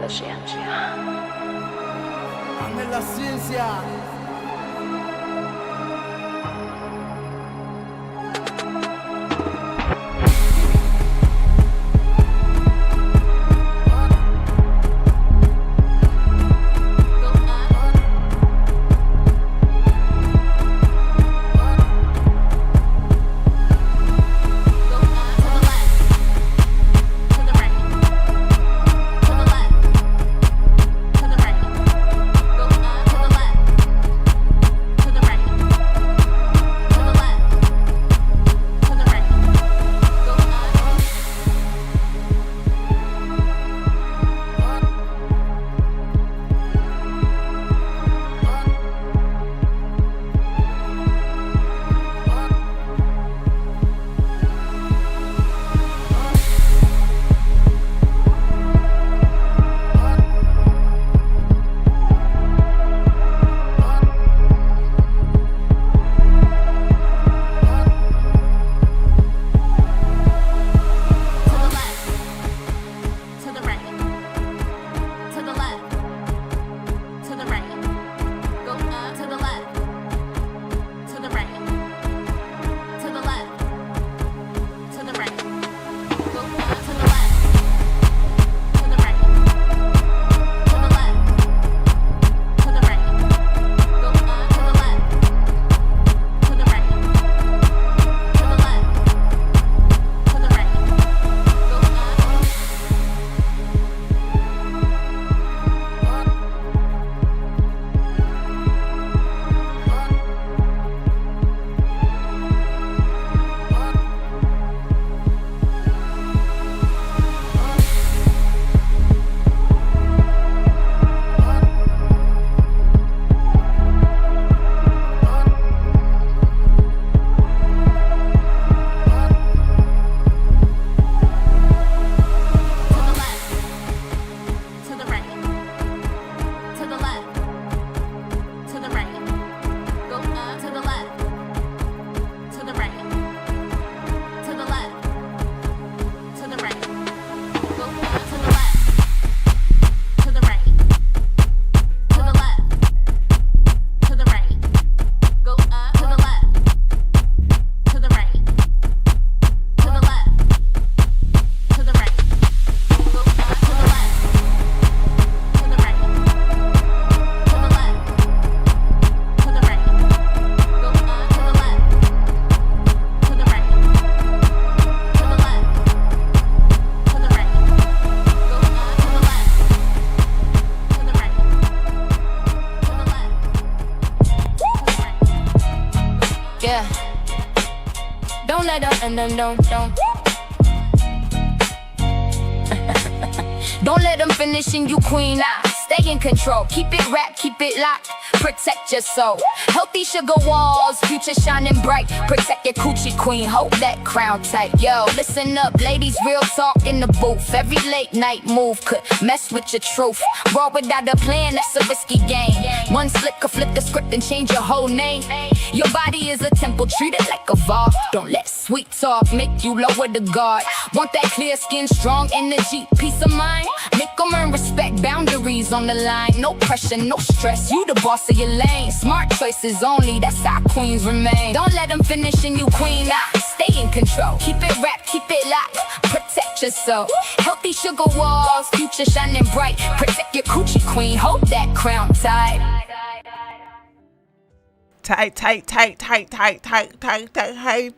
ciencia. Ame la ciencia. Don't let them finishing you queen. Stay in control, keep it wrapped, keep it locked. Protect your soul. Healthy sugar walls, future shining bright. Protect your coochie queen, hold that crown tight. Yo, listen up, ladies, real talk in the booth. Every late night move could mess with your truth. Raw without a plan, that's a risky game. One slick could flip the script and change your whole name. Your body is a temple, treat it like a vault. Don't let sweet talk make you lower the guard. Want that clear skin, strong energy, peace of mind. Make them earn respect, boundaries on the line. No pressure, no stress, you the boss of your lane. Smart choices only, that's how queens remain. Don't let them finish in you queen. Stay in control, keep it wrapped, keep it locked. Protect yourself. Healthy sugar walls, future shining bright. Protect your coochie queen, hold that crown tight. Tight,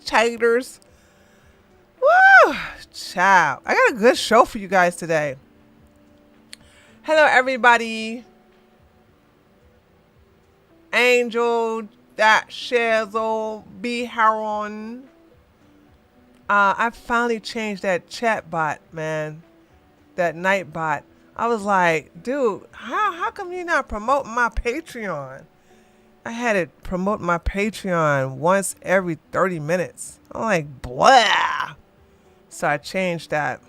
taters. Woo! Ciao. I got a good show for you guys today. Hello, everybody. Angel, that Shizzle, B Heron. I finally changed that chat bot, man. That night bot. I was like, dude, how come you not promoting my Patreon? I had it promote my Patreon once every 30 minutes. I'm like, blah. So I changed that.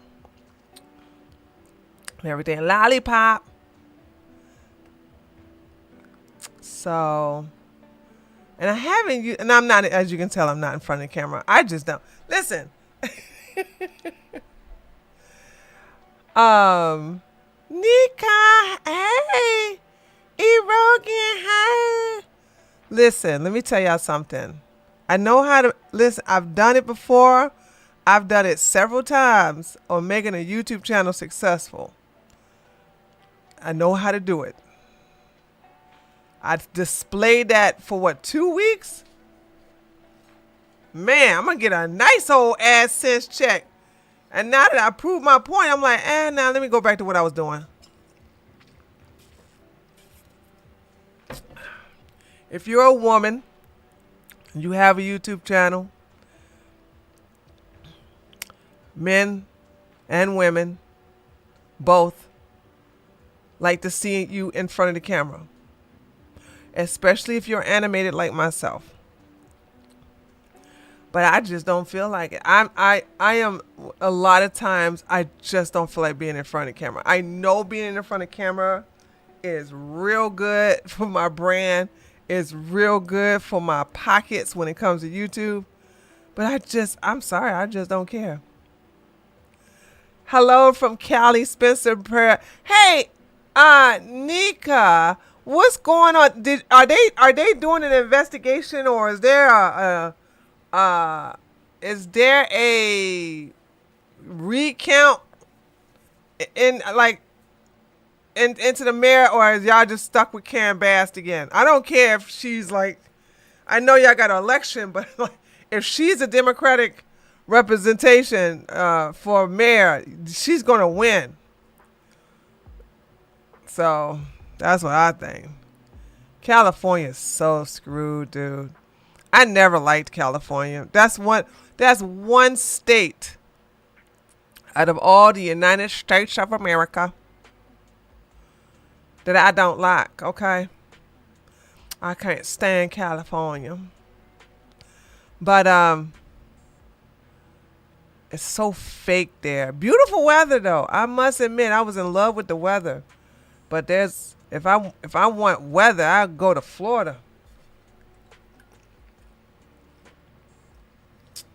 And everything. Lollipop. So, and I haven't used, and I'm not, as you can tell, I'm not in front of the camera. I just don't. Listen. Nika, hey. Erogan, hey. Listen, let me tell y'all something. I know how to, listen, I've done it before. I've done it several times on making a YouTube channel successful. I know how to do it. I displayed that for what, 2 weeks? Man, I'm going to get a nice old AdSense check. And now that I proved my point, I'm like, now let me go back to what I was doing. If you're a woman, and you have a YouTube channel, men and women, both, like to see you in front of the camera. Especially if you're animated like myself. But I just don't feel like it. I am, a lot of times, I just don't feel like being in front of the camera. I know being in front of the camera is real good for my brand. It's real good for my pockets when it comes to YouTube. But I'm sorry, I just don't care. Hello from Cali, Spencer Prayer. Hey, Nika, what's going on? Are they doing an investigation, or is there a recount into the mayor, or is y'all just stuck with Karen Bass again? I don't care if she's like, I know y'all got an election, but like, if she's a Democratic representation for mayor, she's gonna win. So that's what I think. California is so screwed, dude. I never liked California. That's one state out of all the United States of America that I don't like, okay? I can't stand California. But it's so fake there. Beautiful weather though. I must admit I was in love with the weather. But if I want weather, I'll go to Florida.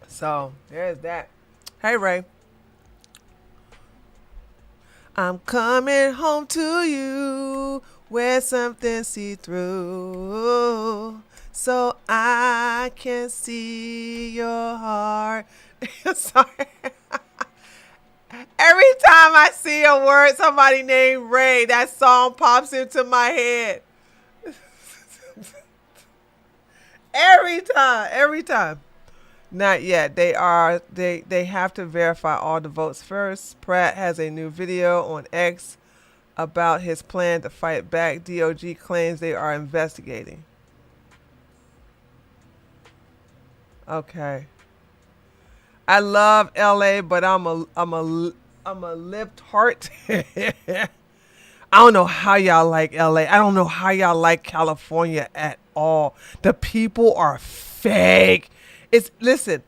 So there's that. Hey Ray. I'm coming home to you, wear something see-through, so I can see your heart. Sorry. Every time I see a word, somebody named Ray, that song pops into my head. Every time. Not yet. They have to verify all the votes first. Pratt has a new video on X about his plan to fight back. DOJ claims they are investigating. Okay. I love LA, but I'm a lipped heart. I don't know how y'all like LA. I don't know how y'all like California at all. The people are fake. Listen,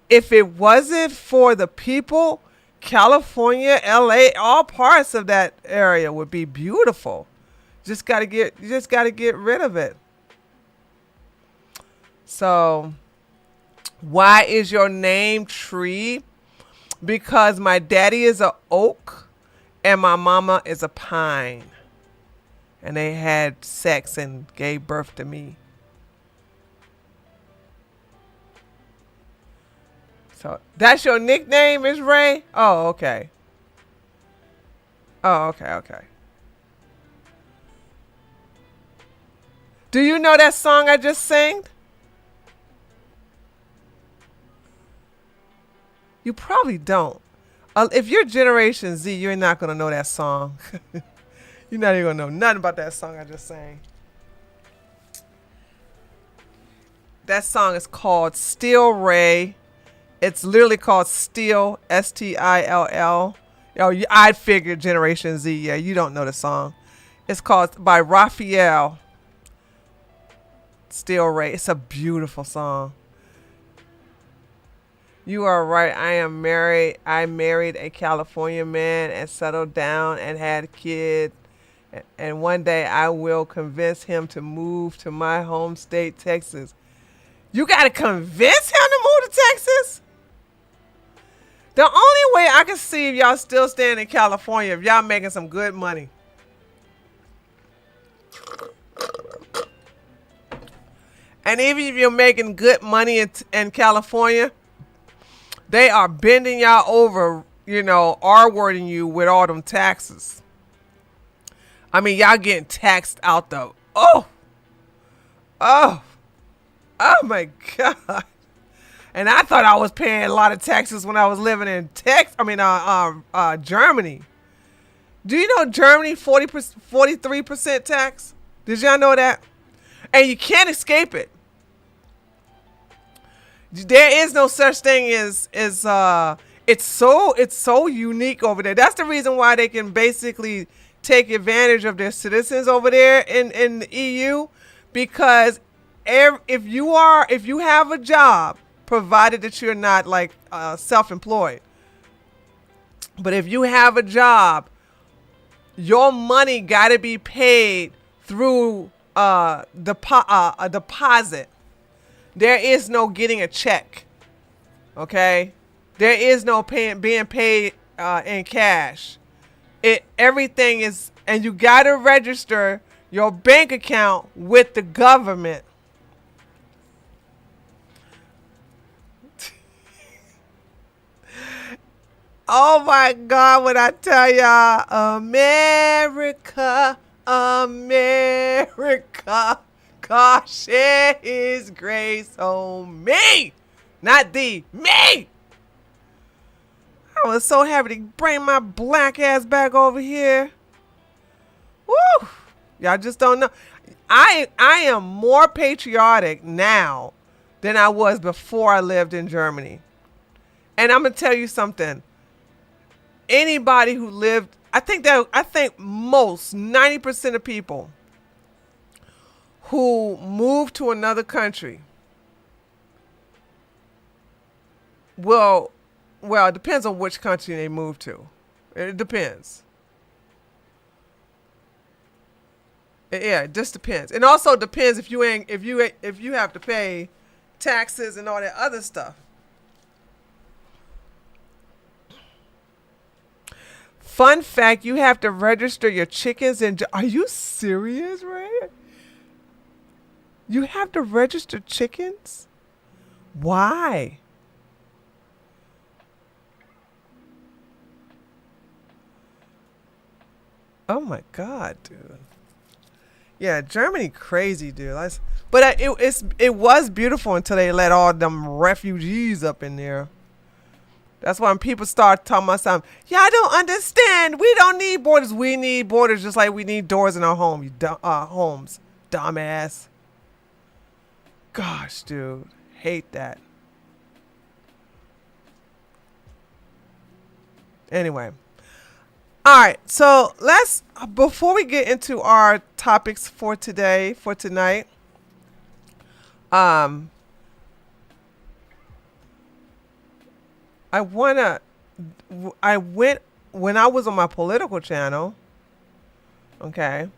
if it wasn't for the people, California, LA, all parts of that area would be beautiful. You just gotta get rid of it. So, why is your name Tree? Because my daddy is a oak and my mama is a pine. And they had sex and gave birth to me. So that's your nickname, is Ray? Oh, okay. Oh, okay. Do you know that song I just sang? You probably don't. If you're Generation Z, you're not going to know that song. You're not even going to know nothing about that song I just sang. That song is called Still Ray. It's literally called Still, S-T-I-L-L. I figured Generation Z, yeah, you don't know the song. It's called by Raphael. Still Ray. It's a beautiful song. You are right. I married a California man and settled down and had a kid. And one day I will convince him to move to my home state, Texas. You got to convince him to move to Texas? The only way I can see if y'all still staying in California, if y'all making some good money. And even if you're making good money in California, they are bending y'all over, you know, R-wording you with all them taxes. I mean, y'all getting taxed out the, oh my God. And I thought I was paying a lot of taxes when I was living in Germany. Do you know Germany 43% tax? Did y'all know that? And you can't escape it. There is no such thing as it's so unique over there. That's the reason why they can basically take advantage of their citizens over there in the EU, because if you have a job, provided that you're not like self-employed, but if you have a job, your money got to be paid through a deposit. There is no getting a check. Okay, there is no being paid in cash. Everything is, and you got to register your bank account with the government. Oh my God, when I tell y'all, America, America, God shed his grace on me. Not thee, me. I was so happy to bring my black ass back over here. Woo! Y'all just don't know. I am more patriotic now than I was before I lived in Germany. And I'm gonna tell you something. Anybody who lived, I think most 90% of people who move to another country, well, it depends on which country they move to. It depends. Yeah, it just depends. It also depends if you have to pay taxes and all that other stuff. Fun fact, you have to register your chickens and are you serious, Ray? You have to register chickens? Why? Oh my God, dude. Yeah, Germany crazy, dude. But it was beautiful until they let all them refugees up in there. That's when people start talking about something. Yeah, I don't understand. We don't need borders. We need borders just like we need doors in our homes, dumbass. Gosh, dude. Hate that. Anyway. All right. So before we get into our topics for tonight, when I was on my political channel, okay,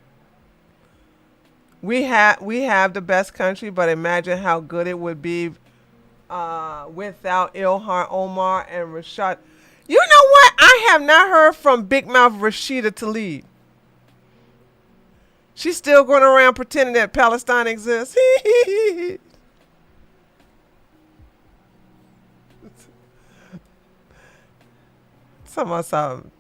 we have the best country, but imagine how good it would be without Ilhan Omar and Rashad. You know what? I have not heard from Big Mouth Rashida Tlaib. She's still going around pretending that Palestine exists. Something.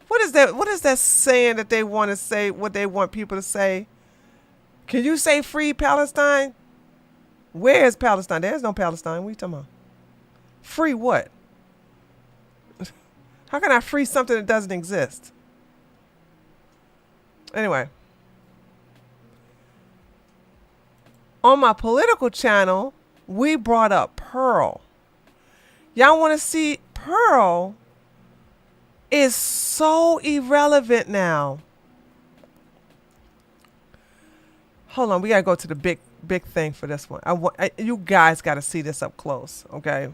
What is that? What is that saying that they want to say? What they want people to say? Can you say free Palestine? Where is Palestine? There's no Palestine. What are you talking about? Free what? How can I free something that doesn't exist? Anyway. On my political channel, we brought up Pearl. Y'all want to see Pearl is so irrelevant now. Hold on, we gotta go to the big thing for this one. You guys got to see this up close, okay?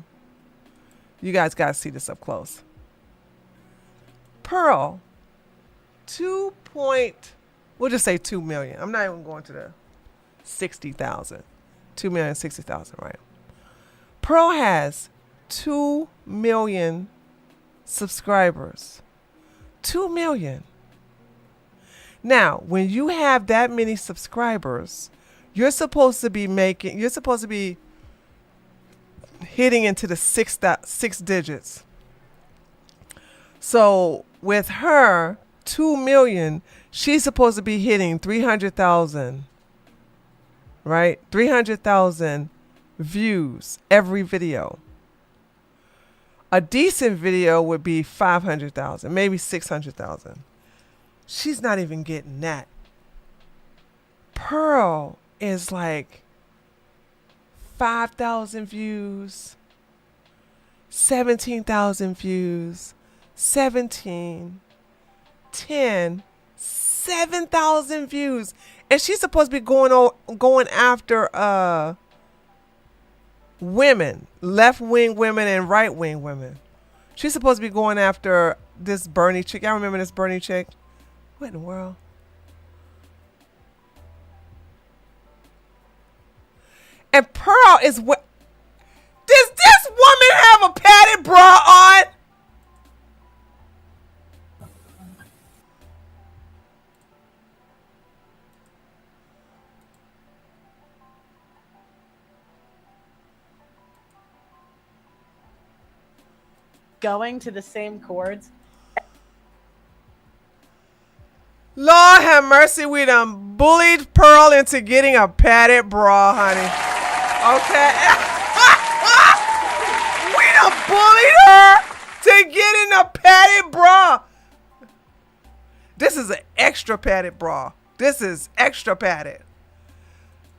You guys got to see this up close. Pearl, we'll just say 2 million. I'm not even going to the 60,000. 2,060,000, right? Pearl has 2 million subscribers. 2 million. Now, when you have that many subscribers, you're supposed to be hitting into the six digits. So with her 2 million, she's supposed to be hitting 300,000, right? 300,000 views every video. A decent video would be 500,000, maybe 600,000. She's not even getting that. Pearl is like 5,000 views, 17,000 views, 17, 10, 7,000 views. And she's supposed to be going after women, left-wing women and right-wing women. She's supposed to be going after this Bernie chick. Y'all remember this Bernie chick? What in the world? And Pearl is what? Does this woman have a padded bra on? Going to the same chords. Lord have mercy, we done bullied Pearl into getting a padded bra, honey. Okay? We done bullied her to getting a padded bra. This is an extra padded bra. This is extra padded.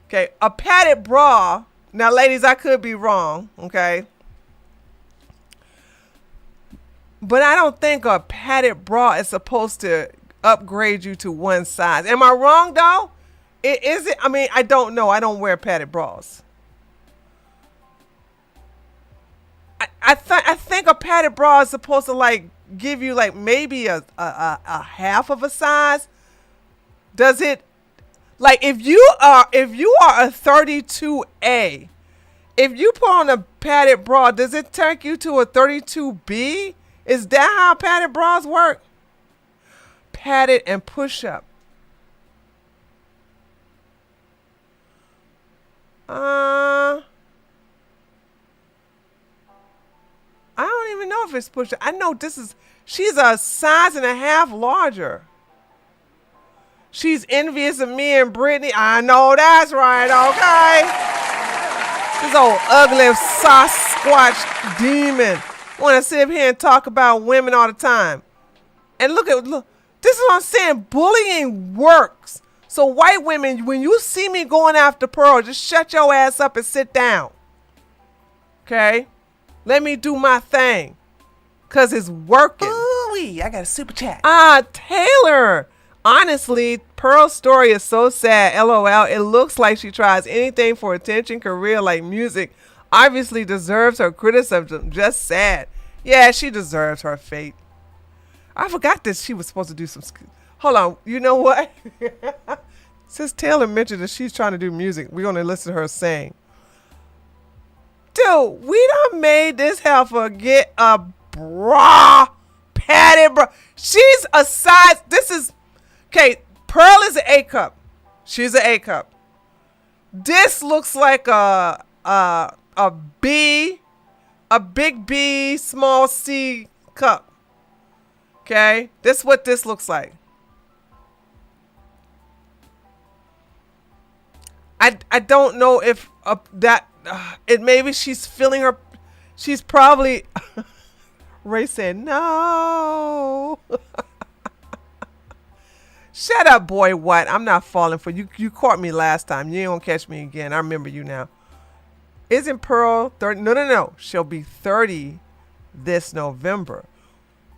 Okay, a padded bra. Now, ladies, I could be wrong, okay? But I don't think a padded bra is supposed to upgrade you to one size. Am I wrong, though? Is it? I mean, I don't know. I don't wear padded bras. I think a padded bra is supposed to like give you like maybe a half of a size. Does it? Like if you are a 32A, if you put on a padded bra, does it take you to a 32B? Is that how padded bras work? Padded and push-up. I don't even know if it's push-up. I know she's a size and a half larger. She's envious of me and Brittany. I know that's right, okay? This old ugly Sasquatch demon want to sit up here and talk about women all the time. And look, this is what I'm saying. Bullying works. So white women, when you see me going after Pearl, just shut your ass up and sit down. Okay? Let me do my thing. Because it's working. Ooh-wee, I got a super chat. Taylor. Honestly, Pearl's story is so sad. LOL. It looks like she tries anything for attention, career like music. Obviously deserves her criticism. Just sad. Yeah, she deserves her fate. I forgot that she was supposed to do some. Hold on. You know what? Since Taylor mentioned that she's trying to do music, we're going to listen to her sing. Dude, we done made this heifer get a bra. Padded bra. She's a size. This is. Okay, Pearl is an A cup. She's an A cup. This looks like a B, a big B, small C cup. Okay, this is what this looks like. I don't know if it maybe she's feeling her. She's probably. Ray said no. Shut up, boy. What? I'm not falling for you. You caught me last time. You ain't gonna catch me again. I remember you now. Isn't Pearl 30? No. She'll be 30 this November.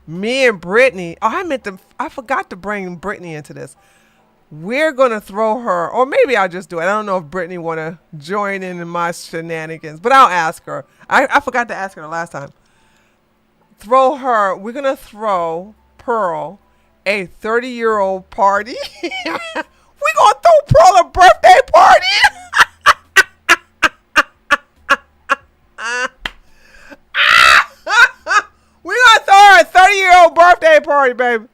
Me and Brittany. Oh, I forgot to bring Brittany into this. We're gonna throw her, or maybe I'll just do it. I don't know if Brittany wanna join in my shenanigans, but I'll ask her. I forgot to ask her the last time. We're gonna throw Pearl a 30-year-old party. We're gonna throw Pearl a birthday party. birthday party, baby.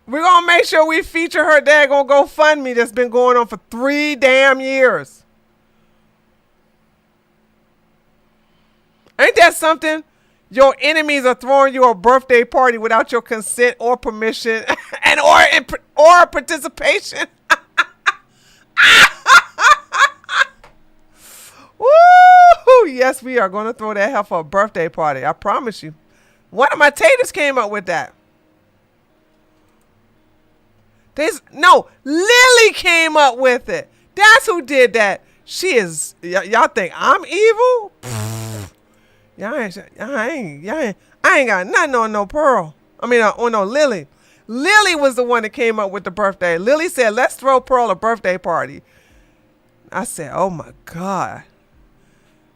We're going to make sure we feature her daggone GoFundMe that's been going on for 3 damn years. Ain't that something? Your enemies are throwing you a birthday party without your consent or permission and or participation. Woo! Yes, we are going to throw that heifer a birthday party. I promise you. One of my taters came up with that. No, Lily came up with it. That's who did that. She is. Y'all think I'm evil? I ain't got nothing on no Pearl. I mean, on no Lily. Lily was the one that came up with the birthday. Lily said, let's throw Pearl a birthday party. I said, oh my God.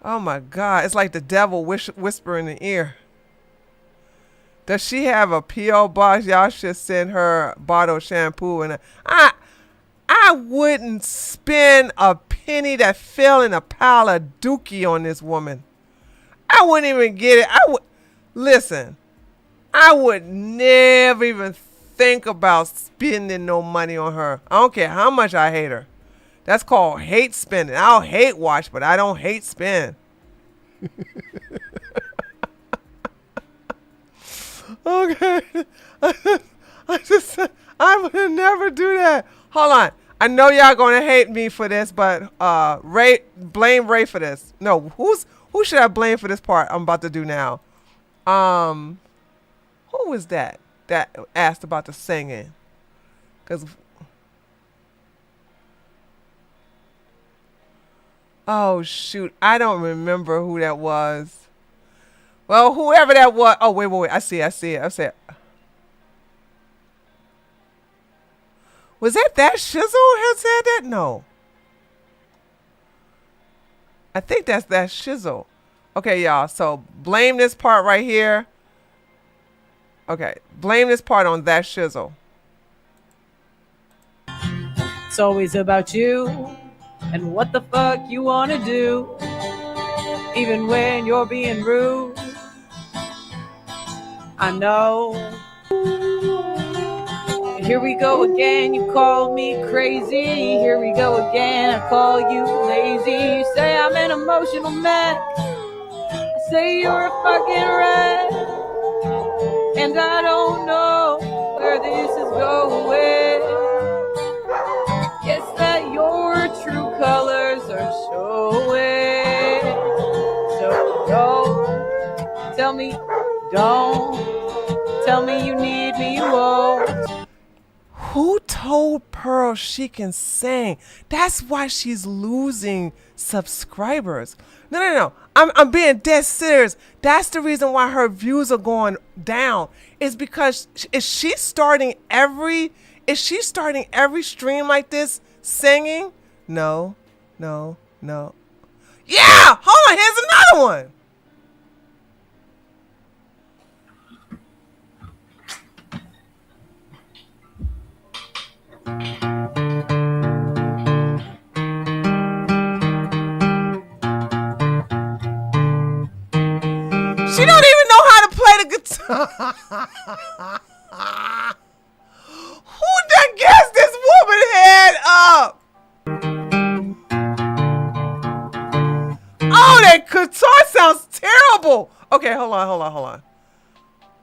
Oh my God. It's like the devil whisper in the ear. Does she have a P.O. box? Y'all should send her a bottle of shampoo. And I wouldn't spend a penny that fell in a pile of dookie on this woman. I wouldn't even get it. Listen, I would never even think about spending no money on her. I don't care how much I hate her. That's called hate spending. I'll hate watch, but I don't hate spend. Okay. I would never do that. Hold on. I know y'all gonna hate me for this, but blame Ray for this. No, who should I blame for this part I'm about to do now? Who was that asked about the singing? Oh shoot, I don't remember who that was. Well, whoever that was. Oh wait, I see it. Was that Shizzle who said that? No. I think that's that Shizzle. Okay, y'all. So blame this part right here. Okay, blame this part on that Shizzle. It's always about you and what the fuck you want to do, even when you're being rude. I know. Here we go again, you call me crazy. Here we go again, I call you lazy. You say I'm an emotional mess. I say you're a fucking wreck. And I don't know where this is going. Guess that your true colors are showing. So don't tell me you need me, you won't. Who told Pearl she can sing? That's why she's losing subscribers. No. I'm being dead serious. That's the reason why her views are going down. Is because is she starting every stream like this singing? No. Yeah! Hold on, here's another one. She don't even know how to play the guitar. Who done guessed this woman head up? Oh, that guitar sounds terrible. Okay, hold on.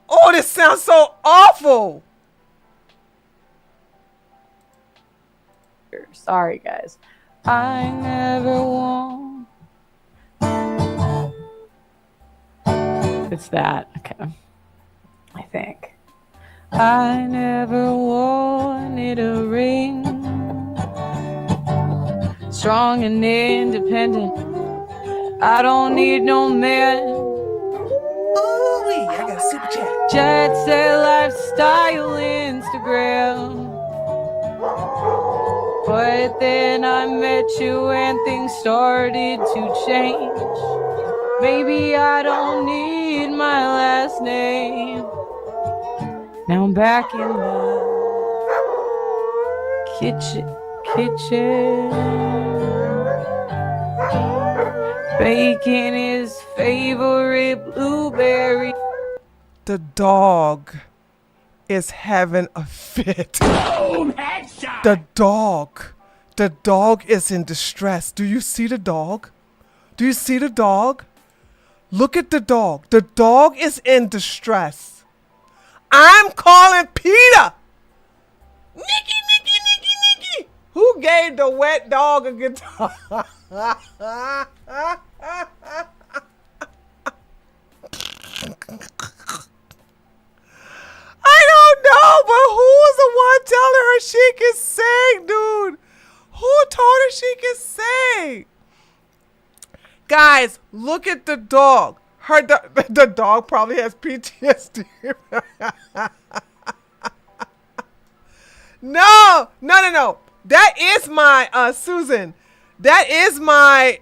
Oh, this sounds so awful. Sorry, guys. I never won. It's that. Okay. I think. I never wanted a ring. Strong and independent. I don't need no man. Ooh, I got a super chat. Jet set lifestyle Instagram. But then I met you and things started to change. Maybe I don't need my last name. Now I'm back in the kitchen. Baking his favorite blueberry. The dog is having a fit. Boom, headshot. The dog is in distress. Do you see the dog? Do you see the dog? Look at the dog. The dog is in distress. I'm calling Peter. Nikki. Who gave the wet dog a guitar? I don't know, but who was the one telling her she can sing, dude? Who told her she can sing? Guys, look at the dog. The dog probably has PTSD. No. That is my Susan. That is my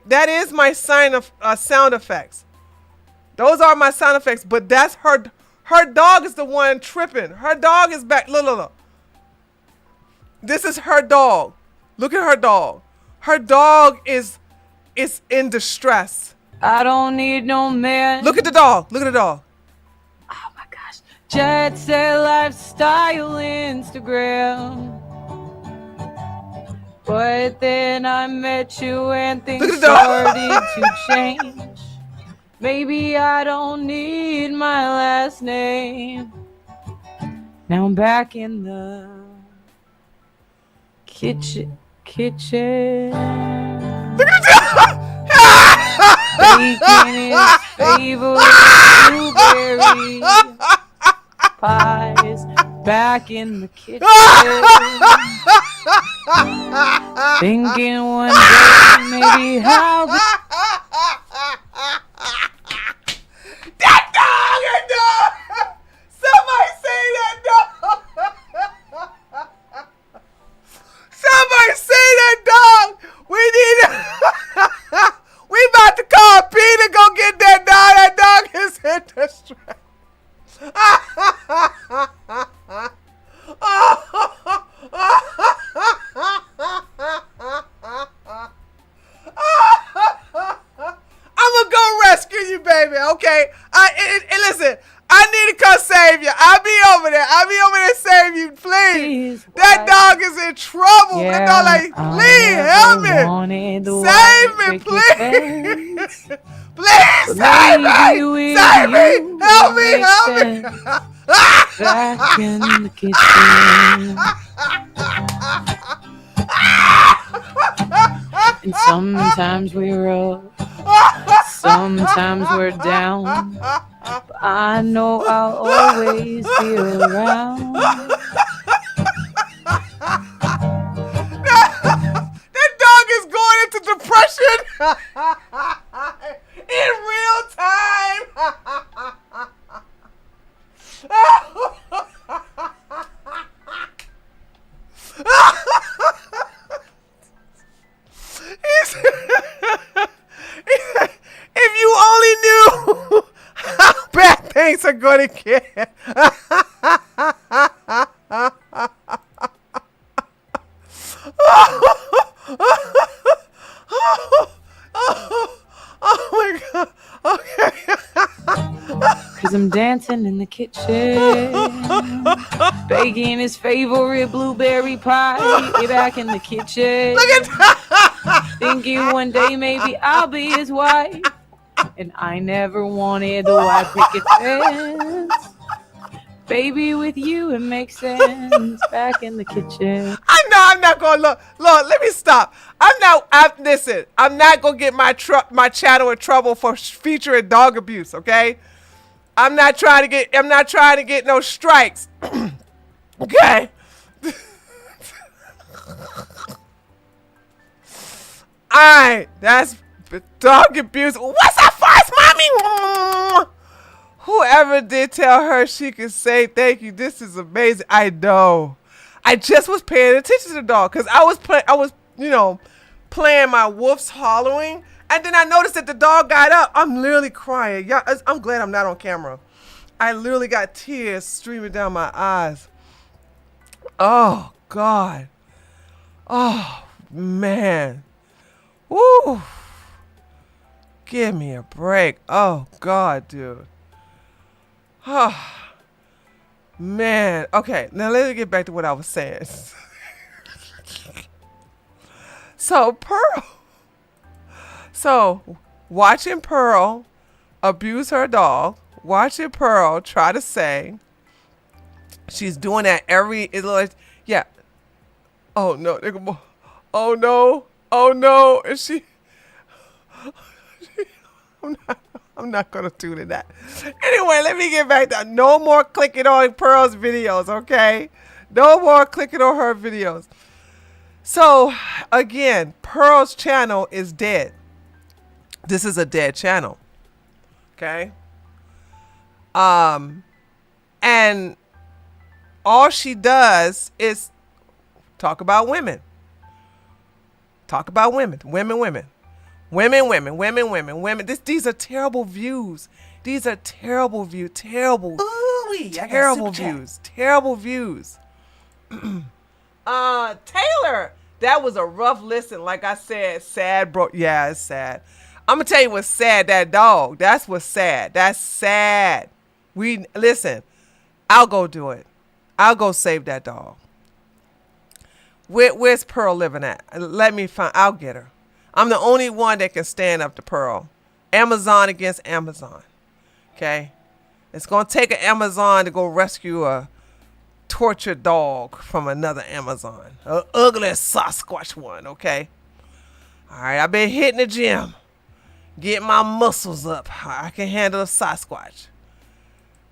sound effects. Those are my sound effects, but that's her. Her dog is the one tripping. Her dog is back. Look. This is her dog. Look at her dog. Her dog is in distress. I don't need no man. Look at the dog. Look at the dog. Oh my gosh. Jet set lifestyle Instagram. But then I met you and things started to change. Maybe I don't need my last name. Now I'm back in the kitchen. Look at the Baking his favorite blueberry pies. Back in the kitchen. Thinking one day maybe I'll be that dog! Somebody say that dog! Somebody say that dog! We need we about to call Peter, go get that dog. That dog is in distress. I'm gonna go rescue you, baby. Okay. Listen. I need to come save you. I'll be over there. To save you, please. That dog is in trouble. Yeah, that dog like, please help me. Save me, please. Please save me. Save me. Help me. Back in the kitchen. And sometimes we're up, sometimes we're down. But I know I'll always be around. That dog is going into depression in real time. If you only knew how bad things are going to get. Oh my God. Okay. Cause I'm dancing in the kitchen, baking his favorite blueberry pie. Get back in the kitchen. Look at that. Thinking one day maybe I'll be his wife. And I never wanted the white picket fence. Baby, with you it makes sense. Back in the kitchen. I'm not gonna look. Let me stop. Listen. I'm not gonna get my channel in trouble for featuring dog abuse. Okay. I'm not trying to get no strikes. Okay. Alright, that's dog abuse. What's up, first, mommy? Whoever did tell her she could say thank you. This is amazing. I know. I just was paying attention to the dog because I was playing my wolf's hollowing, and then I noticed that the dog got up. I'm literally crying. Yeah, I'm glad I'm not on camera. I literally got tears streaming down my eyes. Oh God. Oh man. Woo. Give me a break. Oh God, dude. Man, okay, now let me get back to what I was saying. So watching Pearl abuse her dog, watching Pearl try to say she's doing that it's like, yeah. Oh no, oh no, and I'm not gonna do that. Anyway, let me get back to no more clicking on Pearl's videos, okay? No more clicking on her videos. So again, Pearl's channel is dead. This is a dead channel. Okay? And all she does is talk about women. Talk about women. Women. These are terrible views. These are terrible views. Terrible. Ooh-wee, Terrible views. Terrible views. Taylor, that was a rough listen. Like I said, sad, bro. Yeah, it's sad. I'm gonna tell you what's sad. That dog. That's what's sad. That's sad. Listen. I'll go do it. I'll go save that dog. Where's Pearl living at? Let me find. I'll get her. I'm the only one that can stand up to Pearl. Amazon against Amazon. Okay? It's going to take an Amazon to go rescue a tortured dog from another Amazon. An ugly Sasquatch one, okay? All right, I've been hitting the gym. Getting my muscles up. I can handle a Sasquatch.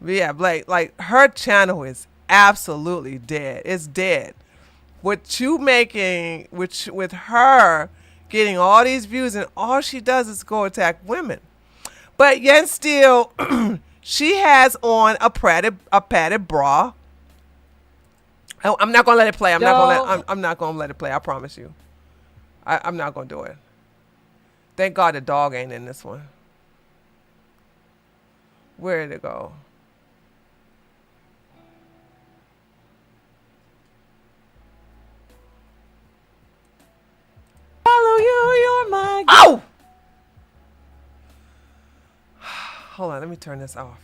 But yeah, like her channel is absolutely dead. It's dead. What you making, with her getting all these views, and all she does is go attack women. But yet still, she has on a padded bra. I'm not gonna let it play. I'm not gonna let it play. I promise you. I'm not gonna do it. Thank God the dog ain't in this one. Where did it go? Follow you, you're my. Oh! Hold on, let me turn this off.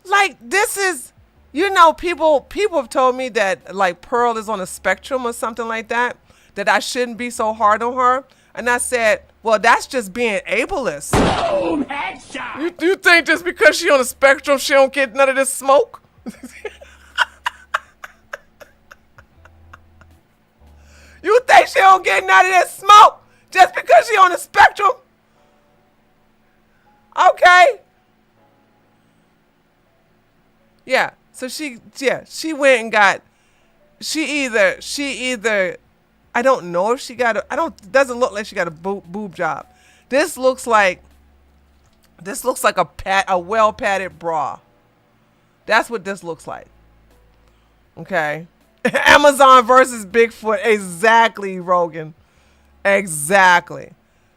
Like, this is, people have told me that, like, Pearl is on a spectrum or something like that I shouldn't be so hard on her. And I said, well, that's just being ableist. Boom, headshot. You think just because she on a spectrum, she don't get none of this smoke? You think she don't get none of that smoke just because she on the spectrum? Okay. Yeah. So she went and got, she either, I don't know if she got it doesn't look like she got a boob job. This looks like a well padded bra. That's what this looks like. Okay. Amazon versus Bigfoot. Exactly, Rogan. Exactly.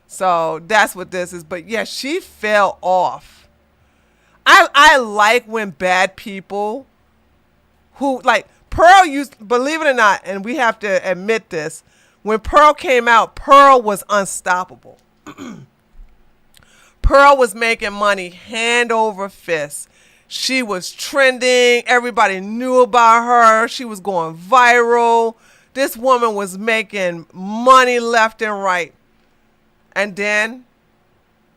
So that's what this is. But yeah, she fell off. I like when bad people who, like, Pearl believe it or not, and we have to admit this, when Pearl came out, Pearl was unstoppable. Pearl was making money hand over fist. She was trending. Everybody knew about her. She was going viral. This woman was making money left and right. And then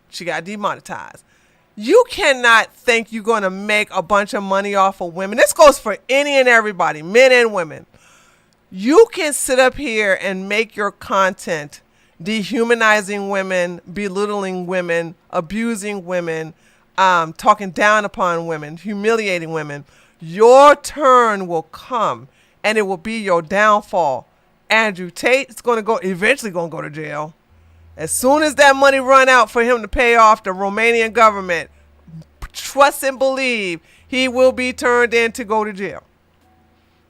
she got demonetized. You cannot think you're going to make a bunch of money off of women. This goes for any and everybody, men and women. You can sit up here and make your content dehumanizing women, belittling women, abusing women, talking down upon women, humiliating women. Your turn will come, and it will be your downfall. Andrew Tate is eventually going to go to jail. As soon as that money run out for him to pay off the Romanian government, trust and believe he will be turned in to go to jail.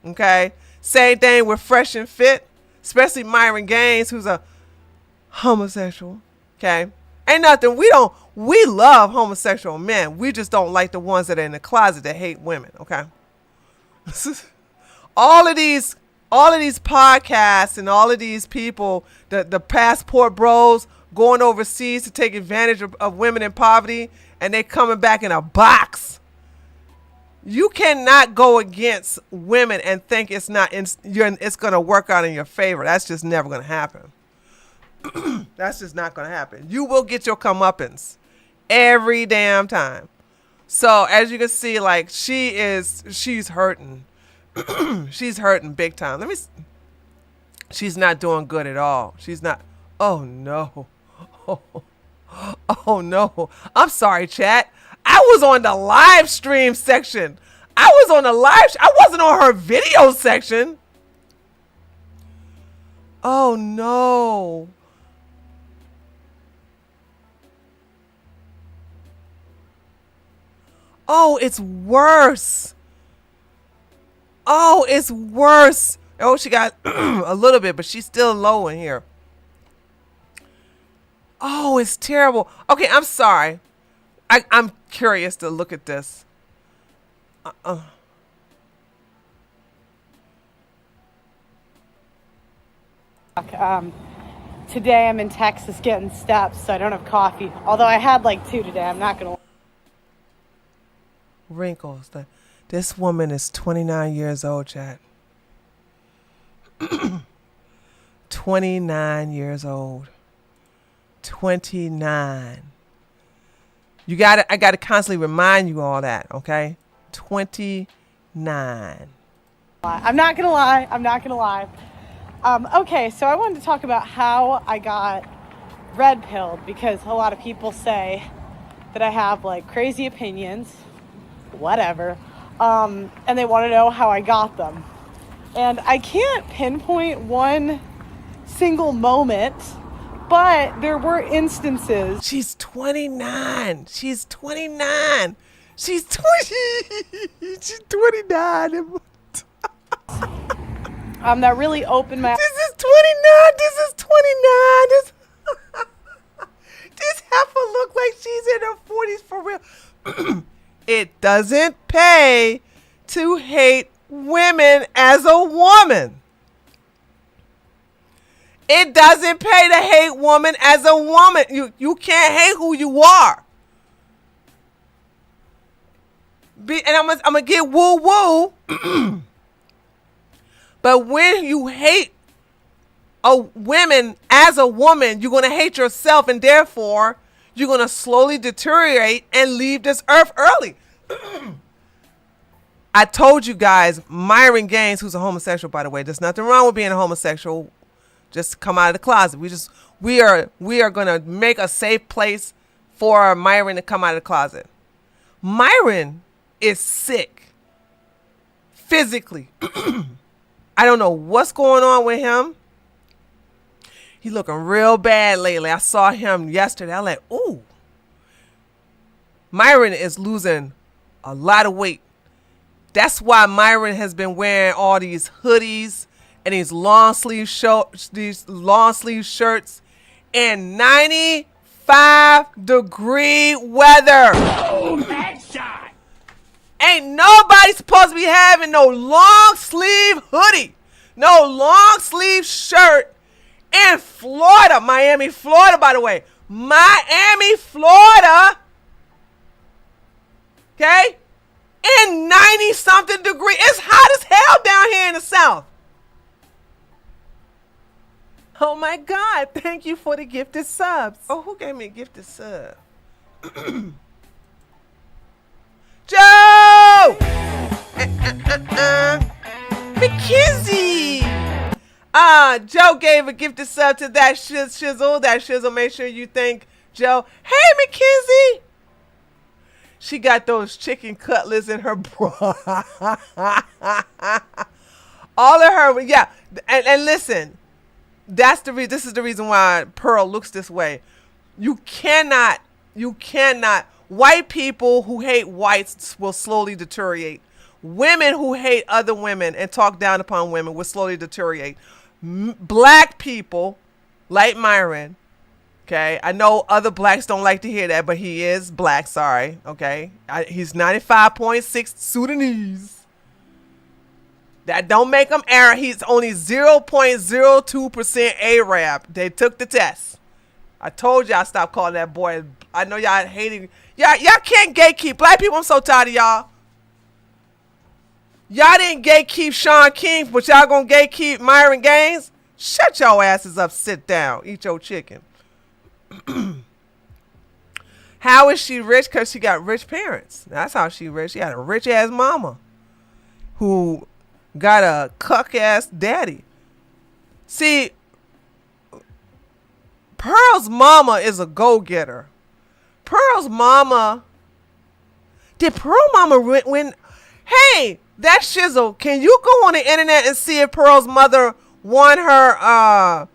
Okay? Same thing with Fresh and Fit, especially Myron Gaines, who's a homosexual. Okay? Ain't nothing. We love homosexual men. We just don't like the ones that are in the closet that hate women. Okay? all of these podcasts and all of these people, the passport bros, going overseas to take advantage of women in poverty, and they coming back in a box. You cannot go against women and think it's going to work out in your favor. That's just never going to happen. That's just not going to happen. You will get your comeuppance every damn time. So as you can see, like she's hurting. She's hurting big time. She's not doing good at all. She's not. Oh no. Oh no. I'm sorry, chat. I was on the live stream section. I wasn't on her video section. Oh no. Oh, it's worse. Oh, it's worse. Oh, she got a little bit, but she's still low in here. Oh, it's terrible. Okay, I'm sorry. I'm curious to look at this. Today I'm in Texas getting steps, so I don't have coffee. Although I had like 2 today. I'm not going to. Wrinkles. This woman is 29 years old, chat. 29 years old. 29. I gotta constantly remind you all that, okay? 29. I'm not gonna lie. Okay, so I wanted to talk about how I got red pilled, because a lot of people say that I have like crazy opinions, whatever, and they want to know how I got them. And I can't pinpoint one single moment, but there were instances. She's 29. She's 29. She's 20. She's 29. That really opened my. This is 29. This is 29. This heifer look like she's in her 40s for real. It doesn't pay to hate women as a woman. It doesn't pay to hate woman as a woman. You can't hate who you are. And I'm gonna get woo woo. But when you hate women as a woman, you're gonna hate yourself, and therefore you're gonna slowly deteriorate and leave this earth early. I told you guys, Myron Gaines, who's a homosexual, by the way, there's nothing wrong with being a homosexual. Just come out of the closet. We are gonna make a safe place for Myron to come out of the closet. Myron is sick physically. I don't know what's going on with him. He looking real bad lately. I saw him yesterday. I'm like, ooh. Myron is losing a lot of weight. That's why Myron has been wearing all these hoodies and these long sleeve shirts in 95-degree weather. Boom, headshot. Ain't nobody supposed to be having no long sleeve hoodie, no long sleeve shirt in Florida, Miami, Florida, by the way. Miami, Florida. Okay? In 90-something degree. It's hot as hell down here in the South. Oh my God. Thank you for the gifted subs. Oh, who gave me a gifted sub? Joe! Mackenzie! Joe gave a gifted sub to that shizzle. That shizzle, make sure you thank Joe. Hey, Mackenzie! She got those chicken cutlets in her bra. All of her, yeah. And listen, this is the reason why Pearl looks this way. You cannot, white people who hate whites will slowly deteriorate. Women who hate other women and talk down upon women will slowly deteriorate. Black people, like Myron, okay, I know other blacks don't like to hear that, but he is black, sorry, okay? He's 95.6 Sudanese. That don't make him Arab. He's only 0.02% Arab. They took the test. I told y'all stop calling that boy. I know y'all hating. Y'all can't gatekeep. Black people, I'm so tired of y'all. Y'all didn't gatekeep Sean King, but y'all gonna gatekeep Myron Gaines? Shut your asses up, sit down, eat your chicken. How is she rich? Because she got rich parents. That's how she rich. She had a rich ass mama who got a cuck ass daddy. See, Pearl's mama is a go-getter. Pearl's mama, did Pearl mama win? Hey, that shizzle, can you go on the internet and see if Pearl's mother won her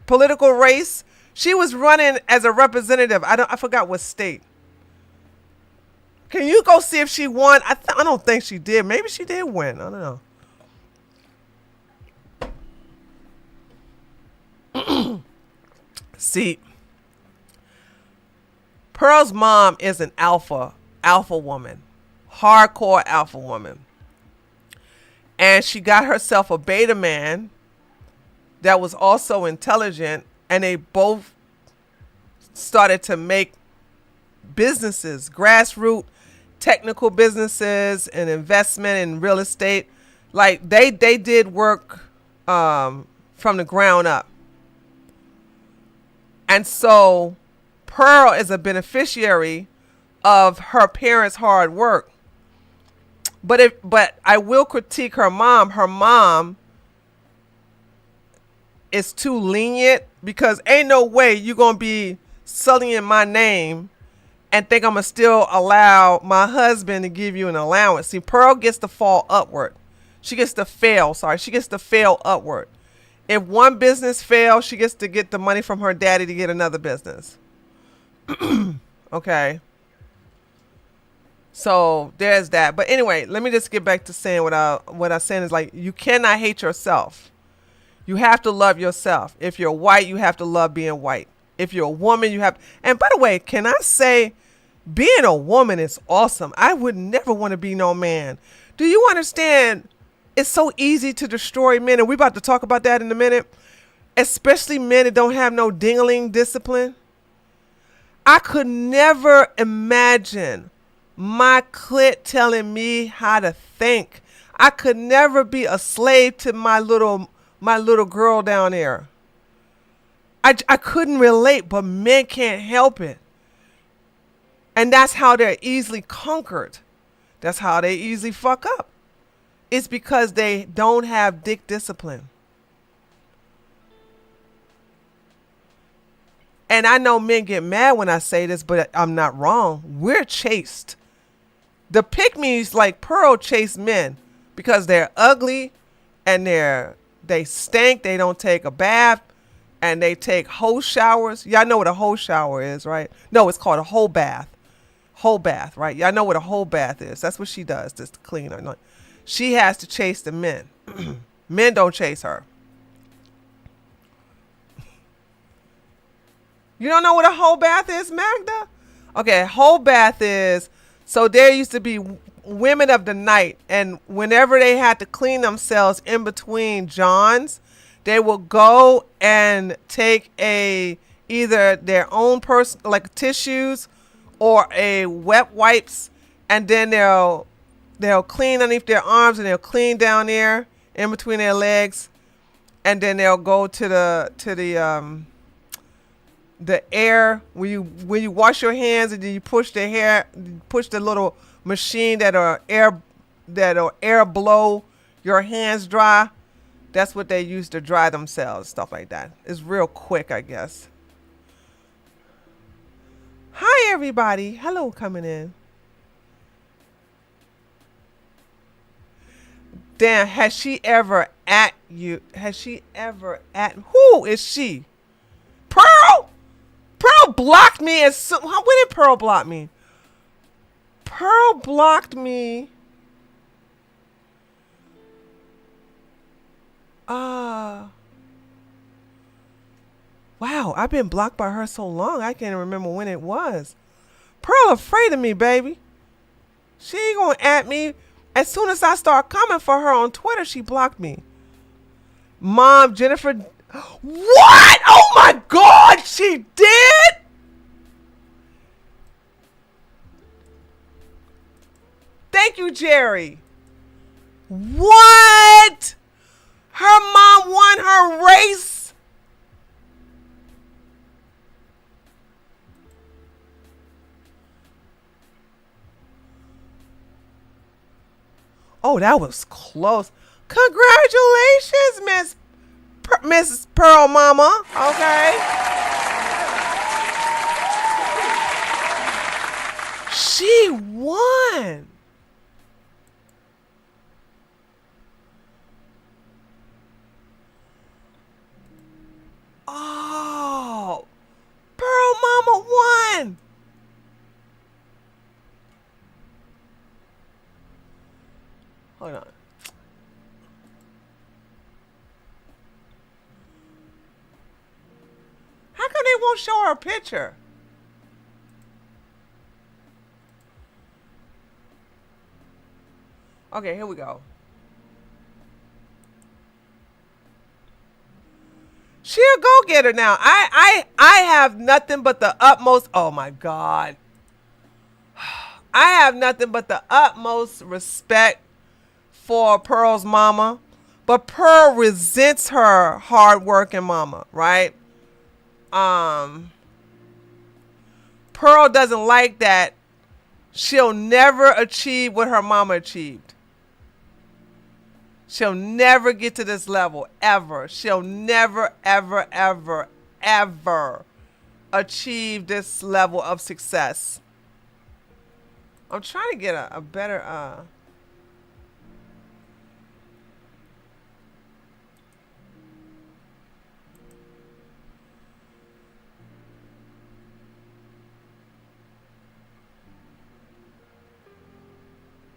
political race? She was running as a representative. I forgot what state. Can you go see if she won? I don't think she did. Maybe she did win. I don't know. See, Pearl's mom is an alpha woman, hardcore alpha woman. And she got herself a beta man that was also intelligent, and they both started to make businesses, grassroots technical businesses and investment in real estate. Like they did work from the ground up. And so Pearl is a beneficiary of her parents' hard work. But I will critique her mom. Her mom is too lenient, because ain't no way you're going to be sullying my name and think I'm going to still allow my husband to give you an allowance. See, Pearl gets to fall upward. She gets to fail. She gets to fail upward. If one business fails, she gets to get the money from her daddy to get another business. Okay. So there's that. But anyway, let me just get back to saying what I'm saying is, like, you cannot hate yourself. You have to love yourself. If you're white, you have to love being white. If you're a woman, you have. And by the way, can I say, being a woman is awesome. I would never want to be no man. Do you understand? It's so easy to destroy men, and we're about to talk about that in a minute. Especially men that don't have no dingling discipline. I could never imagine my clit telling me how to think. I could never be a slave to my little girl down there. I couldn't relate, but men can't help it. And that's how they're easily conquered. That's how they easily fuck up. It's because they don't have dick discipline. And I know men get mad when I say this, but I'm not wrong. We're chased. The pick-me's like Pearl chase men because they're ugly and they stink. They don't take a bath and they take whole showers. Y'all know what a whole shower is, right? No, it's called a whole bath. Whole bath, right? Y'all know what a whole bath is. That's what she does, just to clean her. She has to chase the men. Men don't chase her. You don't know what a whole bath is, Magda? Okay, whole bath is, so there used to be women of the night, and whenever they had to clean themselves in between johns, they will go and take either their own like tissues or a wet wipes, and then they'll clean underneath their arms, and they'll clean down there in between their legs, and then they'll go to the air when you wash your hands, and then you push the little machine that'll air blow your hands dry. That's what they use to dry themselves, stuff like that. It's real quick, I guess. Hi everybody, hello, coming in. Damn, has she ever at you? Who is she? Pearl? Pearl blocked me when did Pearl block me? Pearl blocked me. Wow, I've been blocked by her so long, I can't remember when it was. Pearl afraid of me, baby. She ain't gonna at me. As soon as I start coming for her on Twitter, she blocked me. Mom, Jennifer What? Oh my God, she did? Thank you, Jerry. What? Her mom won her race? Oh, that was close. Congratulations, Mrs. Pearl Mama. Okay. She won. Oh, Pearl Mama won. Hold on. How come they won't show her a picture? Okay, here we go. She a go-getter now. I have nothing but the utmost. Oh my God. I have nothing but the utmost respect for Pearl's mama, but Pearl resents her hard-working mama, right? Pearl doesn't like that she'll never achieve what her mama achieved. She'll never get to this level, ever. She'll never, ever, ever, ever achieve this level of success. I'm trying to get a better,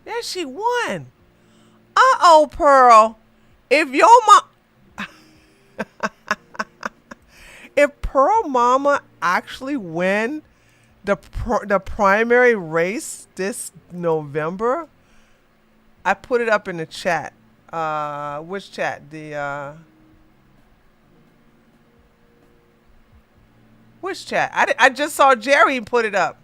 yeah, she won. Uh-oh, Pearl. If your mom... if Pearl Mama actually win the primary race this November, I put it up in the chat. Which chat? Which chat? I just saw Jerry put it up.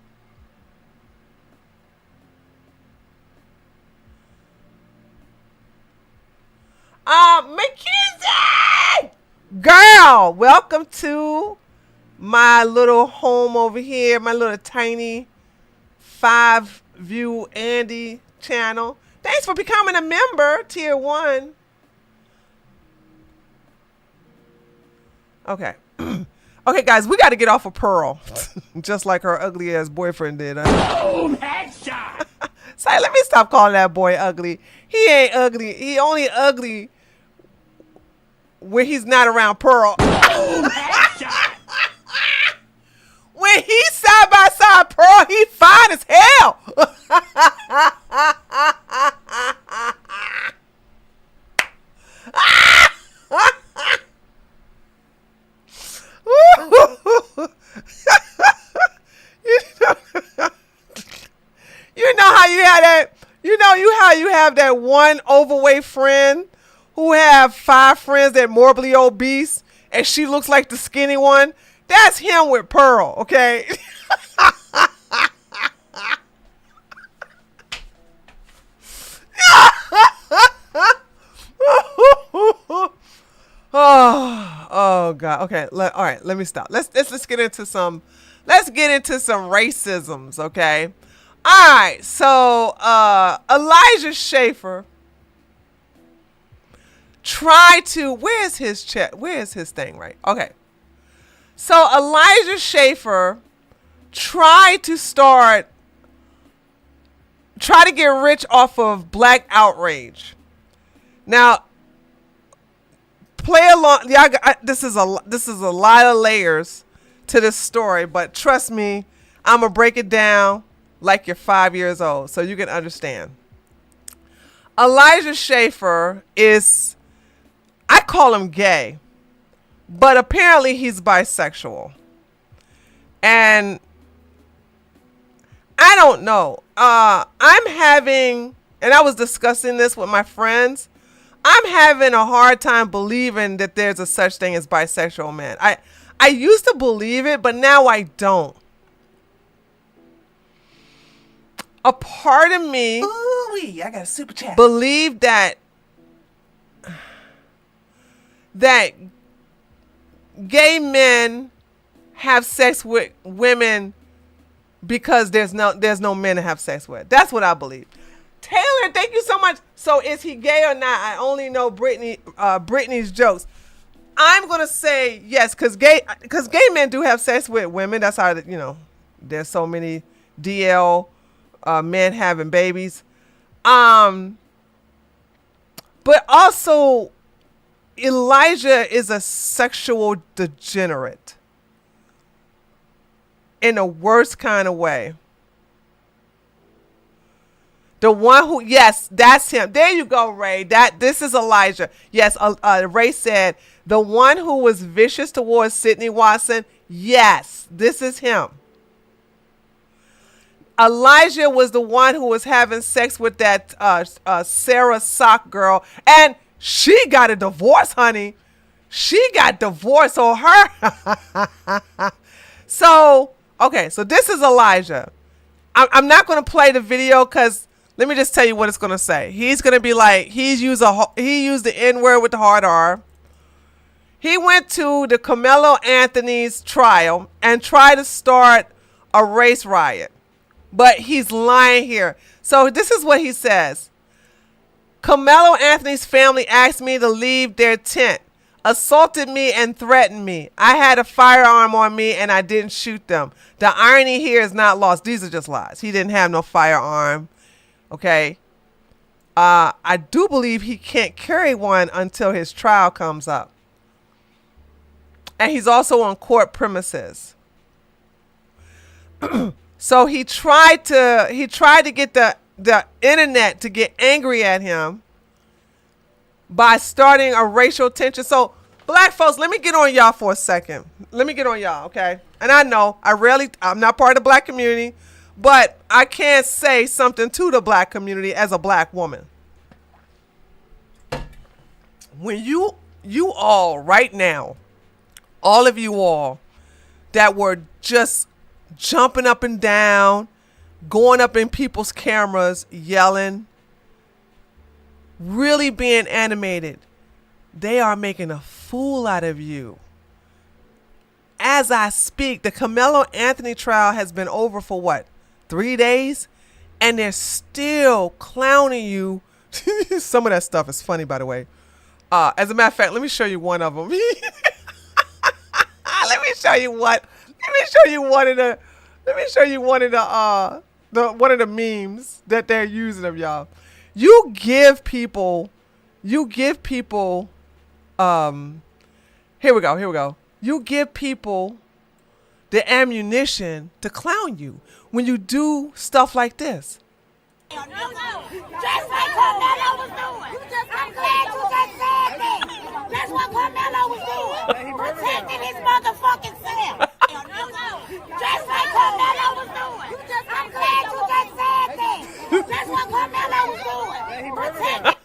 Mackenzie! Girl, welcome to my little home over here, my little tiny 5-view Andy channel. Thanks for becoming a member, tier 1. Okay. Okay, guys, we got to get off of Pearl. Just like her ugly ass boyfriend did. Boom, headshot. Say, let me stop calling that boy ugly. He ain't ugly. He only ugly when he's not around Pearl. Boom, headshot. When he's side by side Pearl, he fine as hell. You know how you have that. How you have that one overweight friend who have 5 friends that morbidly obese, and she looks like the skinny one. That's him with Pearl, okay? Oh God. Okay. All right. Let me stop. Let's get into some. Let's get into some racisms. Okay. All right. So Elijah Schaffer tried to. Where's his chat? Where's his thing? Right. Okay. So Elijah Schaffer tried to get rich off of Black Outrage. Now, play along. Yeah, this is a lot of layers to this story, but trust me, I'm gonna break it down like you're 5 years old, so you can understand. Elijah Schaffer is, I call him gay, but apparently he's bisexual, and I don't know. I'm having, and I was discussing this with my friends. I'm having a hard time believing that there's a such thing as bisexual men. I used to believe it, but now I don't. A part of me Ooh-wee, I got a super chat. believed that gay men have sex with women because there's no men to have sex with. That's what I believe. Taylor, thank you so much. So is he gay or not? I only know Brittany's jokes. I'm gonna say yes, because gay men do have sex with women. That's how there's so many DL men having babies. But also Elijah is a sexual degenerate in the worst kind of way. The one who, yes, that's him. There you go, Ray. This is Elijah. Yes, Ray said the one who was vicious towards Sydney Watson. Yes, this is him. Elijah was the one who was having sex with that Sarah Sock girl, and she got a divorce, honey. She got divorced on her. So this is Elijah. I'm not going to play the video because let me just tell you what it's going to say. He's going to be like, he used the N-word with the hard R. He went to the Carmelo Anthony's trial and tried to start a race riot. But he's lying here. So this is what he says. Carmelo Anthony's family asked me to leave their tent, assaulted me and threatened me. I had a firearm on me and I didn't shoot them. The irony here is not lost. These are just lies. He didn't have no firearm. Okay. I do believe he can't carry one until his trial comes up. And he's also on court premises. So he tried to get the internet to get angry at him by starting a racial tension. So black folks, let me get on y'all for a second. Let me get on y'all, okay? And I know I'm not part of the black community, but I can't say something to the black community as a black woman. When you all right now, all of you all that were just jumping up and down, going up in people's cameras, yelling, really being animated, they are making a fool out of you. As I speak, the Carmelo Anthony trial has been over for what, 3 days? And they're still clowning you. Some of that stuff is funny, by the way. As a matter of fact, let me show you one of them. Let me show you one of the memes that they're using of y'all. You give people here we go. You give people the ammunition to clown you when you do stuff like this. Just like Carmelo was doing. I'm glad you just said that. That's what Carmelo was doing. Protecting his motherfucking self. Just like Carmelo was doing. I'm glad you just said that. That's what Carmelo was doing. Protecting.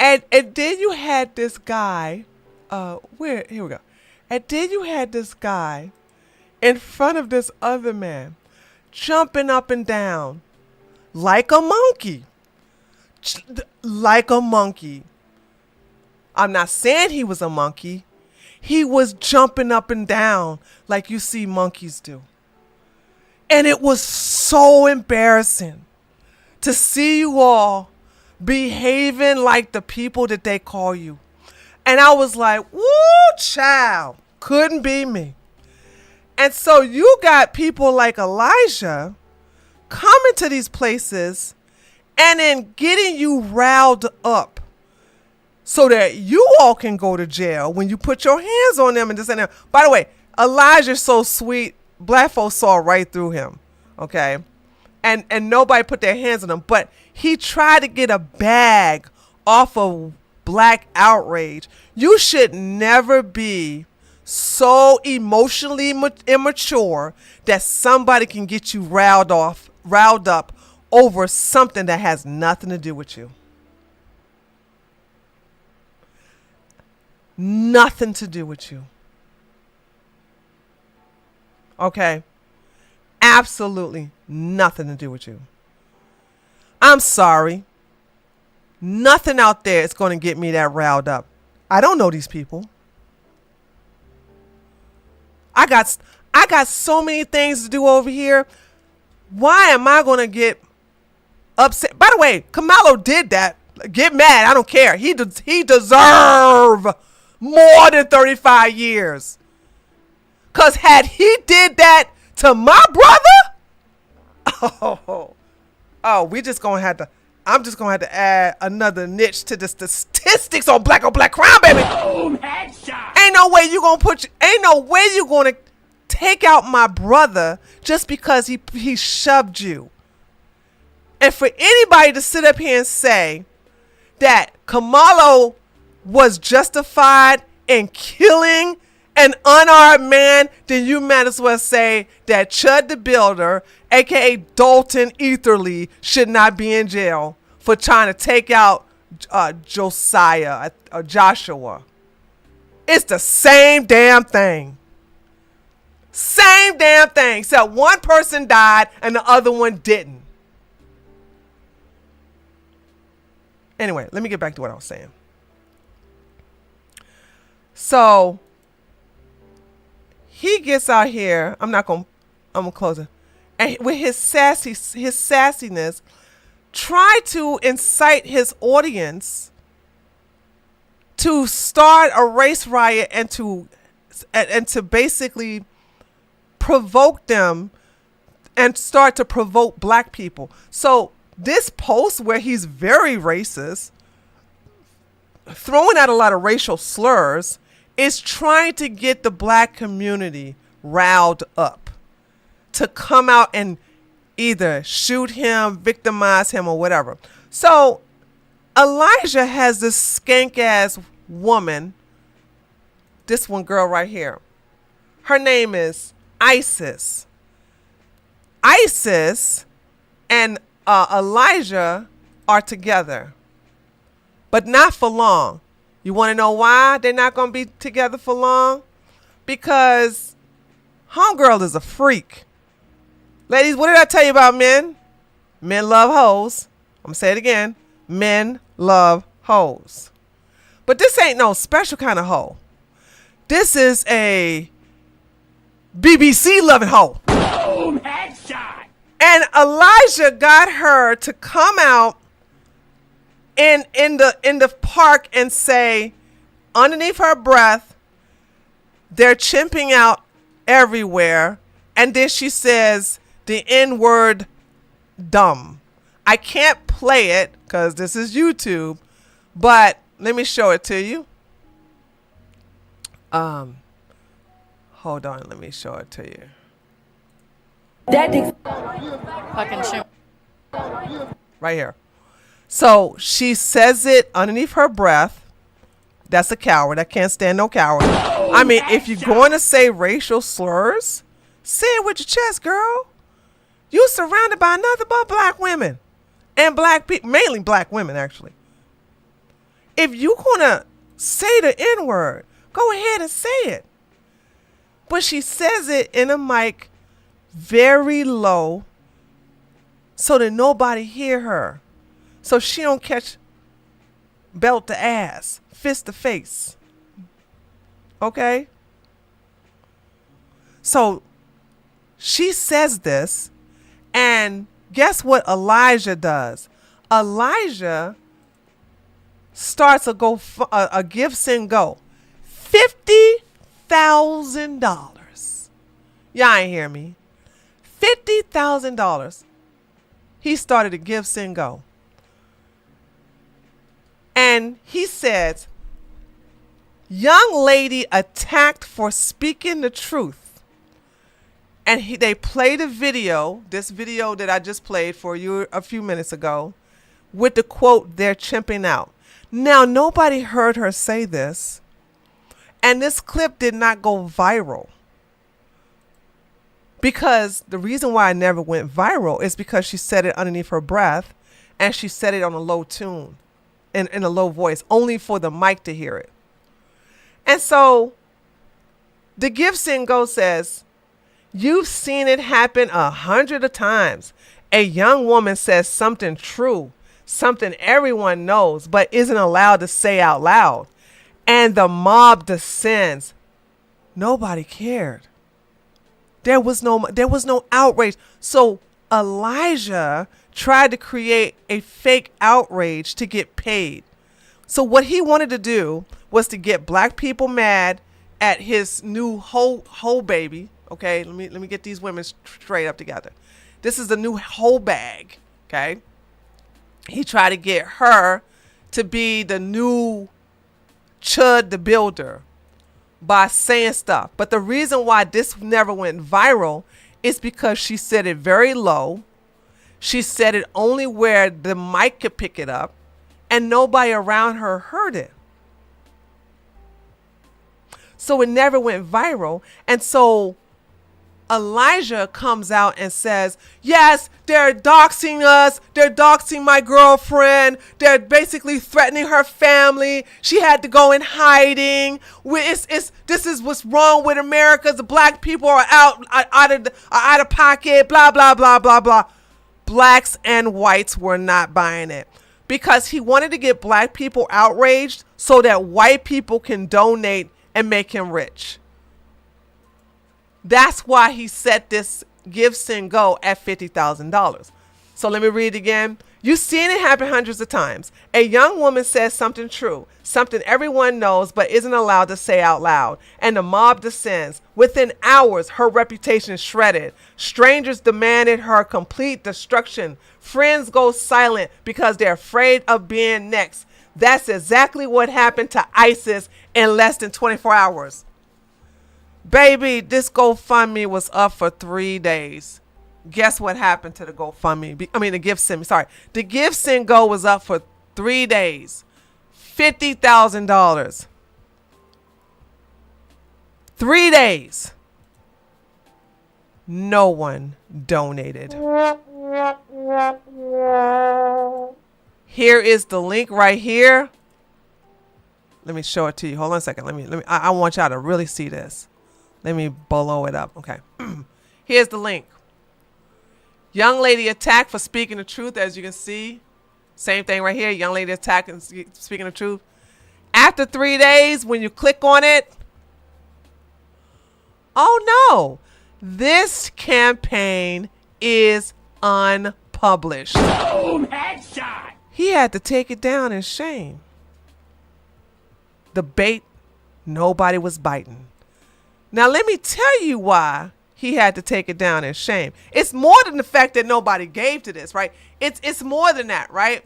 And then you had this guy, here we go. And then you had this guy in front of this other man, jumping up and down like a monkey. Like a monkey. I'm not saying he was a monkey. He was jumping up and down like you see monkeys do. And it was so embarrassing to see you all behaving like the people that they call you. And I was like, woo, child, couldn't be me. And so you got people like Elijah coming to these places and then getting you riled up so that you all can go to jail when you put your hands on them and this and that. By the way, Elijah's so sweet, black folks saw right through him, okay? And nobody put their hands on him, but he tried to get a bag off of black outrage. You should never be so emotionally immature that somebody can get you riled up over something that has nothing to do with you. Nothing to do with you. Okay? Absolutely nothing to do with you. I'm sorry. Nothing out there is going to get me that riled up. I don't know these people. I got so many things to do over here. Why am I going to get upset? By the way, Kamalo did that. Get mad. I don't care. He deserve more than 35 years. Because had he did that to my brother, we just going to have to, I'm just going to have to add another niche to the statistics on black crime, baby. Boom, headshot. Ain't no way you going to take out my brother just because he shoved you. And for anybody to sit up here and say that Kamalo was justified in killing an unarmed man, then you might as well say that Chud the Builder, aka Dalton Etherly, should not be in jail for trying to take out Joshua. It's the same damn thing. Same damn thing, except one person died and the other one didn't. Anyway, let me get back to what I was saying. So he gets out here. I'm gonna close it. And with his sassiness, try to incite his audience to start a race riot and to basically provoke them and start to provoke black people. So this post where he's very racist, throwing out a lot of racial slurs, is trying to get the black community riled up to come out and either shoot him, victimize him, or whatever. So Elijah has this skank ass woman, this one girl right here. Her name is Isis. Isis and Elijah are together, but not for long. You want to know why they're not going to be together for long? Because homegirl is a freak. Ladies, what did I tell you about men? Men love hoes. I'm going to say it again. Men love hoes. But this ain't no special kind of hoe. This is a BBC loving hoe. Boom, headshot. And Elijah got her to come out in the park and say, underneath her breath, they're chimping out everywhere. And then she says the N-word dumb. I can't play it because this is YouTube, but let me show it to you. Hold on, let me show it to you. Fucking shit. Right here. So she says it underneath her breath. That's a coward. I can't stand no coward. I mean, if you're going to say racial slurs, say it with your chest, girl. You're surrounded by nothing but black women and black people, mainly black women, actually. If you're going to say the N-word, go ahead and say it. But she says it in a mic very low so that nobody hear her. So she don't catch belt to ass, fist to face. Okay? So she says this, and guess what Elijah does? Elijah starts a give, send, go. $50,000. Y'all ain't hear me. $50,000. He started a give, send, go. And he says, young lady attacked for speaking the truth. And they played a video, this video that I just played for you a few minutes ago, with the quote, they're chimping out. Now, nobody heard her say this, and this clip did not go viral Because the reason why it never went viral is because she said it underneath her breath, and she said it on a low tune, in a low voice, only for the mic to hear it. And so the Give Send Go says, you've seen it happen 100 of times. A young woman says something true, something everyone knows, but isn't allowed to say out loud. And the mob descends. Nobody cared. There was no outrage. So Elijah tried to create a fake outrage to get paid. So what he wanted to do was to get black people mad at his new whole baby. Okay, let me get these women straight up together. This is the new whole bag. Okay, he tried to get her to be the new Chud the Builder by saying stuff. But the reason why this never went viral is because she said it very low. She said it only where the mic could pick it up, and nobody around her heard it. So it never went viral. And so Elijah comes out and says, yes, they're doxing us. They're doxing my girlfriend. They're basically threatening her family. She had to go in hiding. This is what's wrong with America. The black people are out of pocket, blah, blah, blah, blah, blah. Blacks and whites were not buying it because he wanted to get black people outraged so that white people can donate and make him rich. That's why he set this Give Send Go at $50,000. So let me read it again. You've seen it happen hundreds of times. A young woman says something true, something everyone knows but isn't allowed to say out loud, and the mob descends. Within hours, her reputation is shredded. Strangers demanded her complete destruction. Friends go silent because they're afraid of being next. That's exactly what happened to ISIS in less than 24 hours. Baby, this GoFundMe was up for 3 days. Guess what happened to the GoFundMe? The Give Send. Sorry. The Give Send Go was up for 3 days. $50,000. 3 days. No one donated. Here is the link right here. Let me show it to you. Hold on a second. I want y'all to really see this. Let me blow it up. Okay. Here's the link. Young lady attacked for speaking the truth, as you can see. Same thing right here. Young lady attacked and speaking the truth. After 3 days, when you click on it, oh no, this campaign is unpublished. Boom, headshot. He had to take it down in shame. The bait, nobody was biting. Now, let me tell you why he had to take it down in shame. It's more than the fact that nobody gave to this, right? It's more than that, right?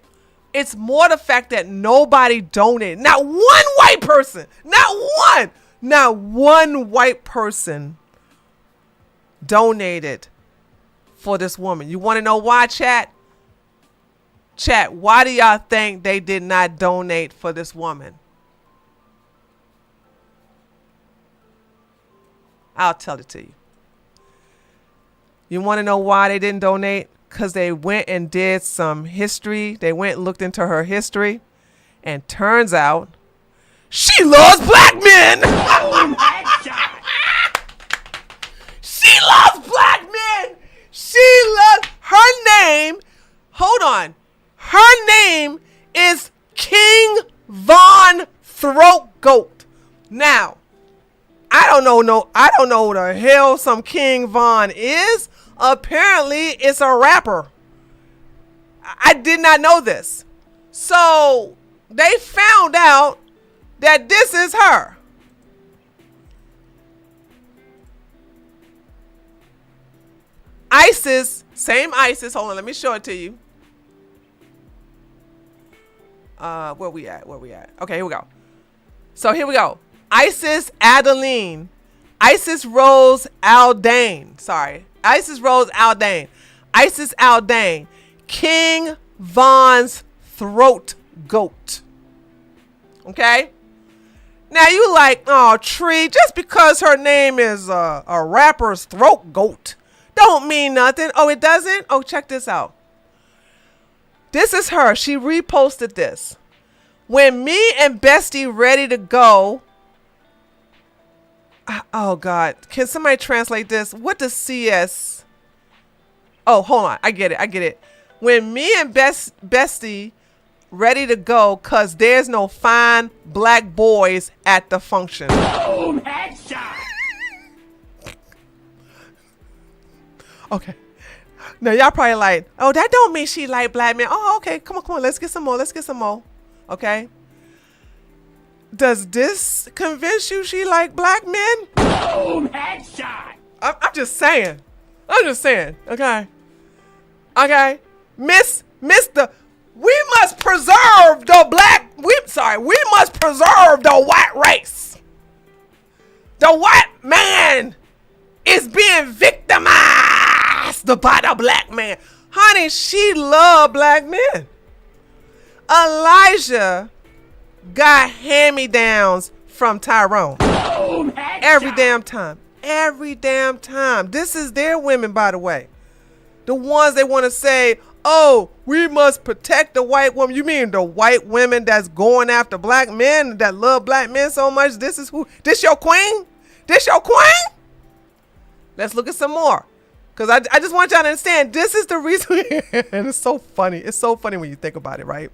It's more the fact that nobody donated. Not one white person. Not one white person donated for this woman. You want to know why, chat? Chat, why do y'all think they did not donate for this woman? I'll tell it to you. You want to know why they didn't donate? Because they went and did some history. They went and looked into her history. And turns out, she loves black men. She loves black men. She loves, her name, hold on. Her name is King Von Throat Goat. Now, I don't know who the hell some King Von is. Apparently, it's a rapper. I did not know this. So, they found out that this is her. ISIS, same ISIS. Hold on, let me show it to you. Where we at? Okay, here we go. So, here we go. Isis Adeline. Isis Rose Aldane. Sorry. Isis Rose Aldane. Isis Aldane. King Von's Throat Goat. Okay? Now you like, oh, Tree, just because her name is a rapper's throat goat, don't mean nothing. Oh, it doesn't? Oh, check this out. This is her. She reposted this. When me and Bestie ready to go. Oh, God. Can somebody translate this? What does CS? Oh, hold on. I get it. When me and Bestie ready to go, cause there's no fine black boys at the function. Boom, headshot. Okay. Now y'all probably like, oh, that don't mean she like black men. Oh, okay. Come on. Let's get some more. Okay. Does this convince you she like black men? Boom, headshot. I'm just saying. Okay. Mr. We must preserve the white race. The white man is being victimized by the black man. Honey, she love black men. Elijah got hand-me-downs from Tyrone. Boom, Every damn time. This is their women, by the way. The ones they want to say, oh, we must protect the white woman. You mean the white women that's going after black men that love black men so much? This your queen? Let's look at some more. Because I just want y'all to understand, this is the reason. And it's so funny. It's so funny when you think about it, right?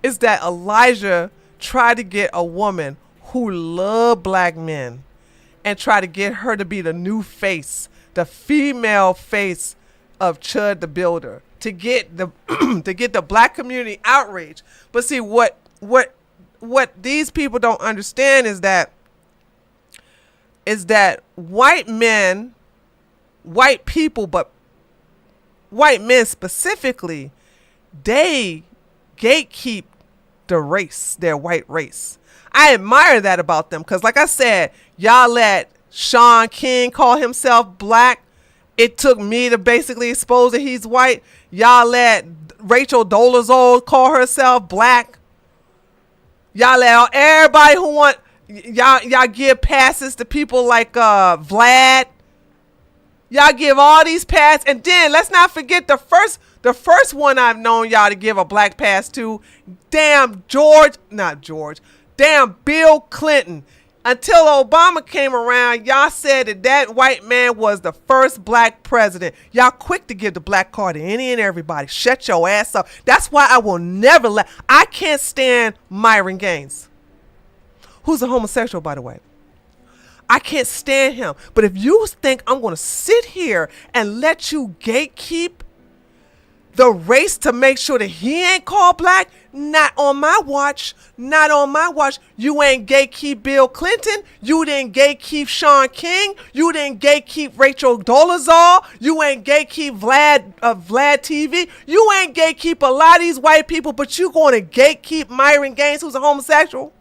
It's that Elijah tried to get a woman who loved black men and try to get her to be the new face, the female face of Chud the Builder, to get the black community outraged. But see, what these people don't understand is that white men, white people, but white men specifically, they gatekeep the race, their white race. I admire that about them because, like I said, y'all let Sean King call himself black. It took me to basically expose that he's white. Y'all let Rachel Dolezal call herself black. Y'all let everybody who want y'all give passes to people like Vlad. Y'all give all these passes, and then let's not forget the first one I've known y'all to give a black pass to. Damn Bill Clinton. Until Obama came around, y'all said that white man was the first black president. Y'all quick to give the black card to any and everybody. Shut your ass up. That's why I will never I can't stand Myron Gaines, who's a homosexual, by the way. I can't stand him. But if you think I'm going to sit here and let you gatekeep the race to make sure that he ain't called black, not on my watch. You ain't gatekeep Bill Clinton. You didn't gatekeep Sean King. You didn't gatekeep Rachel Dolezal. You ain't gatekeep Vlad TV. You ain't gatekeep a lot of these white people, but you going to gatekeep Myron Gaines, who's a homosexual,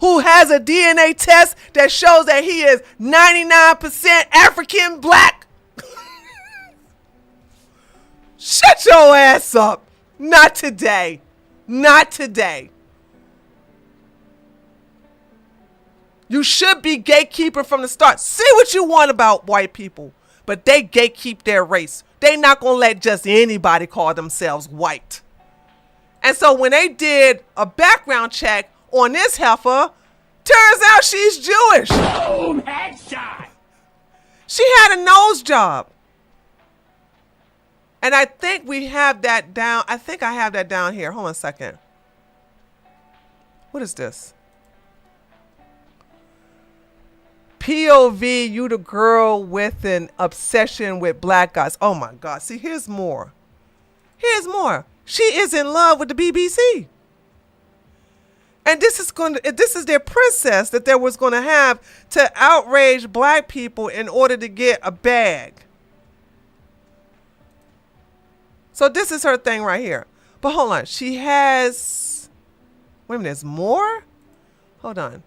who has a DNA test that shows that he is 99% African black. Shut your ass up. Not today. You should be gatekeeper from the start. Say what you want about white people, but they gatekeep their race. They not going to let just anybody call themselves white. And so when they did a background check on this heifer, turns out she's Jewish. Boom, headshot. She had a nose job. And I think we have that down. I think I have that down here. Hold on a second. What is this? POV, you the girl with an obsession with black guys. Oh my God. See, here's more. She is in love with the BBC. And this is their princess that they was going to have to outrage black people in order to get a bag. So this is her thing right here. But hold on. She has... Wait a minute. There's more? Hold on.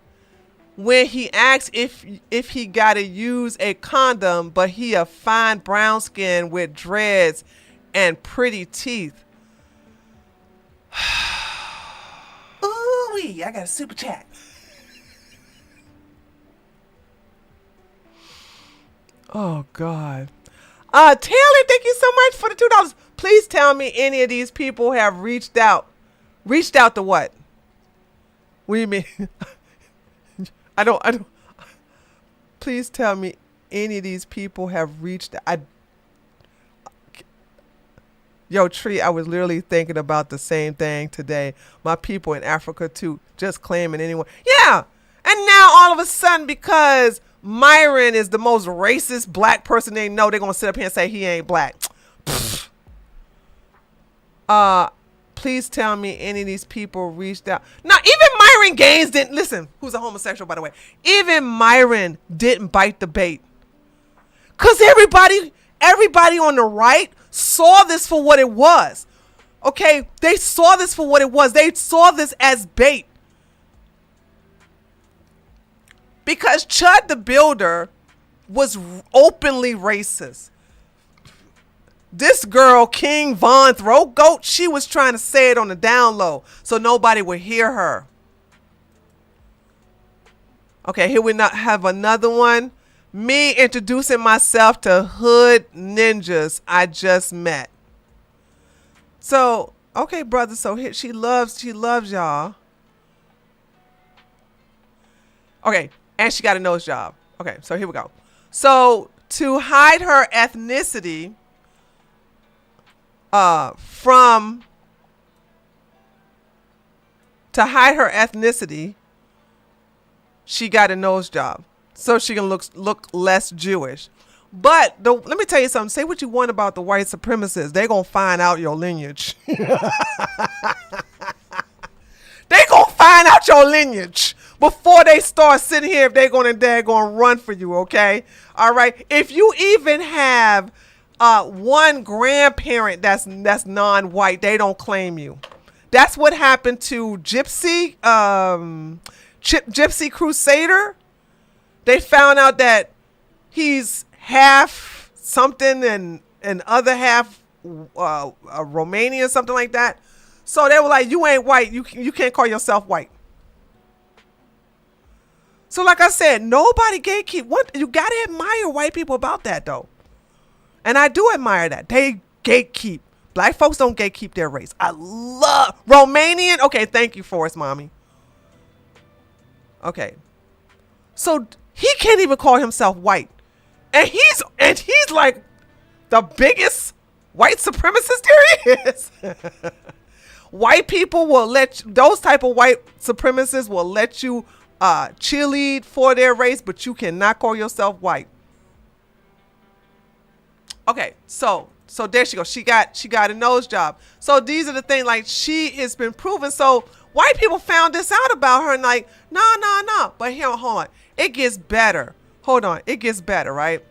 When he asks if he got to use a condom, but he a fine brown skin with dreads and pretty teeth. Ooh-wee, I got a super chat. Oh, God. Taylor, thank you so much for the $2. Please tell me any of these people have reached out. Reached out to what? What do you mean? I don't. Please tell me any of these people have reached. Yo, Tree, I was literally thinking about the same thing today. My people in Africa too, just claiming anyone. Yeah, and now all of a sudden, because Myron is the most racist black person they know, they're gonna sit up here and say he ain't black. Please tell me any of these people reached out. Now, even Myron Gaines didn't listen. Who's a homosexual, by the way? Even Myron didn't bite the bait, cause everybody on the right saw this for what it was. Okay, they saw this for what it was. They saw this as bait. Because Chud the Builder was openly racist. This girl, King Von Throat Goat, she was trying to say it on the down low so nobody would hear her. Okay, here we not have another one. Me introducing myself to hood ninjas I just met. So, okay, brother. So here she loves y'all. Okay, and she got a nose job. Okay, so here we go. So to hide her ethnicity, she got a nose job. So she can look less Jewish. But let me tell you something. Say what you want about the white supremacists. They're going to find out your lineage. They're going to find out your lineage before they start sitting here if they're going to run for you, okay? All right? If you even have one grandparent that's non-white, they don't claim you. That's what happened to Gypsy Crusader. They found out that he's half something and other half Romanian, something like that. So they were like, you ain't white. You can't call yourself white. So like I said, nobody gatekeep. You got to admire white people about that, though. And I do admire that. They gatekeep. Black folks don't gatekeep their race. I love Romanian. Okay, thank you, Forrest Mommy. Okay. So he can't even call himself white. And he's like the biggest white supremacist there is. White people will those type of white supremacists will let you cheerlead for their race, but you cannot call yourself white. Okay, so there she goes. She got a nose job. So these are the things, like, she has been proven. So white people found this out about her and like, no. But here, hold on. It gets better. Hold on. It gets better, right?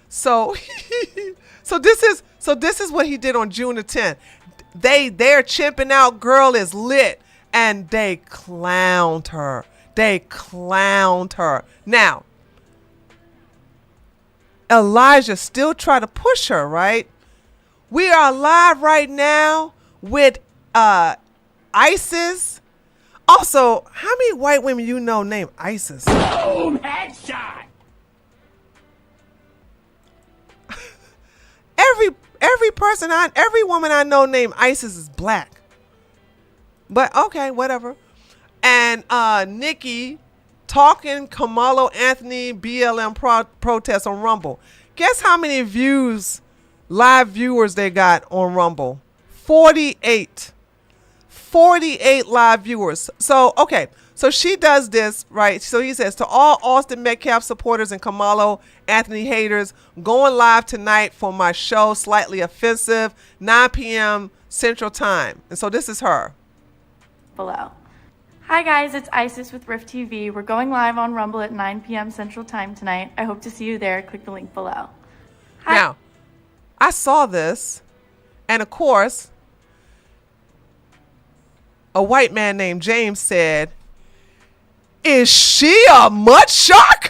So so this is what he did on June the 10th. They're chimping out, girl is lit, and they clowned her. Now, Elijah still tried to push her, right? We are live right now with ISIS. Also, how many white women you know named ISIS? Boom! Headshot! Every woman I know named ISIS is black. But okay, whatever. And Nikki talking Kamala Anthony BLM protest on Rumble. Guess how many live viewers they got on Rumble? 48 live viewers. So, okay. So she does this, right? So he says, to all Austin Metcalf supporters and Kamala Anthony haters, going live tonight for my show, Slightly Offensive, 9 p.m. Central Time. And so this is her. Below. Hi guys, it's Isis with Rift TV. We're going live on Rumble at 9 p.m. Central Time tonight. I hope to see you there. Click the link below. Hi. Now, I saw this, and of course, a white man named James said, is she a mud shark?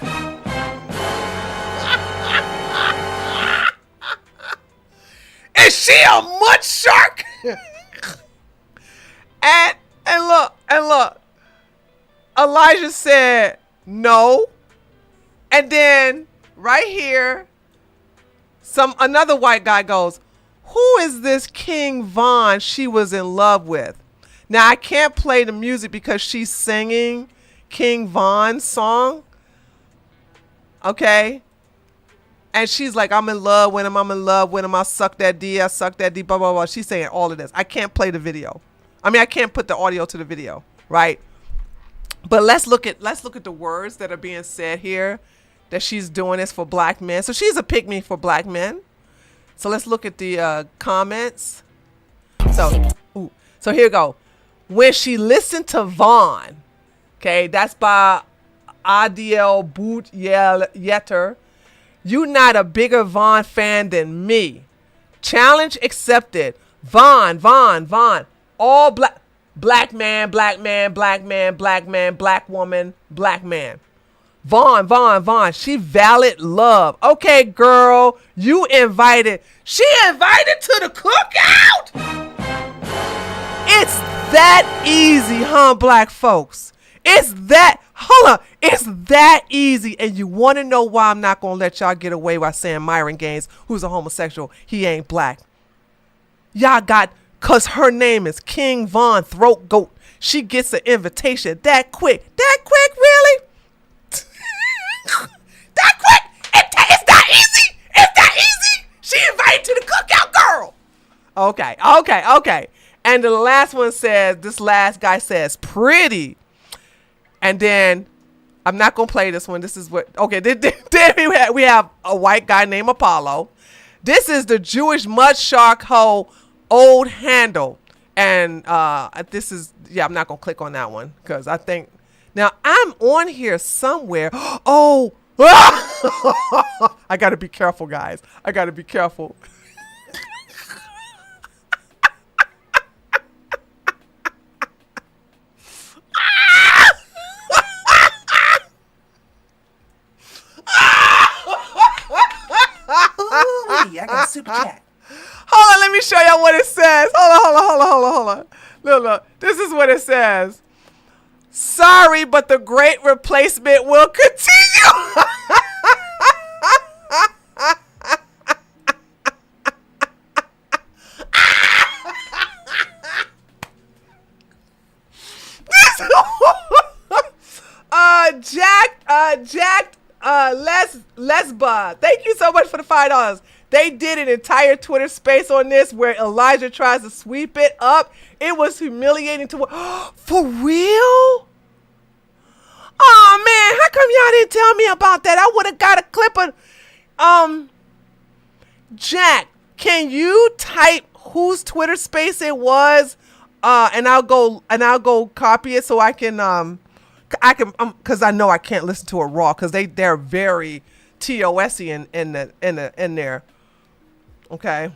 Is she a mud shark? and look, Elijah said no. And then right here, Another white guy goes, who is this King Von she was in love with? Now I can't play the music because she's singing King Von's song. Okay. And she's like, I'm in love with him. I'm in love with him. I suck that D. Blah, blah, blah. She's saying all of this. I can't play the video. I mean, I can't put the audio to the video. Right. But let's look at the words that are being said here, that she's doing this for black men. So she's a pick-me for black men. So let's look at the comments. So here we go. When she listened to Vaughn, okay, that's by Adiel Boot Yetter. You not a bigger Vaughn fan than me. Challenge accepted. Vaughn. All black man, black woman, black man. Vaughn. She valid love. Okay, girl, you invited. She invited to the cookout? It's that easy, huh, black folks? It's that easy. And you want to know why I'm not going to let y'all get away by saying Myron Gaines, who's a homosexual, he ain't black. Y'all got, because her name is King Von Throat Goat. She gets an invitation that quick. That quick, really? That quick? It's that easy? It's that easy? She invited to the cookout, girl. Okay. And the last one says, this last guy says, pretty. And then, I'm not going to play this one. This is what, okay, then we have a white guy named Apollo. This is the Jewish mud shark hoe old handle. And this is, yeah, I'm not going to click on that one because I think, now I'm on here somewhere. Oh, I got to be careful, guys. I got to be careful. Ooh-wee, I got a super chat. Hold on, let me show y'all what it says. Hold on. Look. This is what it says. Sorry, but the great replacement will continue. Jack Lesba. Thank you so much for the $5. They did an entire Twitter space on this where Elijah tries to sweep it up. It was humiliating to for real? Oh man, how come y'all didn't tell me about that? I would have got a clip of Jack, can you type whose Twitter space it was? And I'll go copy it so I can because I know I can't listen to it raw because they're very TOS-y in there. Okay.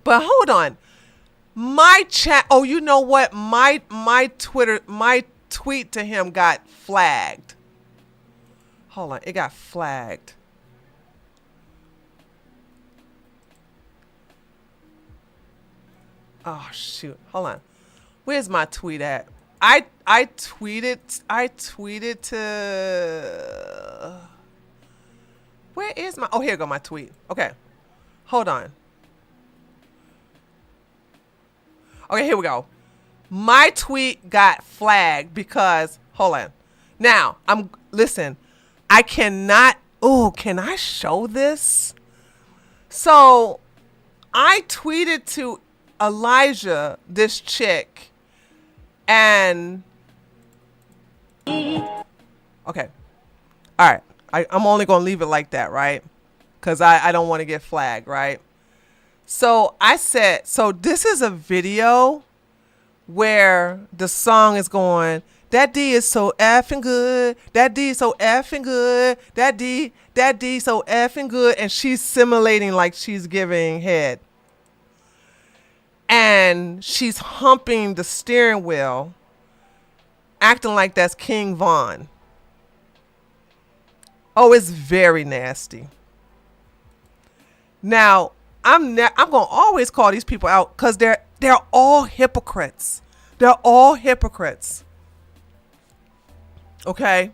But hold on. My chat, oh, you know what? My tweet to him got flagged. Hold on, it got flagged. Oh shoot. Hold on. Where's my tweet at? I tweeted to, where is my, oh, here go my tweet. Okay. Hold on. Okay, here we go. My tweet got flagged because, hold on. Now, listen, I cannot, oh, can I show this? So, I tweeted to Elijah, this chick, and, okay. All right. I'm only going to leave it like that, right? Because I don't want to get flagged, right? So I said, so this is a video where the song is going, that D is so effing good. That D is so effing good. That D so effing good. And she's simulating like she's giving head. And she's humping the steering wheel, acting like that's King Von. Oh, it's very nasty. Now, I'm going to always call these people out because they're all hypocrites. They're all hypocrites. Okay?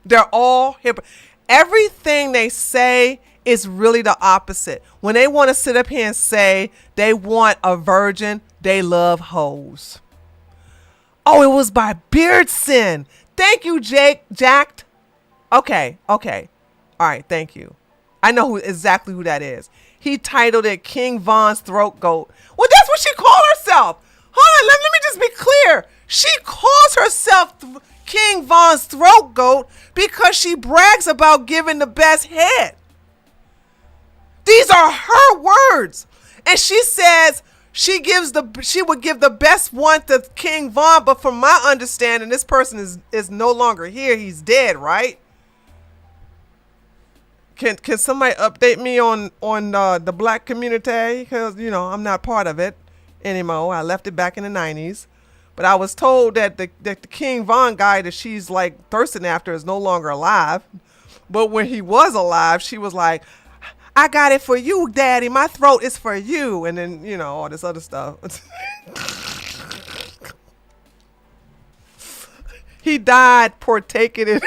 They're all hypocrites. Everything they say it's really the opposite. When they want to sit up here and say they want a virgin, they love hoes. Oh, it was by Beardson. Thank you, Jacked. Okay. All right, thank you. I know exactly who that is. He titled it King Von's Throat Goat. Well, that's what she called herself. Hold on, let me just be clear. She calls herself King Von's Throat Goat because she brags about giving the best head. These are her words. And she says she would give the best one to King Von, but from my understanding, this person is no longer here. He's dead, right? Can somebody update me on the black community? Because, I'm not part of it anymore. I left it back in the 90s. But I was told that the King Von guy that she's like thirsting after is no longer alive. But when he was alive, she was like, I got it for you, daddy. My throat is for you. And then, all this other stuff. He died partaking in.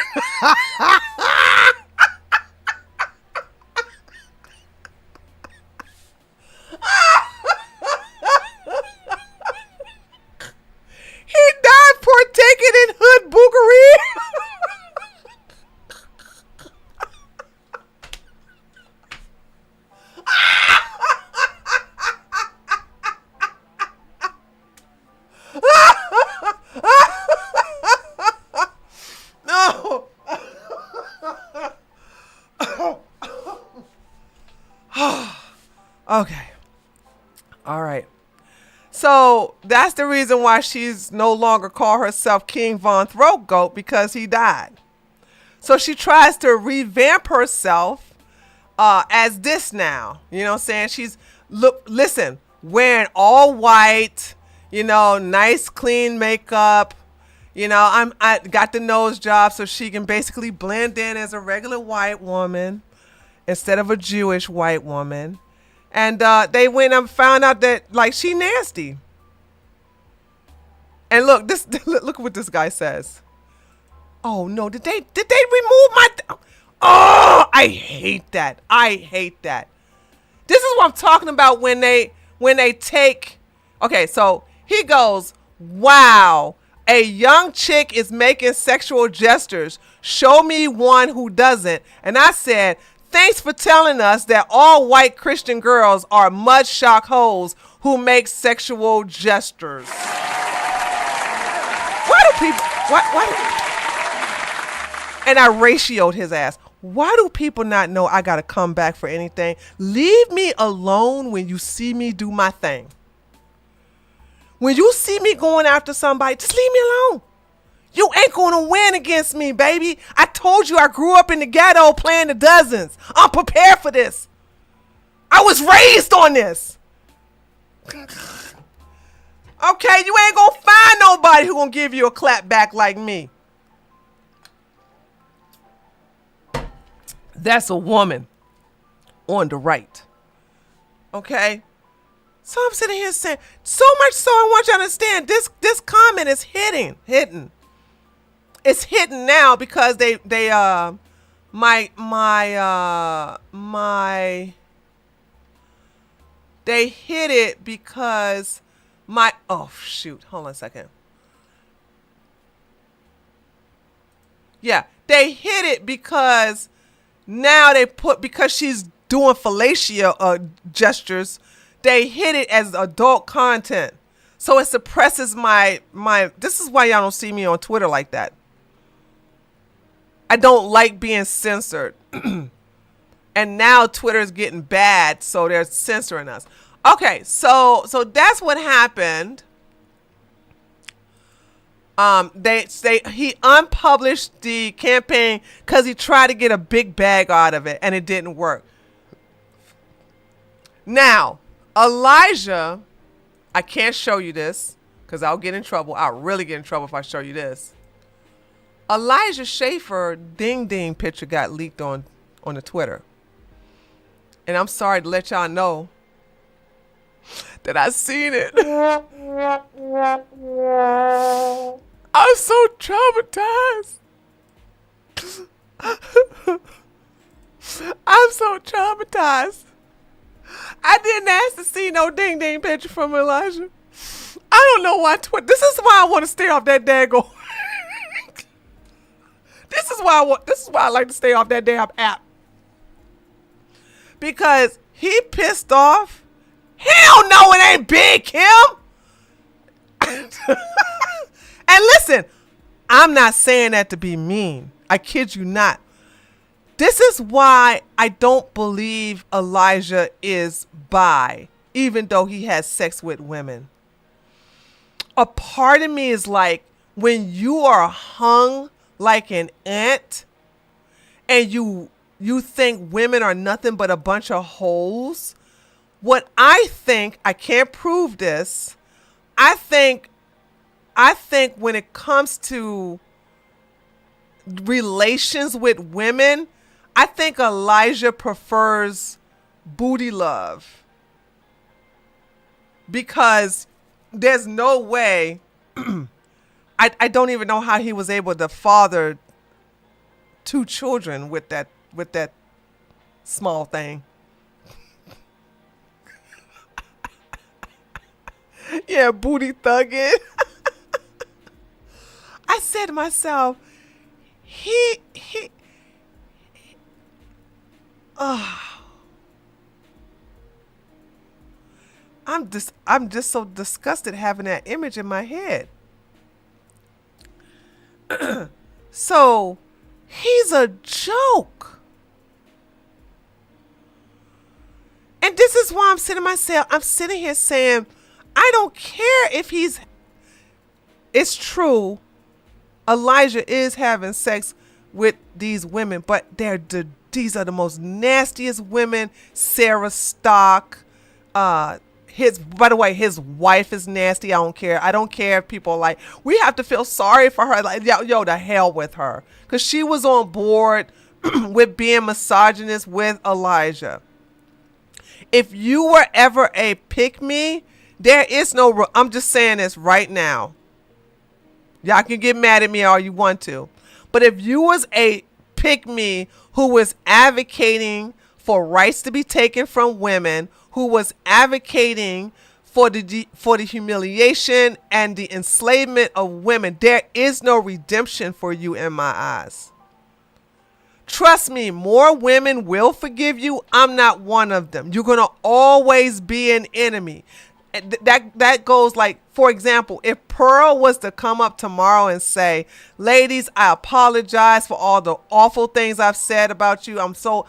He died partaking in hood boogery. No. Okay. All right. So that's the reason why she's no longer call herself King Von Throat Goat, because he died. So she tries to revamp herself as this now. You know what I'm saying? She's wearing all white, nice clean makeup. I got the nose job so she can basically blend in as a regular white woman instead of a Jewish white woman. And they went and found out that she nasty. And look what this guy says. Oh no, did they remove my oh, I hate that. This is what I'm talking about when they take. Okay, so he goes, wow, a young chick is making sexual gestures. Show me one who doesn't. And I said, thanks for telling us that all white Christian girls are mud shock hoes who make sexual gestures. Why do people? And I ratioed his ass. Why do people not know I gotta come back for anything? Leave me alone when you see me do my thing. When you see me going after somebody, just leave me alone. You ain't gonna win against me, baby. I told you I grew up in the ghetto playing the dozens. I'm prepared for this. I was raised on this. Okay, you ain't gonna find nobody who gonna give you a clap back like me. That's a woman on the right. Okay? So I'm sitting here saying, so much so I want you to understand this comment is hitting. It's hitting now because they hit it because oh shoot, hold on a second. Yeah, they hit it because now because she's doing fellatio gestures, they hit it as adult content. So it suppresses my this is why y'all don't see me on Twitter like that. I don't like being censored. And now Twitter is getting bad, so they're censoring us. Okay, so that's what happened. He unpublished the campaign because he tried to get a big bag out of it, and it didn't work. Now, Elijah, I can't show you this because I'll get in trouble. I'll really get in trouble if I show you this. Elijah Schaffer ding ding picture got leaked on the Twitter. And I'm sorry to let y'all know that I seen it. I'm so traumatized. I'm I'm so traumatized. I didn't ask to see no ding ding picture from Elijah. I don't know why. This is why I want to stay off that daggone. This is why I like to stay off that damn app. Because he pissed off. Hell no, it ain't Big Kim. And listen, I'm not saying that to be mean. I kid you not. This is why I don't believe Elijah is bi, even though he has sex with women. A part of me is like, when you are hung like an ant and you think women are nothing but a bunch of hoes, what I think, I can't prove this, I think when it comes to relations with women, I think Elijah prefers booty love. Because there's no way, I don't even know how he was able to father 2 children with that small thing. Yeah, booty thugging. I said to myself, I'm just so disgusted having that image in my head. So he's a joke. And this is why I'm sitting here saying, I don't care if it's true, Elijah is having sex with these women, but these are the most nastiest women. Sarah Stock, by the way, his wife is nasty. I don't care if people are like, we have to feel sorry for her. Like, yo, the hell with her. Because she was on board with being misogynist with Elijah. If you were ever a pick-me, there is no, I'm just saying this right now. Y'all can get mad at me all you want to. But if you was a pick-me who was advocating for rights to be taken from women, who was advocating for the humiliation and the enslavement of women, there is no redemption for you in my eyes. Trust me, more women will forgive you. I'm not one of them. You're going to always be an enemy. That goes like, for example, if Pearl was to come up tomorrow and say, ladies, I apologize for all the awful things I've said about you. I'm so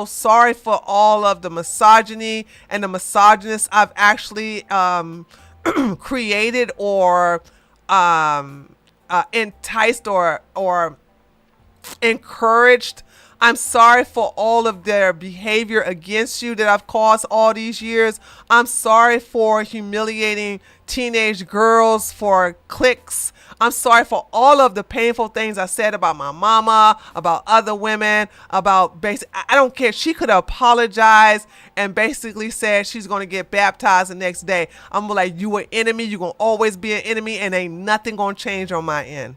sorry for all of the misogyny and the misogynists I've actually created or enticed or encouraged. I'm sorry for all of their behavior against you that I've caused all these years. I'm sorry for humiliating teenage girls for clicks. I'm sorry for all of the painful things I said about my mama, about other women, about I don't care. She could have apologized and basically said she's going to get baptized the next day. I'm like, you an enemy. You're going to always be an enemy, and ain't nothing going to change on my end.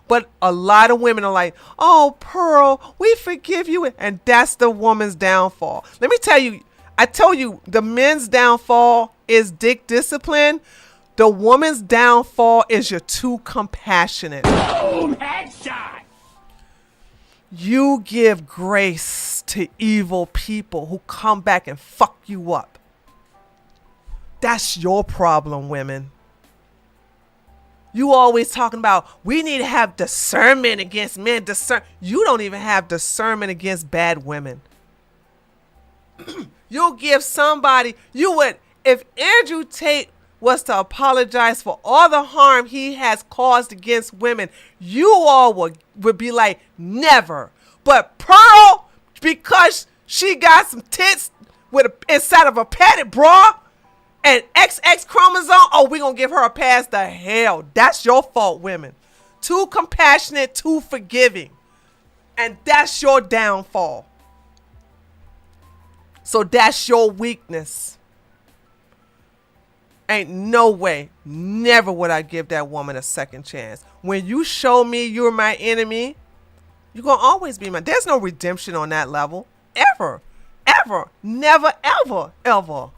But a lot of women are like, oh, Pearl, we forgive you. And that's the woman's downfall. Let me tell you, I told you the men's downfall is dick discipline. The woman's downfall is you're too compassionate. Boom, headshot. You give grace to evil people who come back and fuck you up. That's your problem, women. You always talking about we need to have discernment against men. You don't even have discernment against bad women. You'll give somebody, if Andrew Tate was to apologize for all the harm he has caused against women, you all would be like, never. But Pearl, because she got some tits inside of a padded bra, and XX chromosome, oh, we gonna give her a pass to hell. That's your fault, women. Too compassionate, too forgiving. And that's your downfall. So that's your weakness. Ain't no way, never would I give that woman a second chance. When you show me you're my enemy, you're gonna always be there's no redemption on that level, Ever. Ever. Never, ever, ever.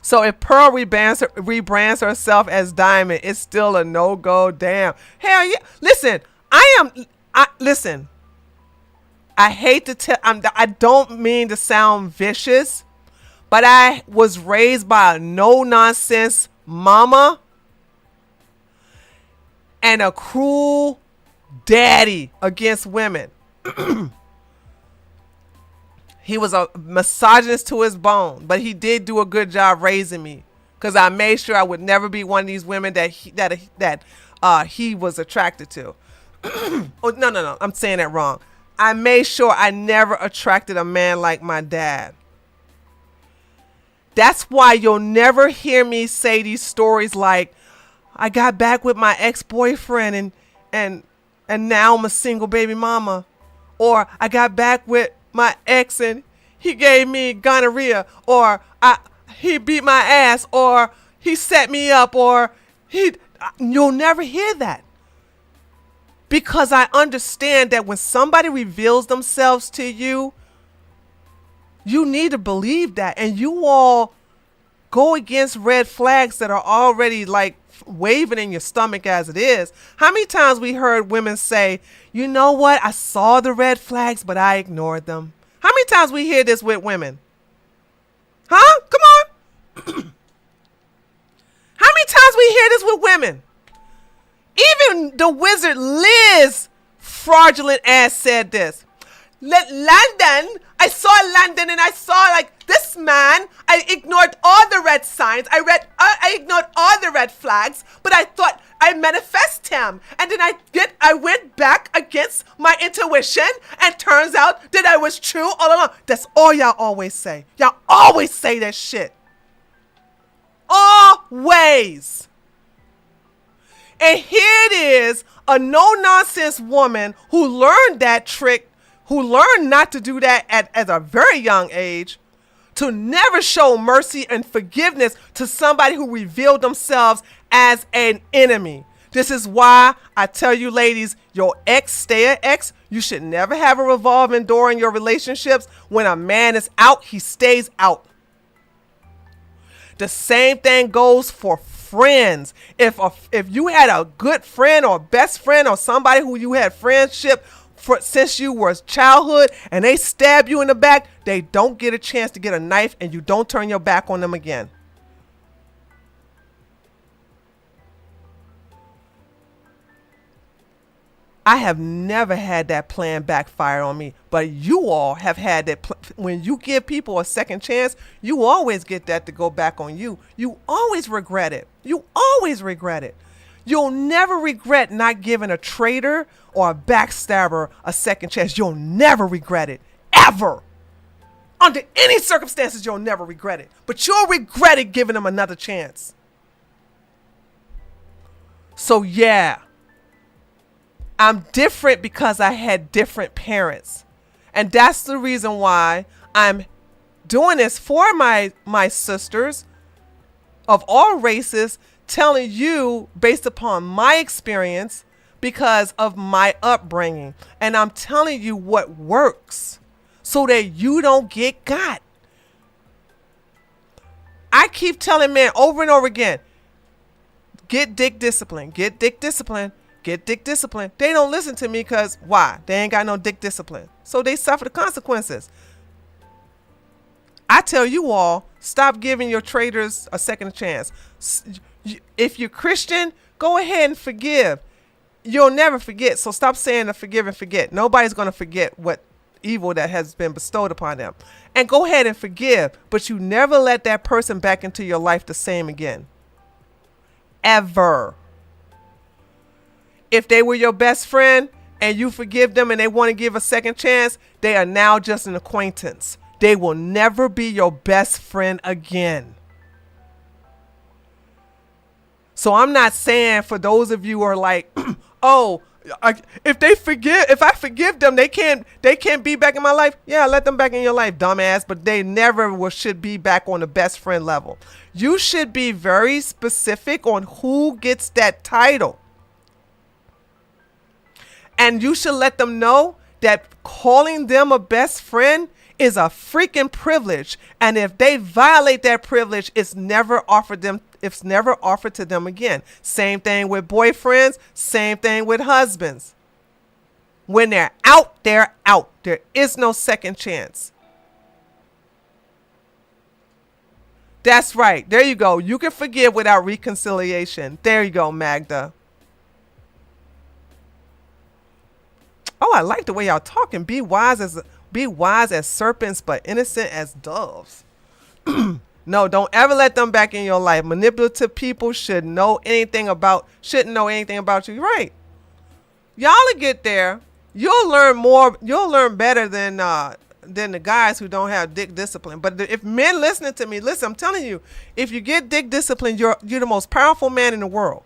So if Pearl rebrands herself as Diamond, it's still a no-go. Damn. Hell yeah. Listen, listen. I hate to tell, I don't mean to sound vicious, but I was raised by a no-nonsense mama and a cruel daddy against women. He was a misogynist to his bone, but he did do a good job raising me, because I made sure I would never be one of these women that he was attracted to. Oh, no, I'm saying that wrong. I made sure I never attracted a man like my dad. That's why you'll never hear me say these stories like, I got back with my ex-boyfriend and now I'm a single baby mama. Or I got back with my ex and he gave me gonorrhea. Or he beat my ass. Or he set me up. Or you'll never hear that. Because I understand that when somebody reveals themselves to you, you need to believe that. And you all go against red flags that are already like waving in your stomach as it is. How many times we heard women say, you know what? I saw the red flags, but I ignored them. How many times we hear this with women? Huh? Come on. How many times we hear this with women? Even the wizard Liz fraudulent ass said this. London, I saw London and I saw like this man. I ignored all the red signs. I ignored all the red flags, but I thought I manifest him. And then I went back against my intuition, and turns out that I was true all along. That's all y'all always say. Y'all always say that shit. Always. And here it is, a no-nonsense woman who learned that trick, who learned not to do that at a very young age, to never show mercy and forgiveness to somebody who revealed themselves as an enemy. This is why I tell you ladies, your ex, stay an ex. You should never have a revolving door in your relationships. When a man is out, he stays out. The same thing goes for friends. If you had a good friend or best friend or somebody who you had friendship since you were childhood and they stab you in the back, they don't get a chance to get a knife and you don't turn your back on them again. I have never had that plan backfire on me, but you all have had that. When you give people a second chance, you always get that to go back on you. You always regret it. You always regret it. You'll never regret not giving a traitor or a backstabber a second chance. You'll never regret it, ever. Under any circumstances, you'll never regret it. But you'll regret it giving them another chance. So yeah. I'm different because I had different parents. And that's the reason why I'm doing this for my sisters of all races, telling you based upon my experience because of my upbringing. And I'm telling you what works so that you don't get got. I keep telling men over and over again, get dick discipline, get dick discipline. Get dick discipline. They don't listen to me because why? They ain't got no dick discipline. So they suffer the consequences. I tell you all, stop giving your traitors a second chance. If you're Christian, go ahead and forgive. You'll never forget. So stop saying to forgive and forget. Nobody's going to forget what evil that has been bestowed upon them. And go ahead and forgive. But you never let that person back into your life the same again. Ever. If they were your best friend and you forgive them and they want to give a second chance, they are now just an acquaintance. They will never be your best friend again. So I'm not saying for those of you who are like, oh, if I forgive them, they can't be back in my life. Yeah, let them back in your life, dumbass. But they never should be back on the best friend level. You should be very specific on who gets that title. And you should let them know that calling them a best friend is a freaking privilege. And if they violate that privilege, it's never offered to them again. Same thing with boyfriends, same thing with husbands. When they're out, they're out. There is no second chance. That's right. There you go. You can forgive without reconciliation. There you go, Magda. Oh, I like the way y'all talking. Be wise as serpents, but innocent as doves. No, don't ever let them back in your life. Manipulative people shouldn't know anything about you. You're right. Y'all will get there. You'll learn more. You'll learn better than the guys who don't have dick discipline. But if men listening to me, listen, I'm telling you, if you get dick discipline, you're the most powerful man in the world.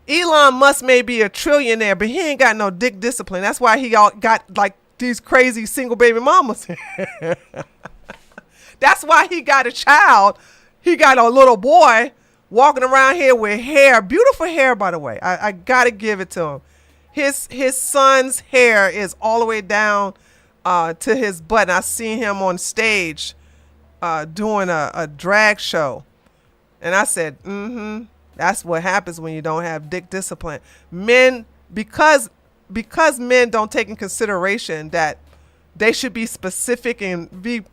Elon Musk may be a trillionaire, but he ain't got no dick discipline. That's why he all got like these crazy single baby mamas. That's why he got a child. He got a little boy walking around here with hair, beautiful hair, by the way. I gotta give it to him. His son's hair is all the way down to his butt. And I seen him on stage doing a drag show, and I said, that's what happens when you don't have dick discipline. Men, because men don't take in consideration that they should be specific and be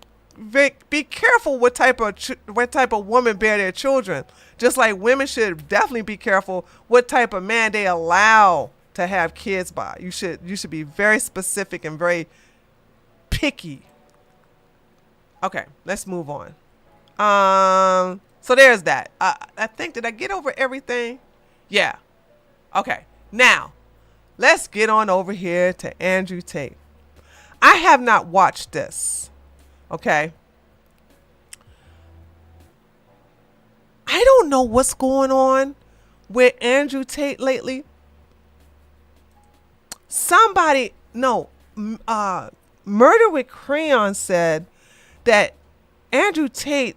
careful what type of woman bear their children. Just like women should definitely be careful what type of man they allow to have kids by. You should be very specific and very picky. Okay, let's move on. So there's that. I think, did I get over everything? Yeah. Okay. Now, let's get on over here to Andrew Tate. I have not watched this. Okay. I don't know what's going on with Andrew Tate lately. Murder with Crayon said that Andrew Tate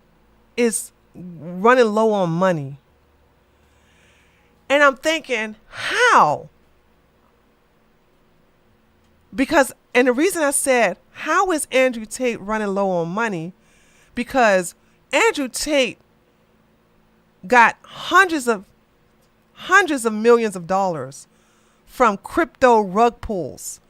is running low on money. And I'm thinking, how? And the reason I said, how is Andrew Tate running low on money? Because Andrew Tate got hundreds of millions of dollars from crypto rug pulls.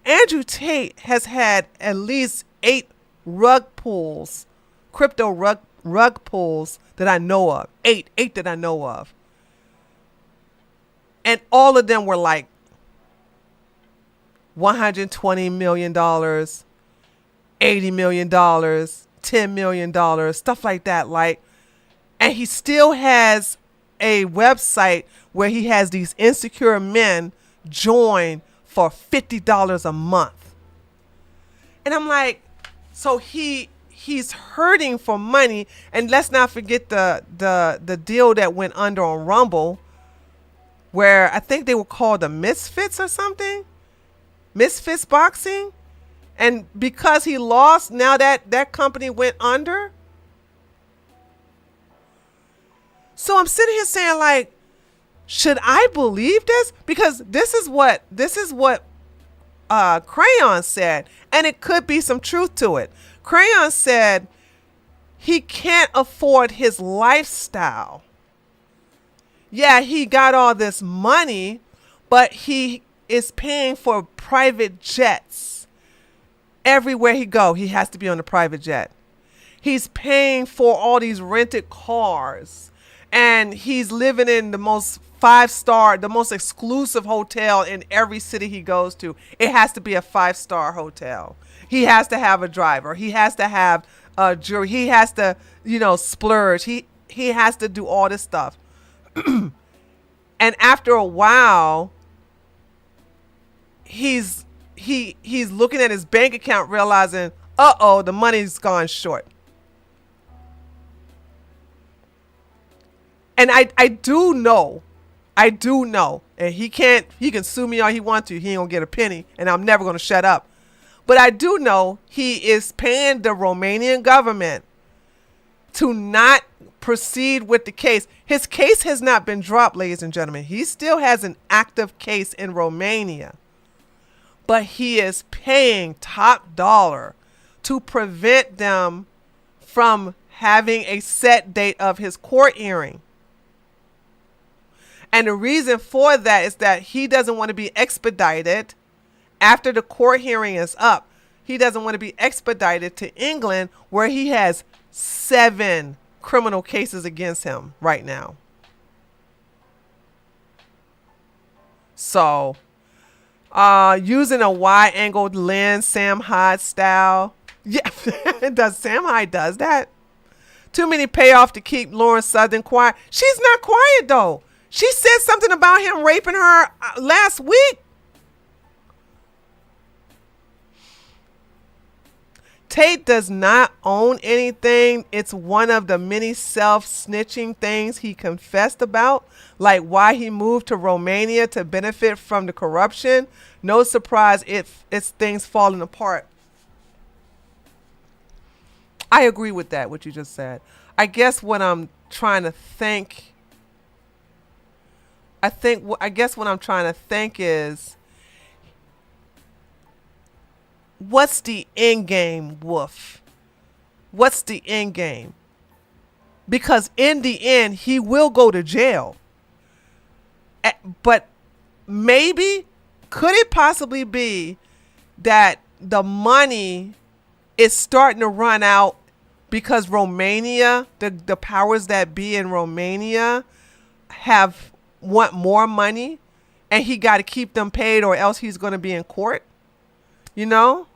Andrew Tate has had at least 8 rug pulls, crypto rug pulls that I know of. 8 that I know of. And all of them were like $120 million, $80 million, $10 million, stuff like that. And he still has a website where he has these insecure men join for $50 a month. And I'm like, so he's hurting for money. And let's not forget the deal that went under on Rumble, where I think they were called the Misfits or something. Misfits Boxing. And because he lost, now that company went under. So I'm sitting here saying, like, should I believe this? Because this is what Crayon said, and it could be some truth to it. Crayon said he can't afford his lifestyle. Yeah, he got all this money, but he is paying for private jets. Everywhere he go, he has to be on a private jet. He's paying for all these rented cars. And he's living in the most 5-star, the most exclusive hotel in every city he goes to. It has to be a 5-star hotel. He has to have a driver. He has to have a jury. He has to, splurge. He has to do all this stuff. And after a while, he's looking at his bank account, realizing, the money's gone short. And I do know, and he can sue me all he wants to. He ain't gonna get a penny, and I'm never gonna shut up. But I do know he is paying the Romanian government to not proceed with the case. His case has not been dropped, ladies and gentlemen. He still has an active case in Romania. but he is paying top dollar to prevent them from having a set date of his court hearing. And the reason for that is that he doesn't want to be expedited after the court hearing is up. He doesn't want to be expedited to England, where he has 7 criminal cases against him right now. So, using a wide-angled lens, Sam Hyde style. Yeah, Sam Hyde does that. Too many payoff to keep Lauren Southern quiet. She's not quiet, though. She said something about him raping her last week. Tate does not own anything. It's one of the many self-snitching things he confessed about, like why he moved to Romania to benefit from the corruption. No surprise if it's things falling apart. I agree with that, what you just said. I guess what I'm trying to think... I guess what I'm trying to think is, what's the end game, Wolf? What's the end game? Because in the end, he will go to jail. But maybe, could it possibly be that the money is starting to run out because Romania, the powers that be in Romania, want more money, and he got to keep them paid, or else he's going to be in court? You know?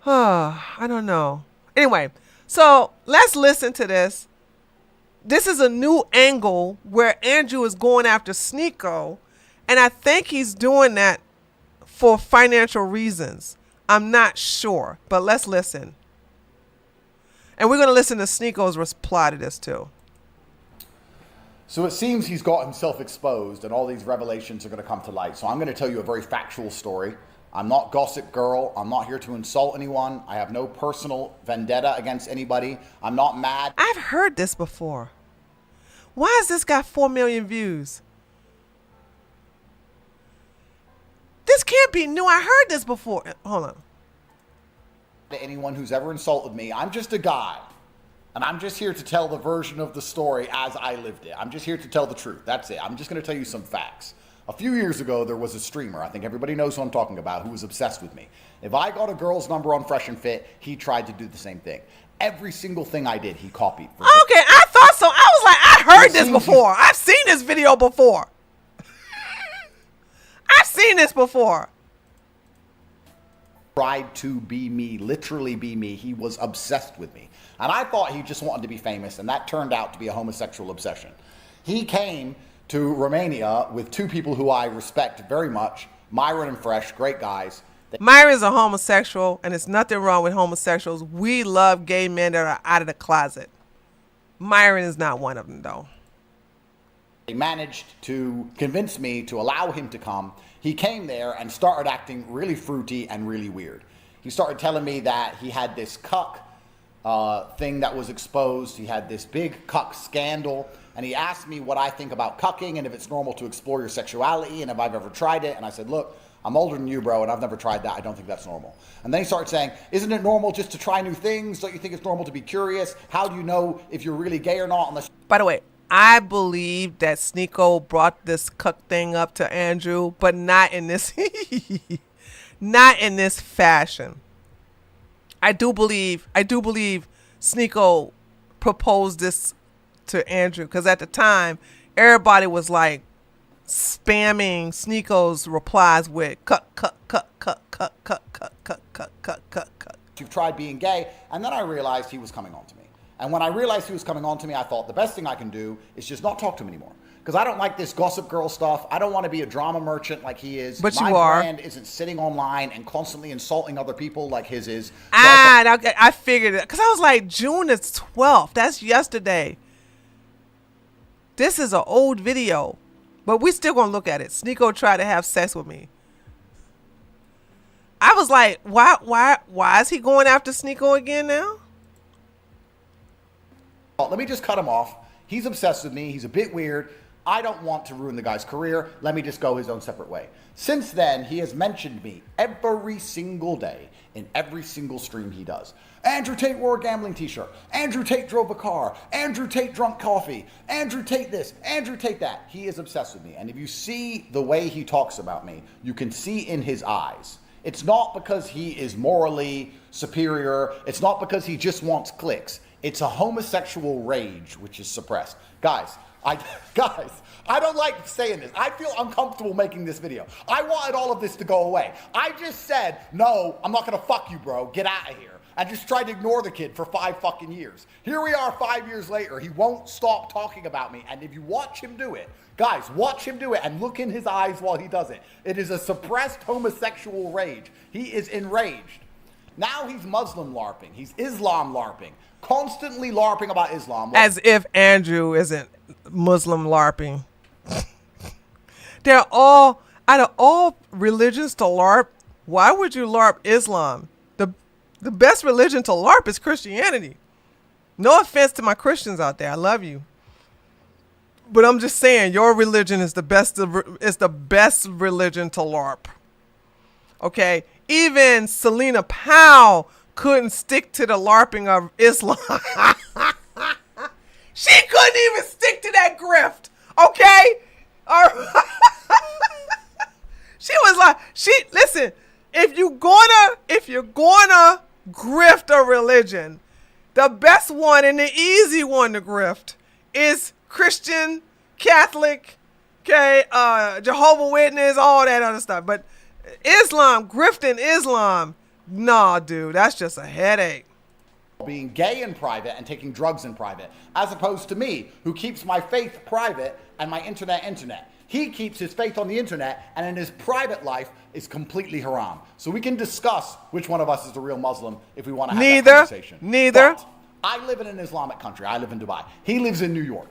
I don't know. Anyway, so let's listen to this. This is a new angle where Andrew is going after Sneako, and I think he's doing that for financial reasons. I'm not sure, but let's listen. And we're going to listen to Sneako's reply to this too. So it seems he's got himself exposed and all these revelations are going to come to light. So I'm going to tell you a very factual story. I'm not Gossip Girl. I'm not here to insult anyone. I have no personal vendetta against anybody. I'm not mad. I've heard this before. Why has this got 4 million views? This can't be new. I heard this before. Hold on. To anyone who's ever insulted me, I'm just a guy. And I'm just here to tell the version of the story as I lived it. I'm just here to tell the truth. That's it. I'm just going to tell you some facts. A few years ago, there was a streamer, I think everybody knows who I'm talking about, who was obsessed with me. If I got a girl's number on Fresh and Fit, he tried to do the same thing. Every single thing I did, he copied. Okay, I thought so. I was like, I heard this before. I've seen this video before. I've seen this before. Tried to be me, literally be me. He was obsessed with me. And I thought he just wanted to be famous, and that turned out to be a homosexual obsession. He came to Romania with 2 people who I respect very much, Myron and Fresh, great guys. Myron's a homosexual, and there's nothing wrong with homosexuals. We love gay men that are out of the closet. Myron is not one of them, though. They managed to convince me to allow him to come. He came there and started acting really fruity and really weird. He started telling me that he had this cuck thing that was exposed. He had this big cuck scandal. And he asked me what I think about cucking and if it's normal to explore your sexuality and if I've ever tried it. And I said, look, I'm older than you, bro, and I've never tried that. I don't think that's normal. And then he started saying, isn't it normal just to try new things? Don't you think it's normal to be curious? How do you know if you're really gay or not? Unless... By the way, I believe that Sneako brought this cuck thing up to Andrew, but not in this not in this fashion. I do believe Sneako proposed this to Andrew, because at the time everybody was like spamming Sneako's replies with cut. You've tried being gay, and then I realized he was coming on to me. And when I realized he was coming on to me, I thought the best thing I can do is just not talk to him anymore. Because I don't like this Gossip Girl stuff. I don't want to be a drama merchant like he is. But my you are. brand isn't sitting online and constantly insulting other people like his is. I figured it. Because I was like, June is 12th. That's yesterday. This is an old video. But we still going to look at it. Sneako tried to have sex with me. I was like, why is he going after Sneako again now? Let me just cut him off. He's obsessed with me. He's a bit weird. I don't want to ruin the guy's career. Let me just go his own separate way. Since then, he has mentioned me every single day in every single stream he does. Andrew Tate wore a gambling t-shirt. Andrew Tate drove a car. Andrew Tate drunk coffee. Andrew Tate this. Andrew Tate that. He is obsessed with me. And if you see the way he talks about me, you can see in his eyes. It's not because he is morally superior. It's not because he just wants clicks. It's a homosexual rage which is suppressed. Guys, I don't like saying this. I feel uncomfortable making this video. I wanted all of this to go away. I just said, no, I'm not gonna fuck you, bro. Get out of here. I just tried to ignore the kid for 5 fucking years. Here we are 5 years later. He won't stop talking about me. And if you watch him do it, guys, watch him do it and look in his eyes while he does it. It is a suppressed homosexual rage. He is enraged. Now he's Muslim LARPing. He's Islam LARPing. Constantly LARPing about Islam. As if Andrew isn't Muslim LARPing. They're all, out of all religions to LARP, why would you LARP Islam? The best religion to LARP is Christianity. No offense to my Christians out there. I love you. But I'm just saying, your religion is the best religion to LARP. Okay? Even Selena Powell couldn't stick to the LARPing of Islam. She couldn't even stick to that grift. Okay? She was like, listen, if you're gonna grift a religion, the best one and the easy one to grift is Christian, Catholic, okay, Jehovah's Witness, all that other stuff. But Islam, grifting Islam, nah, dude, that's just a headache. Being gay in private and taking drugs in private, as opposed to me, who keeps my faith private and my internet. He keeps his faith on the internet, and in his private life is completely haram. So we can discuss which one of us is the real Muslim if we want to have that conversation. Neither. But I live in an Islamic country. I live in Dubai. He lives in New York.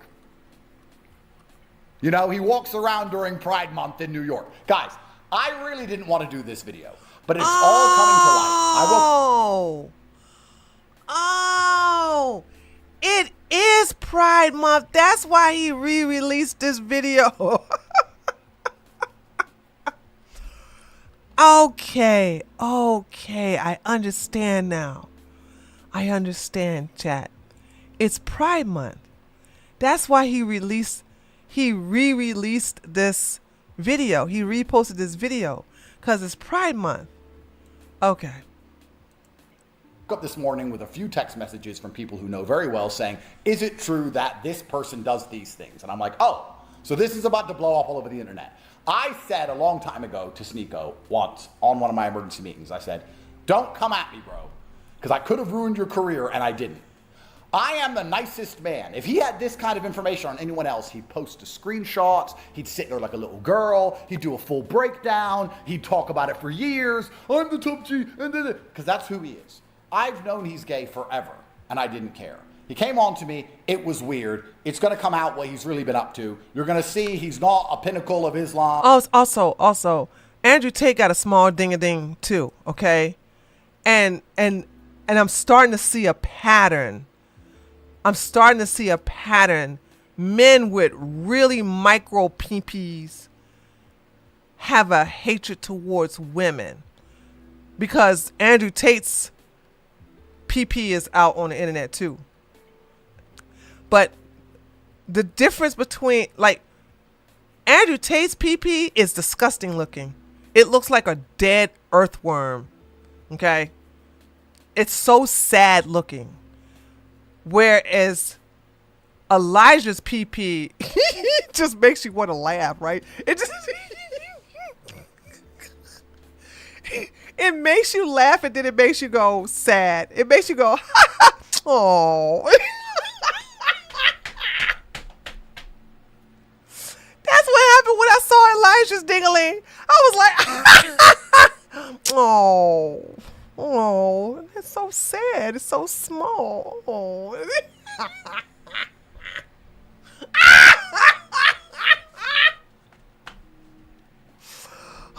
You know, he walks around during Pride Month in New York. Guys, I really didn't want to do this video, but it's all coming to light. Oh, it is Pride Month. That's why he re-released this video. Okay, I understand now. I understand, chat. It's Pride Month. That's why he re-released this video. He reposted this video because it's Pride Month. Okay. Up this morning with a few text messages from people who know very well saying, is it true that this person does these things? And I'm like, oh, so this is about to blow up all over the internet. I said a long time ago to Sneako once on one of my emergency meetings, I said, don't come at me, bro, because I could have ruined your career and I didn't. I am the nicest man. If he had this kind of information on anyone else, he'd post the screenshots, he'd sit there like a little girl, he'd do a full breakdown, he'd talk about it for years. I'm the top G, because that's who he is. I've known he's gay forever, and I didn't care. He came on to me. It was weird. It's going to come out what he's really been up to. You're going to see he's not a pinnacle of Islam. Also, Andrew Tate got a small ding-a-ding too, okay? And I'm starting to see a pattern. Men with really micro PPs have a hatred towards women because Andrew Tate's PP is out on the internet too. But the difference between, like, Andrew Tate's PP is disgusting looking. It looks like a dead earthworm. Okay? It's so sad looking. Whereas Elijah's PP just makes you want to laugh, right? It just it makes you laugh and then it makes you go sad. It makes you go, oh. That's what happened when I saw Elijah's dingling. I was like, oh, it's so sad. It's so small. Oh.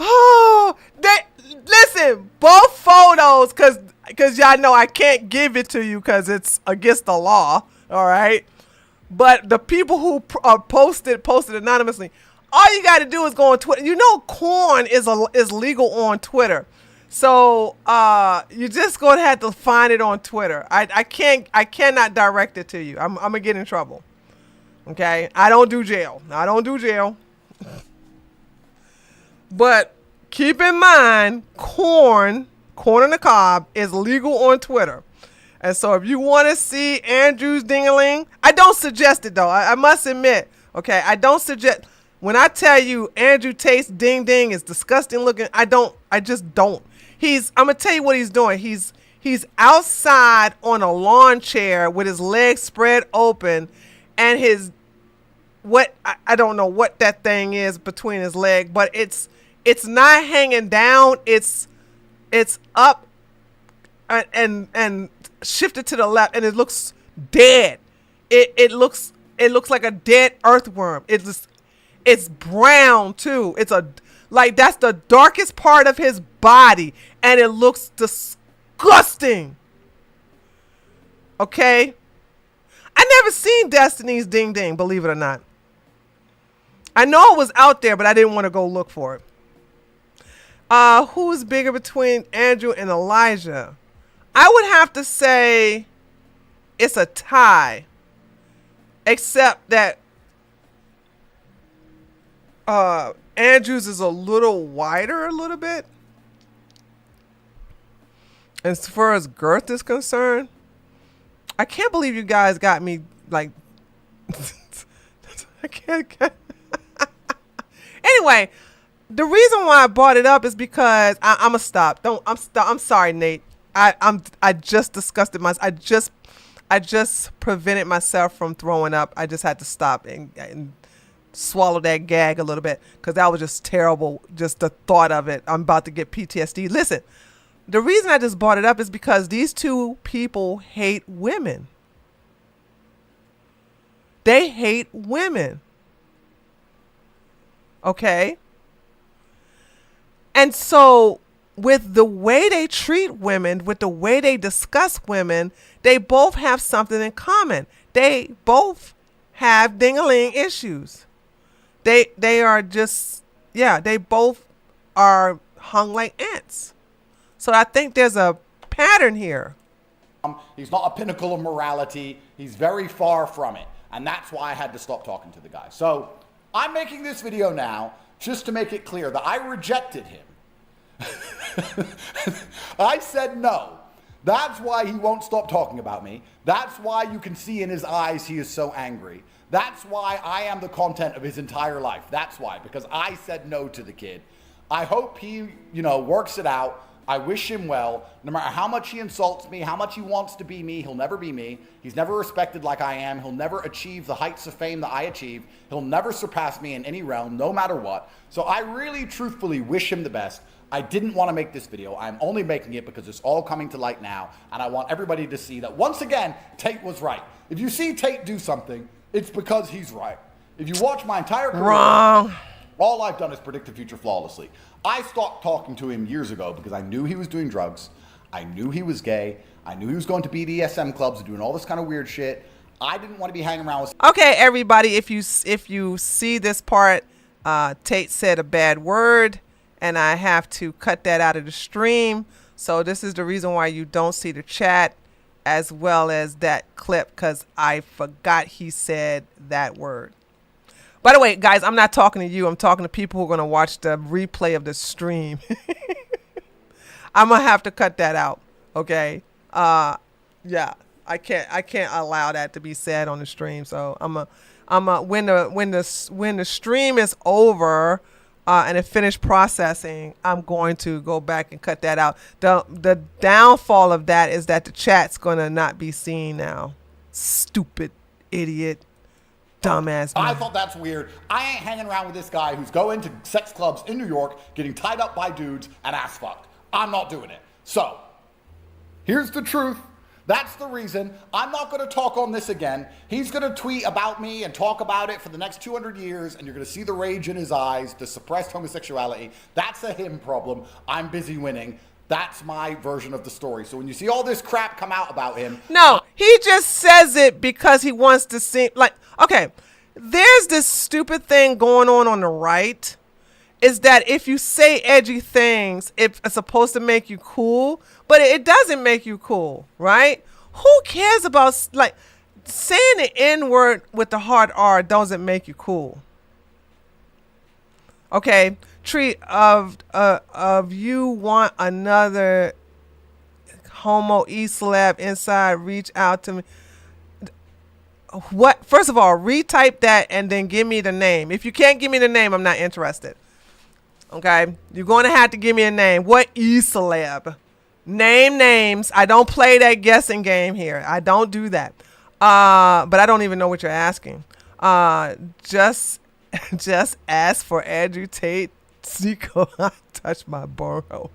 Oh, listen, both photos, cause y'all know I can't give it to you cause it's against the law. All right. But the people who posted anonymously. All you got to do is go on Twitter. You know, corn is legal on Twitter. So you just gonna have to find it on Twitter. I cannot direct it to you. I'm gonna get in trouble. Okay, I don't do jail. But keep in mind, corn on the cob is legal on Twitter. And so if you want to see Andrew's ding-a-ling, I don't suggest it though. I must admit, okay, I don't suggest. When I tell you Andrew Tate's ding-ding is disgusting looking, I just don't. I'm gonna tell you what he's doing. He's outside on a lawn chair with his legs spread open, and I don't know what that thing is between his leg, but it's not hanging down. It's up and shifted to the left, and it looks dead. It looks like a dead earthworm. It's brown too. That's the darkest part of his body, and it looks disgusting. Okay? I never seen Destiny's Ding Ding, believe it or not. I know it was out there, but I didn't want to go look for it. Who is bigger between Andrew and Elijah? I would have to say it's a tie, except that Andrew's is a little wider a little bit. As far as girth is concerned, I can't believe you guys got me like I can't. Anyway, the reason why I brought it up is because I'm gonna stop. I'm sorry, Nate. I just disgusted myself. I just prevented myself from throwing up. I just had to stop and swallow that gag a little bit because that was just terrible. Just the thought of it. I'm about to get PTSD. Listen, the reason I just brought it up is because these two people hate women. They hate women. Okay? And so with the way they treat women, with the way they discuss women, they both have something in common. They both have ding-a-ling issues. They are just, they both are hung like ants. So I think there's a pattern here. He's not a pinnacle of morality. He's very far from it. And that's why I had to stop talking to the guy. So I'm making this video now just to make it clear that I rejected him. I said no. That's why he won't stop talking about me. That's why you can see in his eyes he is so angry. That's why I am the content of his entire life. That's why, because I said no to the kid. I hope he, works it out. I wish him well. No matter how much he insults me, how much he wants to be me, he'll never be me. He's never respected like I am. He'll never achieve the heights of fame that I achieve. He'll never surpass me in any realm, no matter what. So I really, truthfully wish him the best. I didn't want to make this video. I'm only making it because it's all coming to light now, and I want everybody to see that once again, Tate was right. If you see Tate do something, it's because he's right. If you watch my entire career, wrong. All I've done is predict the future flawlessly. I stopped talking to him years ago because I knew he was doing drugs. I knew he was gay. I knew he was going to BDSM clubs and doing all this kind of weird shit. I didn't want to be hanging around with... Okay, everybody, if you see this part, Tate said a bad word, and I have to cut that out of the stream. So this is the reason why you don't see the chat as well as that clip, because I forgot he said that word. By the way, guys, I'm not talking to you. I'm talking to people who are going to watch the replay of the stream. I'm going to have to cut that out. Okay. Yeah, I can't allow that to be said on the stream. So when the stream is over, and it finished processing, I'm going to go back and cut that out. The downfall of that is that the chat's going to not be seen now. Stupid idiot. Dumbass man. I thought that's weird. I ain't hanging around with this guy who's going to sex clubs in New York, getting tied up by dudes and ass fucked. I'm not doing it. So, here's the truth. That's the reason. I'm not going to talk on this again. He's going to tweet about me and talk about it for the next 200 years, and you're going to see the rage in his eyes, the suppressed homosexuality. That's a him problem. I'm busy winning. That's my version of the story. So when you see all this crap come out about him, No, he just says it because he wants to seem like, okay, there's this stupid thing going on the right, is that if you say edgy things, it's supposed to make you cool, but it doesn't make you cool, right? Who cares about, like, saying the N-word with the hard R doesn't make you cool. Okay, Tree, of you want another homo E-celeb inside, reach out to me. What? First of all, retype that and then give me the name. If you can't give me the name, I'm not interested. Okay, you're going to have to give me a name. What E-celeb? Name names. I don't play that guessing game here. I don't do that. But I don't even know what you're asking. Just ask for Andrew Tate. Sneako, touch my burrow.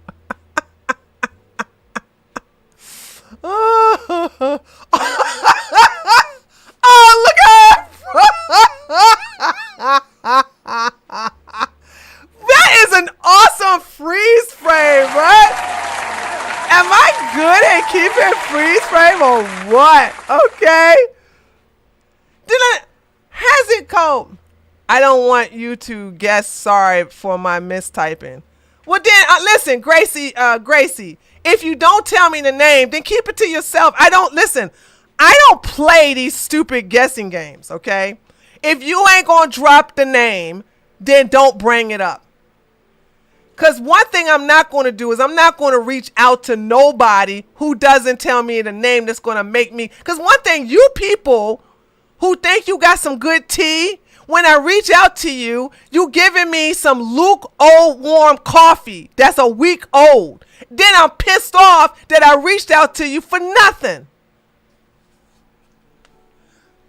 Oh, look at that is an awesome freeze frame, right? Am I good at keeping freeze frame or what? Okay. Has it come? I don't want you to guess. Sorry for my mistyping. Well then, listen, Gracie, if you don't tell me the name, then keep it to yourself. I don't play these stupid guessing games, okay? If you ain't gonna drop the name, then don't bring it up. Because one thing I'm not going to do is I'm not going to reach out to nobody who doesn't tell me the name that's going to make me. Because one thing, you people who think you got some good tea, when I reach out to you, you giving me some lukewarm coffee that's a week old. Then I'm pissed off that I reached out to you for nothing.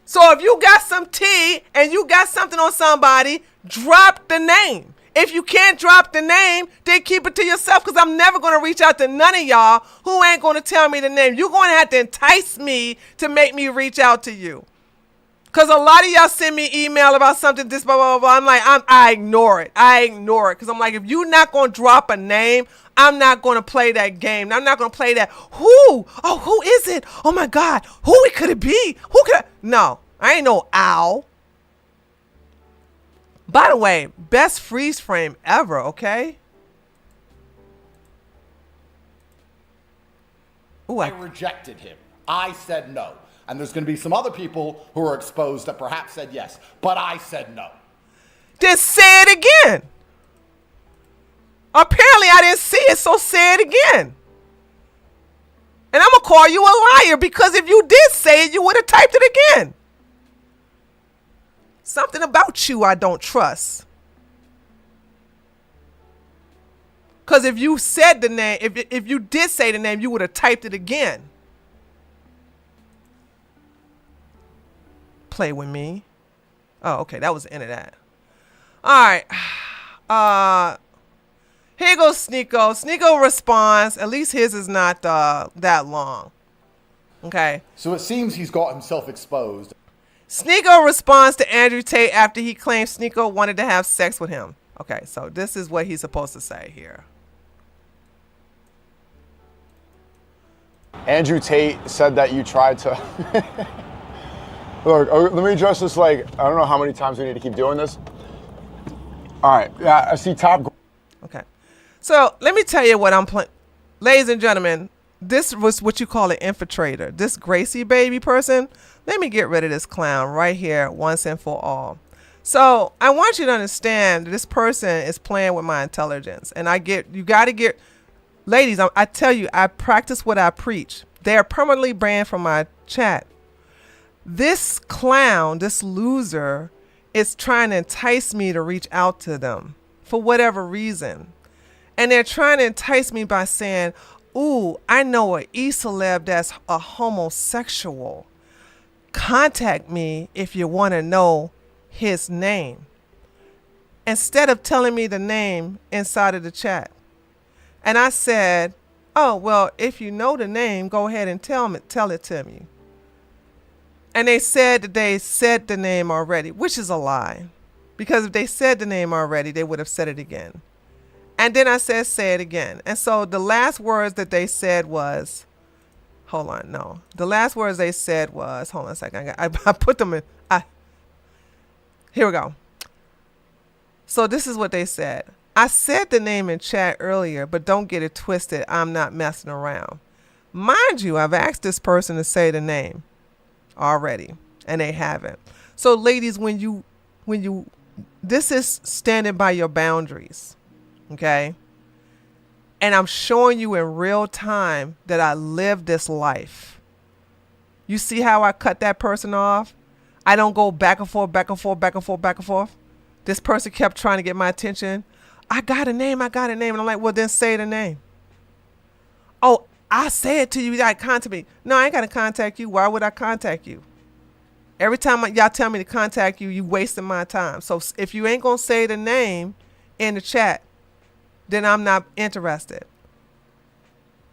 So if you got some tea and you got something on somebody, drop the name. If you can't drop the name, then keep it to yourself, because I'm never going to reach out to none of y'all who ain't going to tell me the name. You're going to have to entice me to make me reach out to you. Because a lot of y'all send me email about something, this, blah, blah, blah. I'm like, I ignore it. Because I'm like, if you're not going to drop a name, I'm not going to play that game. I'm not going to play that. Who? Oh, who is it? Oh, my God. Could it be? No, I ain't no owl. By the way, best freeze frame ever, okay? Ooh, I rejected him. I said no. And there's going to be some other people who are exposed that perhaps said yes. But I said no. Just say it again. Apparently I didn't see it, so say it again. And I'm going to call you a liar, because if you did say it, you would have typed it again. Something about you I don't trust. Because if you said the name, if you did say the name, you would have typed it again. Play with me. Oh, okay. That was the end of that. All right. Here goes Sneako. Sneako responds. At least his is not that long. Okay. So it seems he's got himself exposed. Sneako responds to Andrew Tate after he claims Sneako wanted to have sex with him. Okay, so this is what he's supposed to say here. Andrew Tate said that you tried to... Look, let me address this, like, I don't know how many times we need to keep doing this. All right, I see top... Okay, so let me tell you what I'm playing. Ladies and gentlemen, this was what you call an infiltrator. This Gracie baby person, let me get rid of this clown right here once and for all. So I want you to understand that this person is playing with my intelligence. And you got to get, ladies, I tell you, I practice what I preach. They are permanently banned from my chat. This clown, this loser, is trying to entice me to reach out to them for whatever reason. And they're trying to entice me by saying, ooh, I know an E-celeb that's a homosexual. Contact me if you want to know his name. Instead of telling me the name inside of the chat. And I said, oh, well, if you know the name, go ahead and tell it to me. And they said that they said the name already, which is a lie. Because if they said the name already, they would have said it again. And then I said, say it again. And so the last words that they said was, hold on, no. The last words they said was, hold on a second. I put them in. Here we go. So this is what they said. I said the name in chat earlier, but don't get it twisted. I'm not messing around. Mind you, I've asked this person to say the name already, and they haven't. So ladies, when you, this is standing by your boundaries, okay? And I'm showing you in real time that I live this life. You see how I cut that person off? I don't go back and forth, back and forth, back and forth, back and forth. This person kept trying to get my attention. I got a name. And I'm like, well, then say the name. Oh, I say it to you. You got to contact me. No, I ain't got to contact you. Why would I contact you? Every time y'all tell me to contact you, you wasting my time. So if you ain't going to say the name in the chat, then I'm not interested.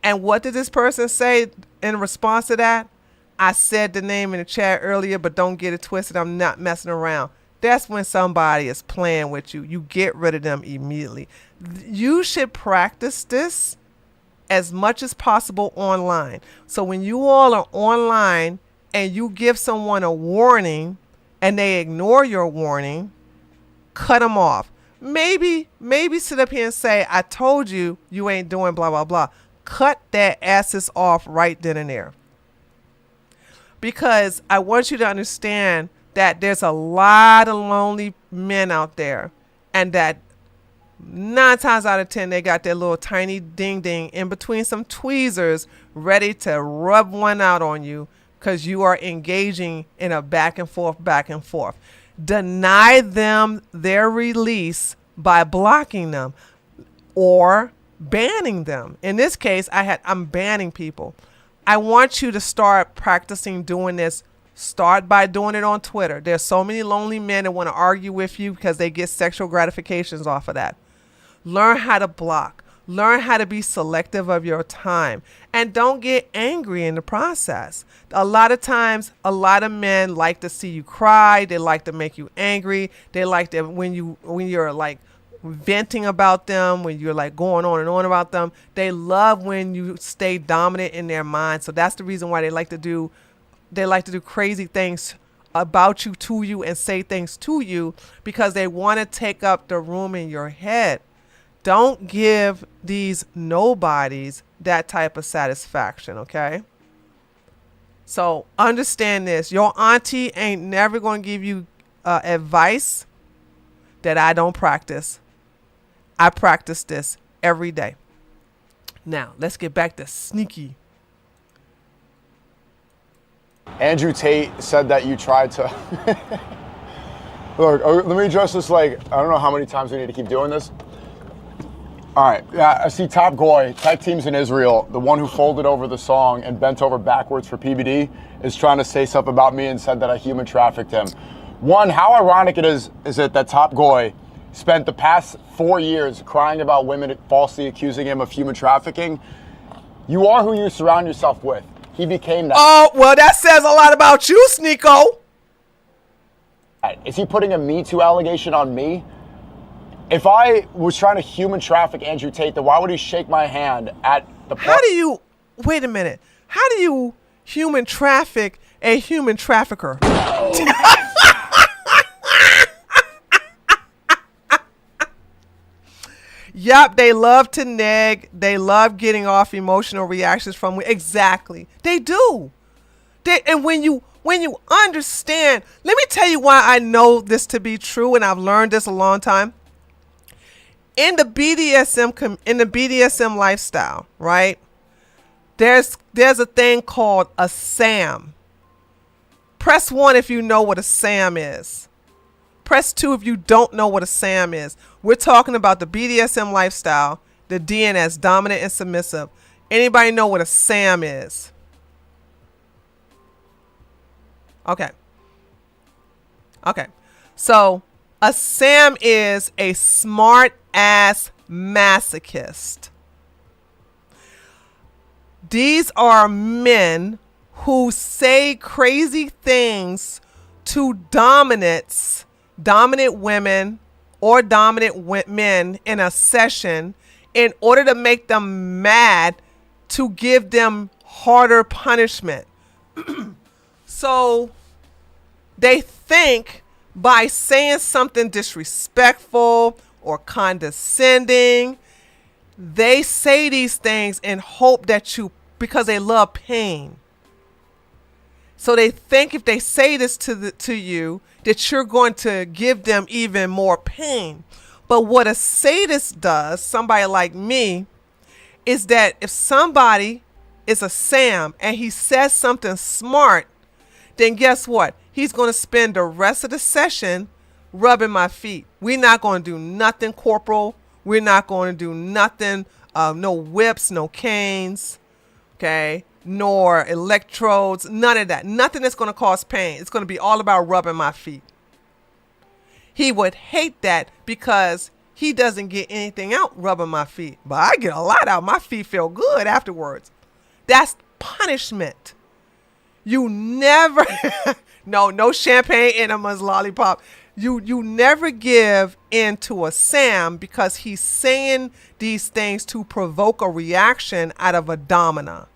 And what did this person say in response to that? I said the name in the chat earlier, but don't get it twisted. I'm not messing around. That's when somebody is playing with you. You get rid of them immediately. You should practice this as much as possible online. So when you all are online and you give someone a warning and they ignore your warning, cut them off. Maybe sit up here and say, I told you you ain't doing blah, blah, blah. Cut their asses off right then and there. Because I want you to understand that there's a lot of lonely men out there, and that 9 times out of 10, they got their little tiny ding ding in between some tweezers ready to rub one out on you because you are engaging in a back and forth, back and forth. Deny them their release by blocking them or banning them. In this case, I'm banning people. I want you to start practicing doing this. Start by doing it on Twitter. There's so many lonely men that want to argue with you because they get sexual gratifications off of that. Learn how to block. Learn how to be selective of your time. And don't get angry in the process. A lot of times, a lot of men like to see you cry. They like to make you angry. They like that when you're like venting about them, when you're like going on and on about them. They love when you stay dominant in their mind. So that's the reason why they like to do crazy things about you, to you, and say things to you, because they want to take up the room in your head. Don't give these nobodies that type of satisfaction, okay? So understand this. Your auntie ain't never going to give you advice that I don't practice. I practice this every day. Now, let's get back to Sneaky. Andrew Tate said that you tried to... Look, let me address this like, I don't know how many times we need to keep doing this. All right, yeah, I see Top Goy, Tech Teams in Israel, the one who folded over the song and bent over backwards for PBD, is trying to say something about me and said that I human trafficked him. One, how ironic it is it that Top Goy spent the past 4 years crying about women falsely accusing him of human trafficking. You are who you surround yourself with. He became that. Oh, well, that says a lot about you, Sneako. Is he putting a Me Too allegation on me? If I was trying to human traffic Andrew Tate, then why would he shake my hand at the How do you, wait a minute, how do you human traffic a human trafficker? Yup, they love to nag. They love getting off emotional reactions from me. Exactly. They do. And when you understand, let me tell you why I know this to be true, and I've learned this a long time. In the BDSM lifestyle, right? There's a thing called a SAM. Press 1 if you know what a SAM is. Press 2 if you don't know what a SAM is. We're talking about the BDSM lifestyle, the DNS, dominant and submissive. Anybody know what a SAM is? Okay. So a SAM is a smart ass masochist. These are men who say crazy things to dominant women or dominant men in a session in order to make them mad to give them harder punishment. So they think by saying something disrespectful or condescending, they say these things in hope that because they love pain. So they think if they say this to you, that you're going to give them even more pain. But what a sadist does, somebody like me, is that if somebody is a Sam and he says something smart, then guess what? He's going to spend the rest of the session rubbing my feet. We're not going to do nothing corporal. We're not going to do nothing, no whips, no canes, okay, nor electrodes, none of that. Nothing that's going to cause pain. It's going to be all about rubbing my feet. He would hate that because he doesn't get anything out rubbing my feet. But I get a lot out. My feet feel good afterwards. That's punishment. You never, no champagne enemas, lollipop. You never give in to a Sam because he's saying these things to provoke a reaction out of a domina.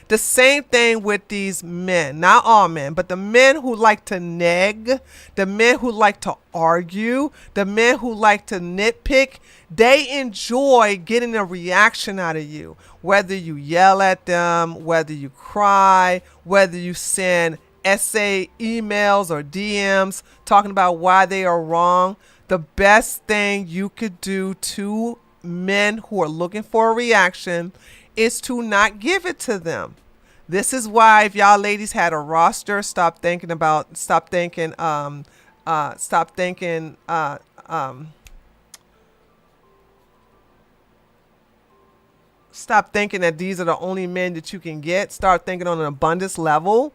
The same thing with these men, not all men, but the men who like to neg, the men who like to argue, the men who like to nitpick, they enjoy getting a reaction out of you. Whether you yell at them, whether you cry, whether you send essay emails or DMs talking about why they are wrong, the best thing you could do to men who are looking for a reaction is to not give it to them. This is why if y'all ladies had a roster, stop thinking that these are the only men that you can get. Start thinking on an abundance level.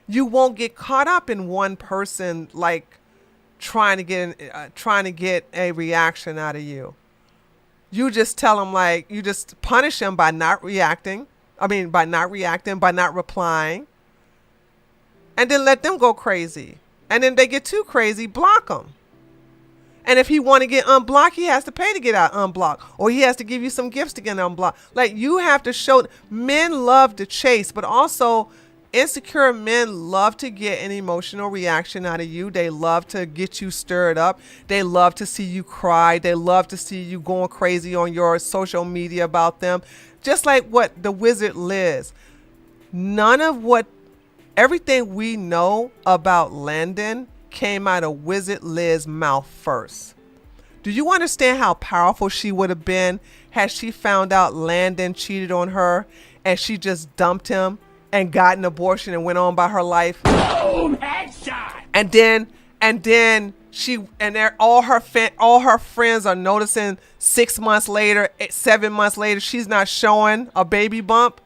You won't get caught up in one person like trying to get a reaction out of you. You just tell them, like, you just punish them by not reacting. By not replying. And then let them go crazy. And then they get too crazy, block them. And if he want to get unblocked, he has to pay to get out unblocked. Or he has to give you some gifts to get unblocked. Like, you have to show. Men love to chase, but also insecure men love to get an emotional reaction out of you. They love to get you stirred up. They love to see you cry. They love to see you going crazy on your social media about them. Just like what the wizard Liz. Everything we know about Landon came out of wizard Liz's mouth first. Do you understand how powerful she would have been had she found out Landon cheated on her and she just dumped him and got an abortion and went on by her life? Boom! Headshot! And then all her friends are noticing 6 months later, 7 months later, she's not showing a baby bump.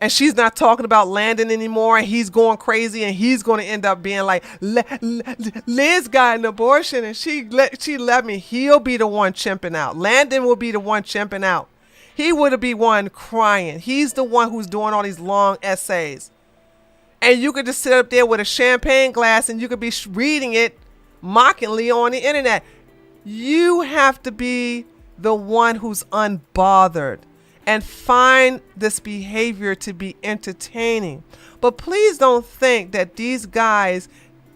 And she's not talking about Landon anymore, and he's going crazy, and he's going to end up being like, Liz got an abortion, and she let me. He'll be the one chimping out. Landon will be the one chimping out. He would be one crying. He's the one who's doing all these long essays. And you could just sit up there with a champagne glass, and you could be reading it mockingly on the internet. You have to be the one who's unbothered and find this behavior to be entertaining. But please don't think that these guys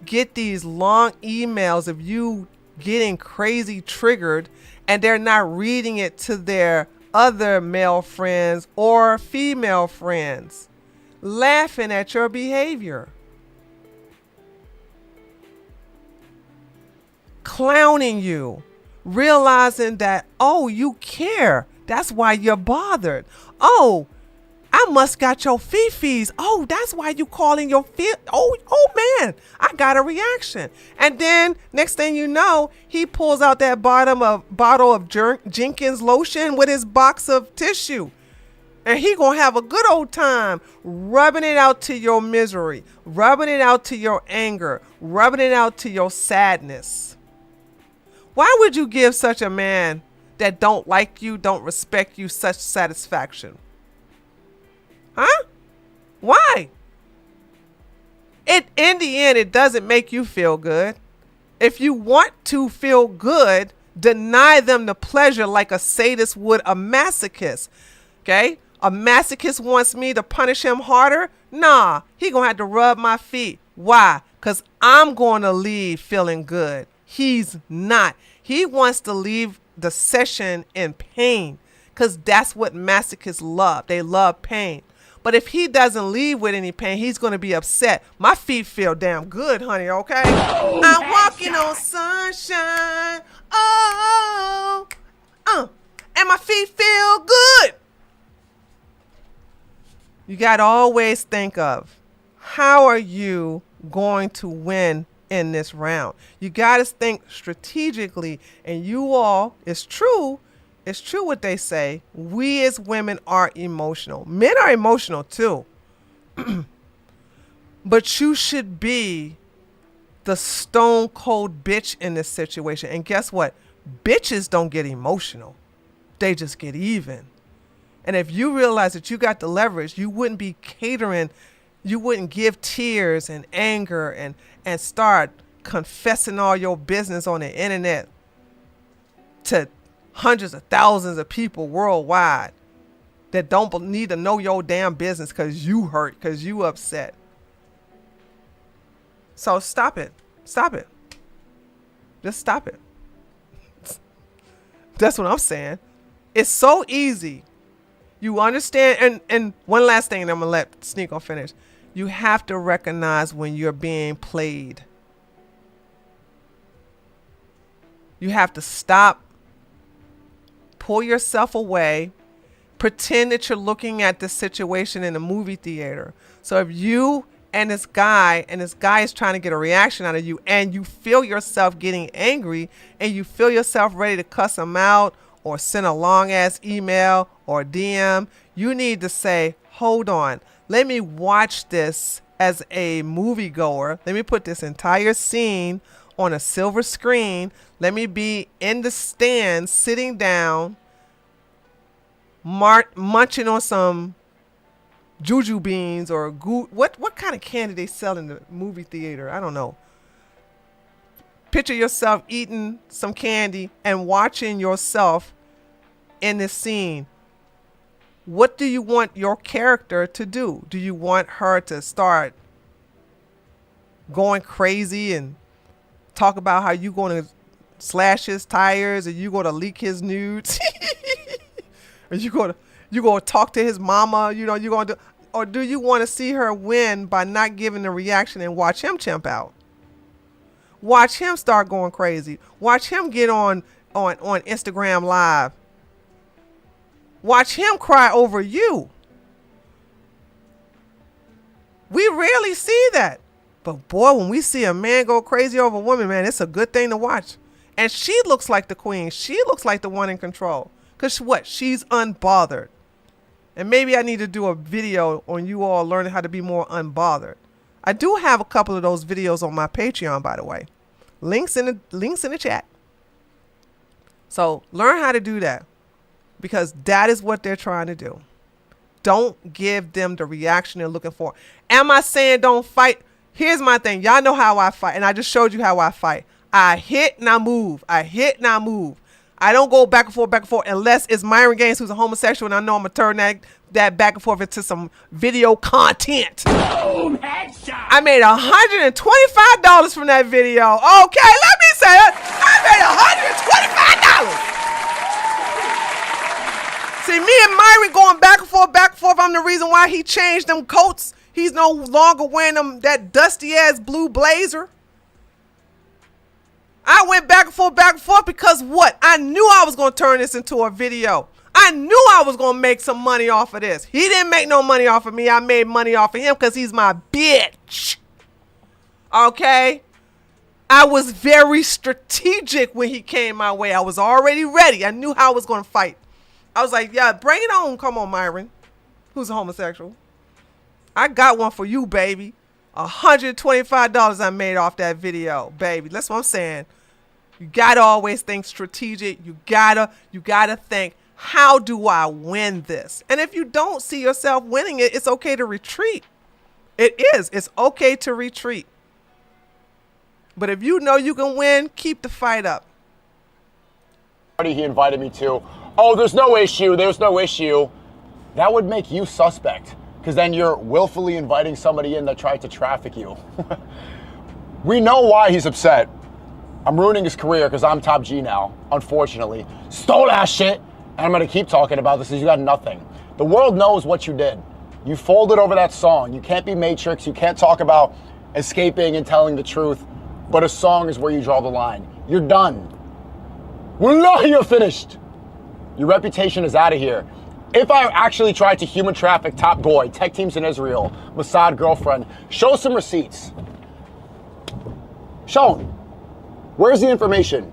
get these long emails of you getting crazy triggered and they're not reading it to their other male friends or female friends, laughing at your behavior, clowning you, realizing that, oh, you care. That's why you're bothered. Oh, I must got your fee-fees. Oh, that's why you calling your fee. Oh man, I got a reaction. And then next thing you know, he pulls out that bottle of Jenkins lotion with his box of tissue. And he gonna have a good old time rubbing it out to your misery, rubbing it out to your anger, rubbing it out to your sadness. Why would you give such a man that don't like you, don't respect you, such satisfaction? Huh? Why? In the end, it doesn't make you feel good. If you want to feel good, deny them the pleasure like a sadist would a masochist. Okay? A masochist wants me to punish him harder? Nah, he gonna have to rub my feet. Why? Because I'm going to leave feeling good. He's not. He wants to leave the session in pain because that's what masochists love. They love pain. But if he doesn't leave with any pain, he's going to be upset. My feet feel damn good, honey, okay? I'm walking on sunshine. And my feet feel good. You got to always think of, how are you going to win in this round? You got to think strategically. And you all, it's true what they say. We as women are emotional. Men are emotional too. But you should be the stone cold bitch in this situation. And guess what? Bitches don't get emotional. They just get even. And if you realize that you got the leverage, you wouldn't be catering, you wouldn't give tears and anger and start confessing all your business on the internet to hundreds of thousands of people worldwide that don't need to know your damn business because you hurt, because you upset. So stop it. Stop it. Just stop it. That's what I'm saying. It's so easy. You understand, and one last thing, and I'm going to let Sneako finish. You have to recognize when you're being played. You have to stop, pull yourself away, pretend that you're looking at this situation in a movie theater. So if you and this guy is trying to get a reaction out of you, and you feel yourself getting angry, and you feel yourself ready to cuss him out or send a long ass email or DM, you need to say, hold on, let me watch this as a moviegoer. Let me put this entire scene on a silver screen. Let me be in the stands, sitting down, munching on some juju beans or what kind of candy they sell in the movie theater? I don't know. Picture yourself eating some candy and watching yourself in this scene. What do you want your character to do? Do you want her to start going crazy and talk about how you going to slash his tires, or you going to leak his nudes? Or you going to talk to his mama, you going to, or do you want to see her win by not giving the reaction and watch him chimp out? Watch him start going crazy. Watch him get on Instagram Live. Watch him cry over you. We rarely see that. But boy, when we see a man go crazy over a woman, man, it's a good thing to watch. And she looks like the queen. She looks like the one in control. Because what? She's unbothered. And maybe I need to do a video on you all learning how to be more unbothered. I do have a couple of those videos on my Patreon, by the way. Links in the chat. So learn how to do that, because that is what they're trying to do. Don't give them the reaction they're looking for. Am I saying don't fight? Here's my thing. Y'all know how I fight, and I just showed you how I fight. I hit and I move. I hit and I move. I don't go back and forth unless it's Myron Gaines, who's a homosexual, and I know I'm going to turn that back and forth into some video content. Boom, headshot. I made $125 from that video. Okay, let me say it. I made $125. See, me and Myron going back and forth. I'm the reason why he changed them coats. He's no longer wearing that dusty ass blue blazer. I went back and forth because what? I knew I was going to turn this into a video. I knew I was going to make some money off of this. He didn't make no money off of me. I made money off of him because he's my bitch. Okay? I was very strategic when he came my way. I was already ready. I knew how I was going to fight. I was like, yeah, bring it on. Come on, Myron, who's a homosexual. I got one for you, baby. $125 I made off that video, baby. That's what I'm saying. You gotta always think strategic. You gotta think, how do I win this? And if you don't see yourself winning it, it's okay to retreat. It is. It's okay to retreat. But if you know you can win, keep the fight up. He invited me to. Oh, there's no issue. There's no issue. That would make you suspect, because then you're willfully inviting somebody in that tried to traffic you. We know why he's upset. I'm ruining his career because I'm top G now, unfortunately. Stole that shit, and I'm going to keep talking about this because you got nothing. The world knows what you did. You folded over that song. You can't be Matrix. You can't talk about escaping and telling the truth, but a song is where you draw the line. You're done. Wallah, you're finished. Your reputation is out of here. If I actually tried to human traffic Top Goy, tech teams in Israel, Mossad girlfriend, show some receipts. Show them. Where's the information?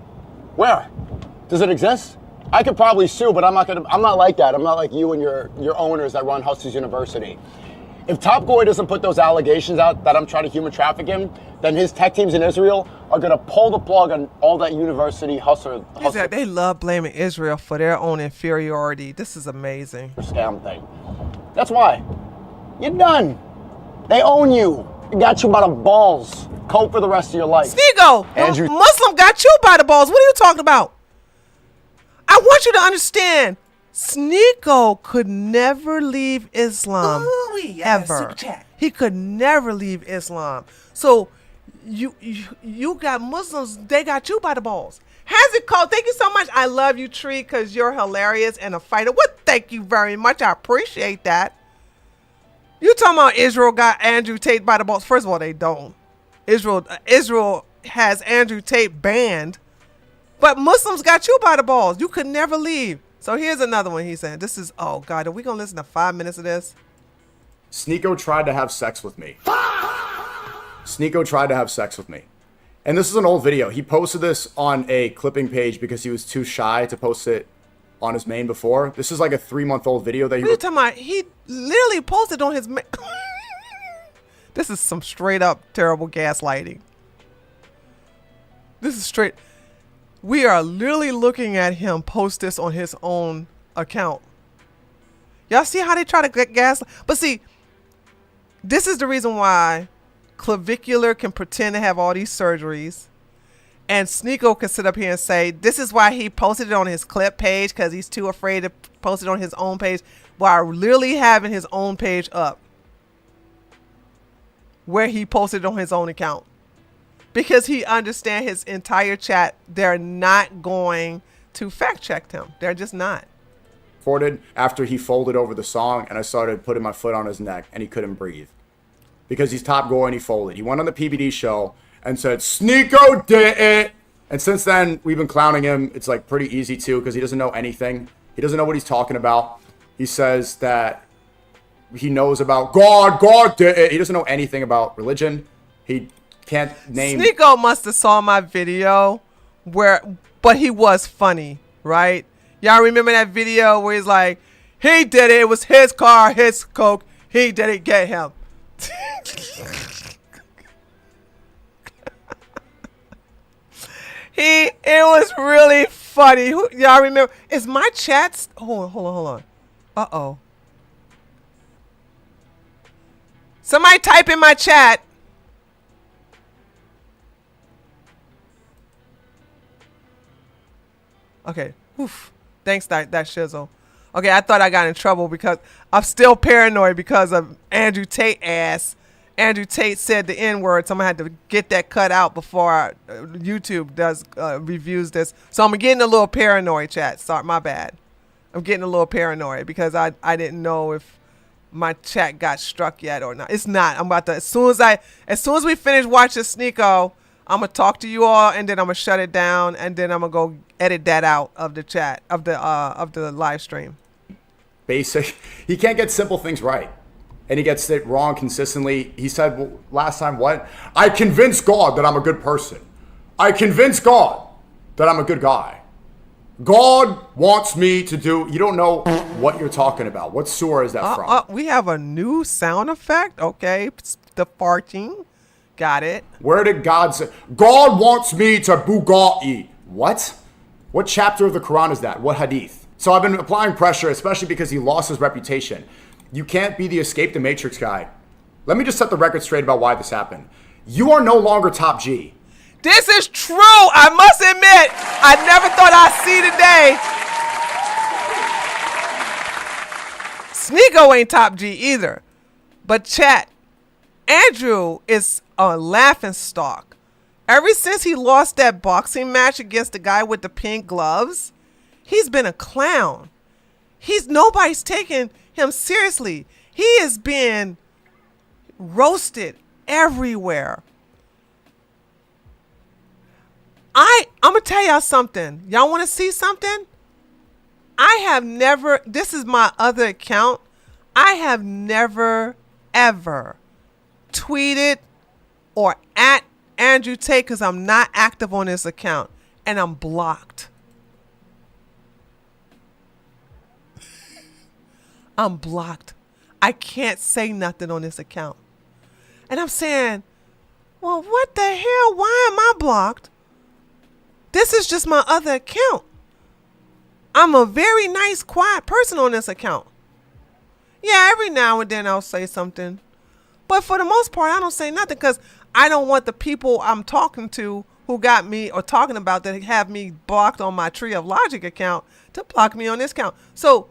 Where? Does it exist? I could probably sue, but I'm not like that. I'm not like you and your owners that run Hustlers University. If Top Goy doesn't put those allegations out that I'm trying to human traffic him, then his tech teams in Israel are gonna pull the plug on all that university hustle. They love blaming Israel for their own inferiority. This is amazing. Scam thing. That's why. You're done. They own you. They got you by the balls. Cope for the rest of your life. Sneako, Andrew, Muslim got you by the balls. What are you talking about? I want you to understand, Sneako could never leave Islam. Ooh-wee, ever. super chat. He could never leave Islam. So you got Muslims, they got you by the balls. How's it called? Thank you so much. I love you, Tree, because you're hilarious and a fighter. What? Thank you very much. I appreciate that. You talking about Israel got Andrew Tate by the balls? First of all, they don't. Israel has Andrew Tate banned, but Muslims got you by the balls. You could never leave. So here's another one he's saying. This is, oh God, are we going to listen to 5 minutes of this? Sneako tried to have sex with me. Sneako tried to have sex with me. And this is an old video. He posted this on a clipping page because he was too shy to post it on his main before. This is like a 3-month-old video that he... What are you talking about? He literally posted on his... This is some straight up terrible gaslighting. This is straight... We are literally looking at him post this on his own account. Y'all see how they try to get gaslight? But see, this is the reason why Clavicular can pretend to have all these surgeries, and Sneako can sit up here and say this is why he posted it on his clip page, because he's too afraid to post it on his own page, while literally having his own page up where he posted it on his own account, because he understands his entire chat, they're not going to fact check him. They're just not. After he folded over the song, and I started putting my foot on his neck, and he couldn't breathe because he's Top Goy and he folded. He went on the PBD show and said, Sneako did it. And since then, we've been clowning him. It's like pretty easy too, because he doesn't know anything. He doesn't know what he's talking about. He says that he knows about God did it. He doesn't know anything about religion. He can't name... Sneako must have saw my video but he was funny, right? Y'all remember that video where he's like, he did it. It was his car, his coke. He did it. Get him. It was really funny. Y'all remember? Is my chat? Hold on. Uh-oh. Somebody type in my chat. Okay. Oof. Thanks, that shizzle. Okay, I thought I got in trouble because I'm still paranoid because of Andrew Tate ass. Andrew Tate said the N-word, so I'm going to have to get that cut out before YouTube does reviews this. So I'm getting a little paranoid, chat. Sorry, my bad. I'm getting a little paranoid because I didn't know if my chat got struck yet or not. It's not. I'm about to, as soon as we finish watching Sneako, I'm going to talk to you all, and then I'm going to shut it down, and then I'm going to go edit that out of the chat, of the live stream. Basic. He can't get simple things right. And he gets it wrong consistently. He said last time, what? I convinced God that I'm a good person. I convinced God that I'm a good guy. God wants me to do... You don't know what you're talking about. What surah is that from? We have a new sound effect. Okay. The farting. Got it. Where did God say... God wants me to Bugatti. What? What chapter of the Quran is that? What hadith? So I've been applying pressure, especially because he lost his reputation. You can't be the escape the Matrix guy. Let me just set the record straight about why this happened. You are no longer Top G. This is true. I must admit, I never thought I'd see today. Sneako ain't top G either. But chat, Andrew is a laughing stock. Ever since he lost that boxing match against the guy with the pink gloves, he's been a clown. Nobody's taking him seriously. He is being roasted everywhere. I'm going to tell y'all something. Y'all want to see something? This is my other account. I have never, ever tweeted or at Andrew Tate because I'm not active on this account and I'm blocked. I'm blocked. I can't say nothing on this account. And I'm saying, well, what the hell? Why am I blocked? This is just my other account. I'm a very nice, quiet person on this account. Yeah, every now and then I'll say something. But for the most part, I don't say nothing because I don't want the people I'm talking to who got me or talking about that have me blocked on my Tree of Logic account to block me on this account. So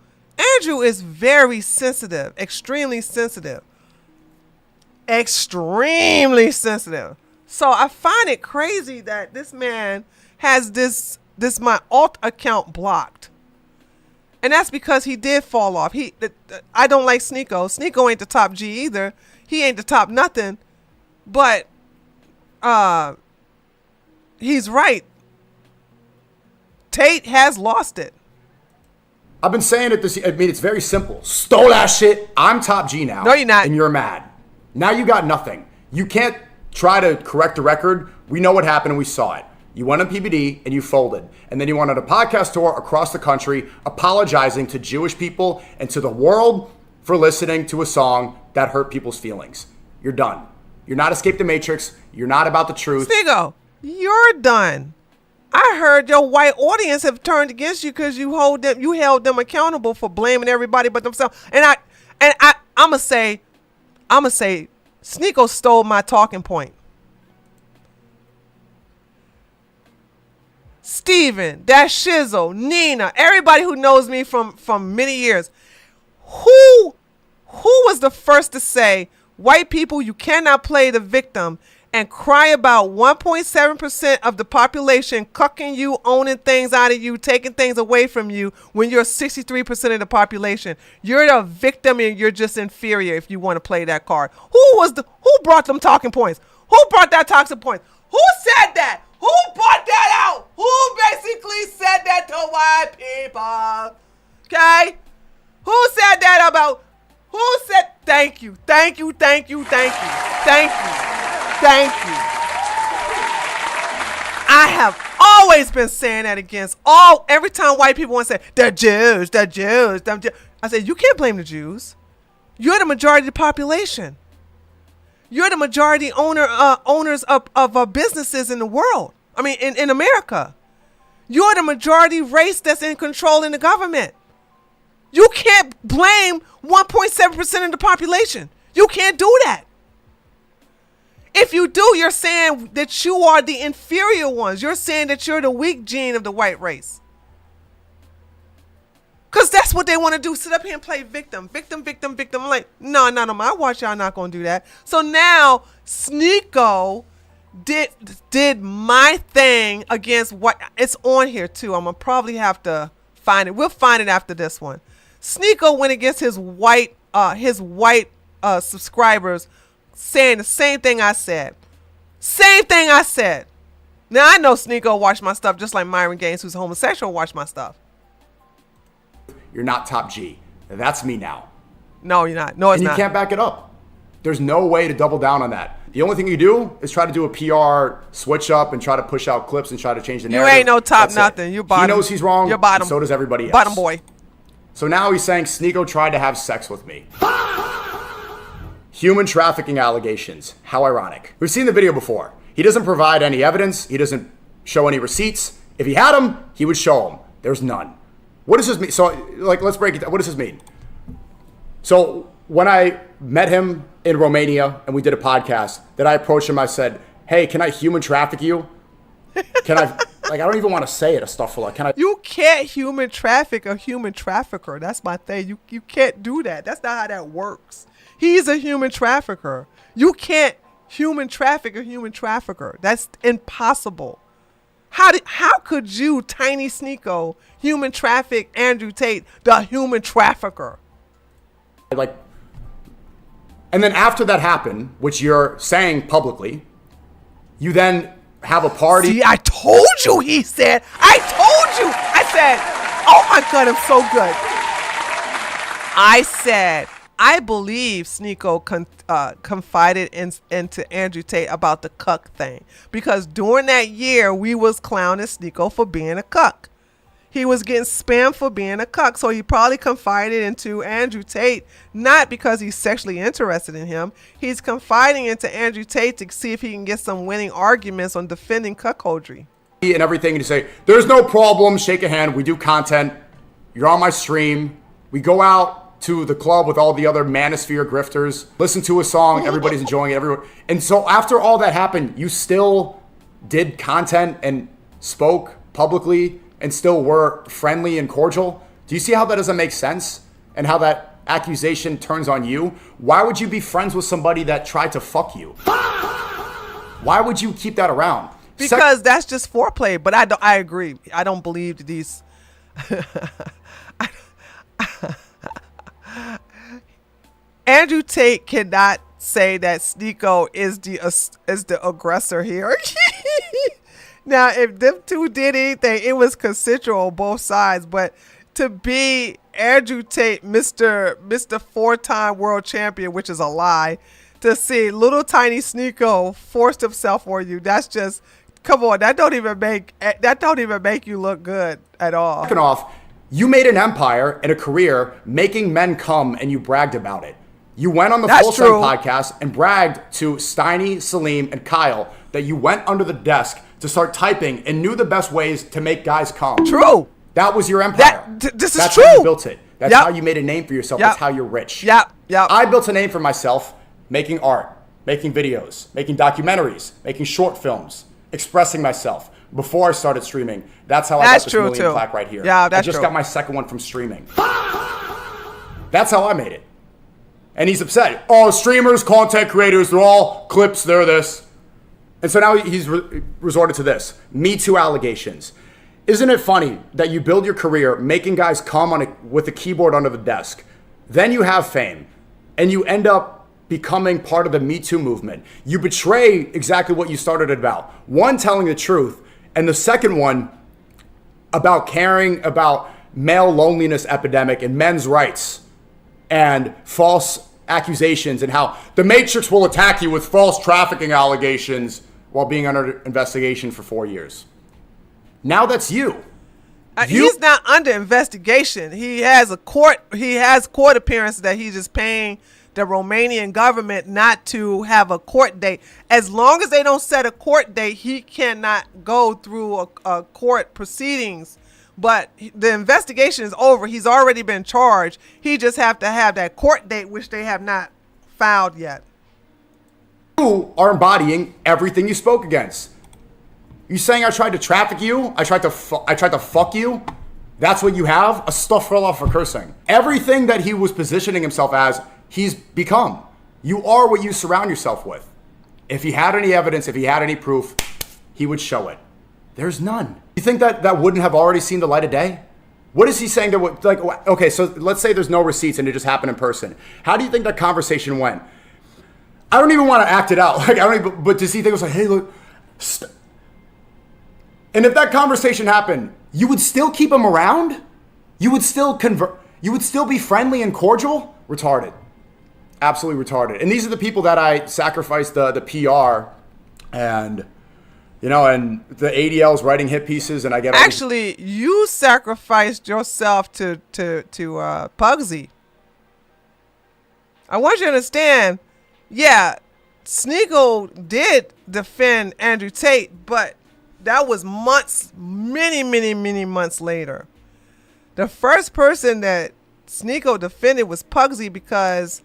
Andrew is very sensitive, extremely sensitive. Extremely sensitive. So I find it crazy that this man has this my alt account blocked. And that's because he did fall off. I don't like Sneako. Sneako ain't the top G either. He ain't the top nothing. But he's right. Tate has lost it. I've been saying it it's very simple. Stole that shit. I'm top G now. No, you're not. And you're mad. Now you got nothing. You can't try to correct the record. We know what happened and we saw it. You went on PBD and you folded. And then you went on a podcast tour across the country apologizing to Jewish people and to the world for listening to a song that hurt people's feelings. You're done. You're not Escape the Matrix. You're not about the truth. Sneako, you're done. I heard your white audience have turned against you because you held them accountable for blaming everybody but themselves. And I'ma say, Sneako stole my talking point. Steven, that Shizzle, Nina, everybody who knows me from many years, who was the first to say, white people, you cannot play the victim and cry about 1.7% of the population cucking you, owning things out of you, taking things away from you when you're 63% of the population. You're the victim and you're just inferior if you want to play that card. Who brought them talking points? Who brought that talking point? Who said that? Who brought that out? Who basically said that to white people? Okay? Who said that about? Who said? Thank you. Thank you. Thank you. Thank you. Thank you. Thank you. I have always been saying that against every time white people want to say, they're Jews, they're Jews, they're Jews. I said, you can't blame the Jews. You're the majority of the population. You're the majority owners of businesses in the world. I mean, in America. You're the majority race that's in control in the government. You can't blame 1.7% of the population. You can't do that. If you do, you're saying that you are the inferior ones. You're saying that you're the weak gene of the white race. Because that's what they want to do. Sit up here and play victim. Victim, victim, victim. I'm like, no. I watch y'all not going to do that. So now Sneako did my thing against what it's on here too. I'm going to probably have to find it. We'll find it after this one. Sneako went against his white subscribers saying the same thing I said. Same thing I said. Now I know Sneako watched my stuff just like Myron Gaines, who's homosexual, watched my stuff. You're not top G. That's me now. No, you're not. No, it's and you not. Can't back it up. There's no way to double down on that. The only thing you do is try to do a PR switch up and try to push out clips and try to change the narrative. You ain't no top That's nothing. You bottom. He knows he's wrong. You're bottom. So does everybody else. Bottom boy. So now he's saying Sneako tried to have sex with me. Human trafficking allegations. How ironic. We've seen the video before. He doesn't provide any evidence. He doesn't show any receipts. If he had them, he would show them. There's none. What does this mean? So, let's break it down. What does this mean? So, when I met him in Romania and we did a podcast, that I approached him, I said, hey, can I human traffic you Can I, like, I don't even want to say it, astaghfirullah. Can I? You can't human traffic a human trafficker. That's my thing. You can't do that. That's not how that works. He's a human trafficker. You can't human traffic a human trafficker. That's impossible. How could you, Tiny Sneako, human traffic Andrew Tate, the human trafficker? Like, and then after that happened, which you're saying publicly, you then have a party. See, I told you, he said. I told you. I said, oh my God, I'm so good. I said, I believe Sneako confided into Andrew Tate about the cuck thing. Because during that year, we was clowning Sneako for being a cuck. He was getting spammed for being a cuck. So he probably confided into Andrew Tate, not because he's sexually interested in him. He's confiding into Andrew Tate to see if he can get some winning arguments on defending cuckoldry. And everything, and you say, there's no problem, shake a hand, we do content, you're on my stream, we go out to the club with all the other manosphere grifters, listen to a song, everybody's enjoying it, and so after all that happened, you still did content and spoke publicly and still were friendly and cordial. Do you see how that doesn't make sense? And how that accusation turns on you? Why would you be friends with somebody that tried to fuck you? Why would you keep that around? Because that's just foreplay. But I agree. I don't believe these. Andrew Tate cannot say that Sneako is the aggressor here. Now, if them two did anything, it was consensual on both sides. But to be Andrew Tate, Mr. 4-time world champion, which is a lie, to see little tiny Sneako forced himself on you, that's just, come on, that don't even make you look good at all. Second off, you made an empire and a career making men come, and you bragged about it. You went on the Full Send podcast and bragged to Steiny, Salim, and Kyle that you went under the desk to start typing and knew the best ways to make guys come. True. That was your empire. That's That's true. how you built it. That's how you made a name for yourself. That's how you're rich. Yep. I built a name for myself making art, making videos, making documentaries, making short films, expressing myself before I started streaming. That's how I got this million plaque right here. Yeah, that's I just got my second one from streaming. That's how I made it. And he's upset. Oh, streamers, content creators, they're all clips, they're this. And so now he's resorted to this. Me Too allegations. Isn't it funny that you build your career making guys come with a keyboard under the desk, then you have fame, and you end up becoming part of the Me Too movement. You betray exactly what you started about. One, telling the truth, and the second one about caring about male loneliness epidemic and men's rights and false accusations, and how the Matrix will attack you with false trafficking allegations while being under investigation for 4 years. Now that's you. He's not under investigation. He has court appearances that he's just paying the Romanian government not to have a court date. As long as they don't set a court date, he cannot go through a court proceedings. But the investigation is over. He's already been charged. He just have to have that court date, which they have not filed yet. You are embodying everything you spoke against. You saying I tried to traffic you? I tried to fuck you? That's what you have? Astaghfirullah for cursing. Everything that he was positioning himself as, he's become. You are what you surround yourself with. If he had any evidence, if he had any proof, he would show it. There's none. You think that wouldn't have already seen the light of day? What is he saying that would, like, okay, so let's say there's no receipts and it just happened in person. How do you think that conversation went? I don't even want to act it out. Like, but does he think it was like, hey, look, and if that conversation happened, you would still keep him around? You would still you would still be friendly and cordial? Retarded. Absolutely retarded. And these are the people that I sacrificed the PR and, you know, and the ADL's writing hit pieces, and I get actually you sacrificed yourself to Pugsy. I want you to understand. Yeah, Sneako did defend Andrew Tate, but that was months, many months later. The first person that Sneako defended was Pugsy because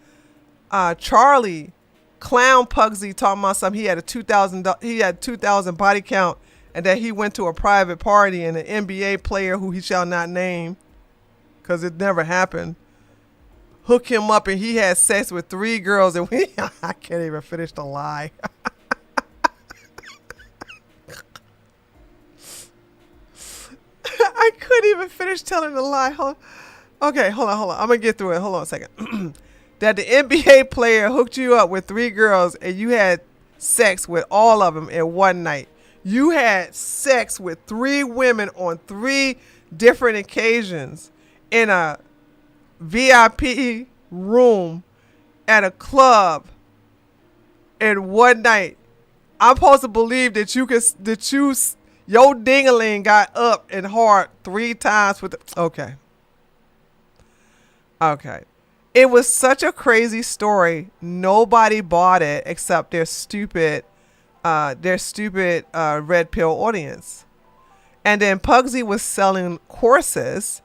Charlie clown Pugsy talking about something. He had 2,000 body count and that he went to a private party and an NBA player who he shall not name, because it never happened, hooked him up and he had sex with 3 girls and I can't even finish the lie. I couldn't even finish telling the lie. Hold on. I'm going to get through it. Hold on a second. That the NBA player hooked you up with 3 girls and you had sex with all of them in one night. You had sex with 3 women on 3 different occasions in a VIP room at a club in one night. I'm supposed to believe that your ding-a-ling got up and hard 3 times with okay. It was such a crazy story. Nobody bought it except their stupid red pill audience. And then Pugsy was selling courses.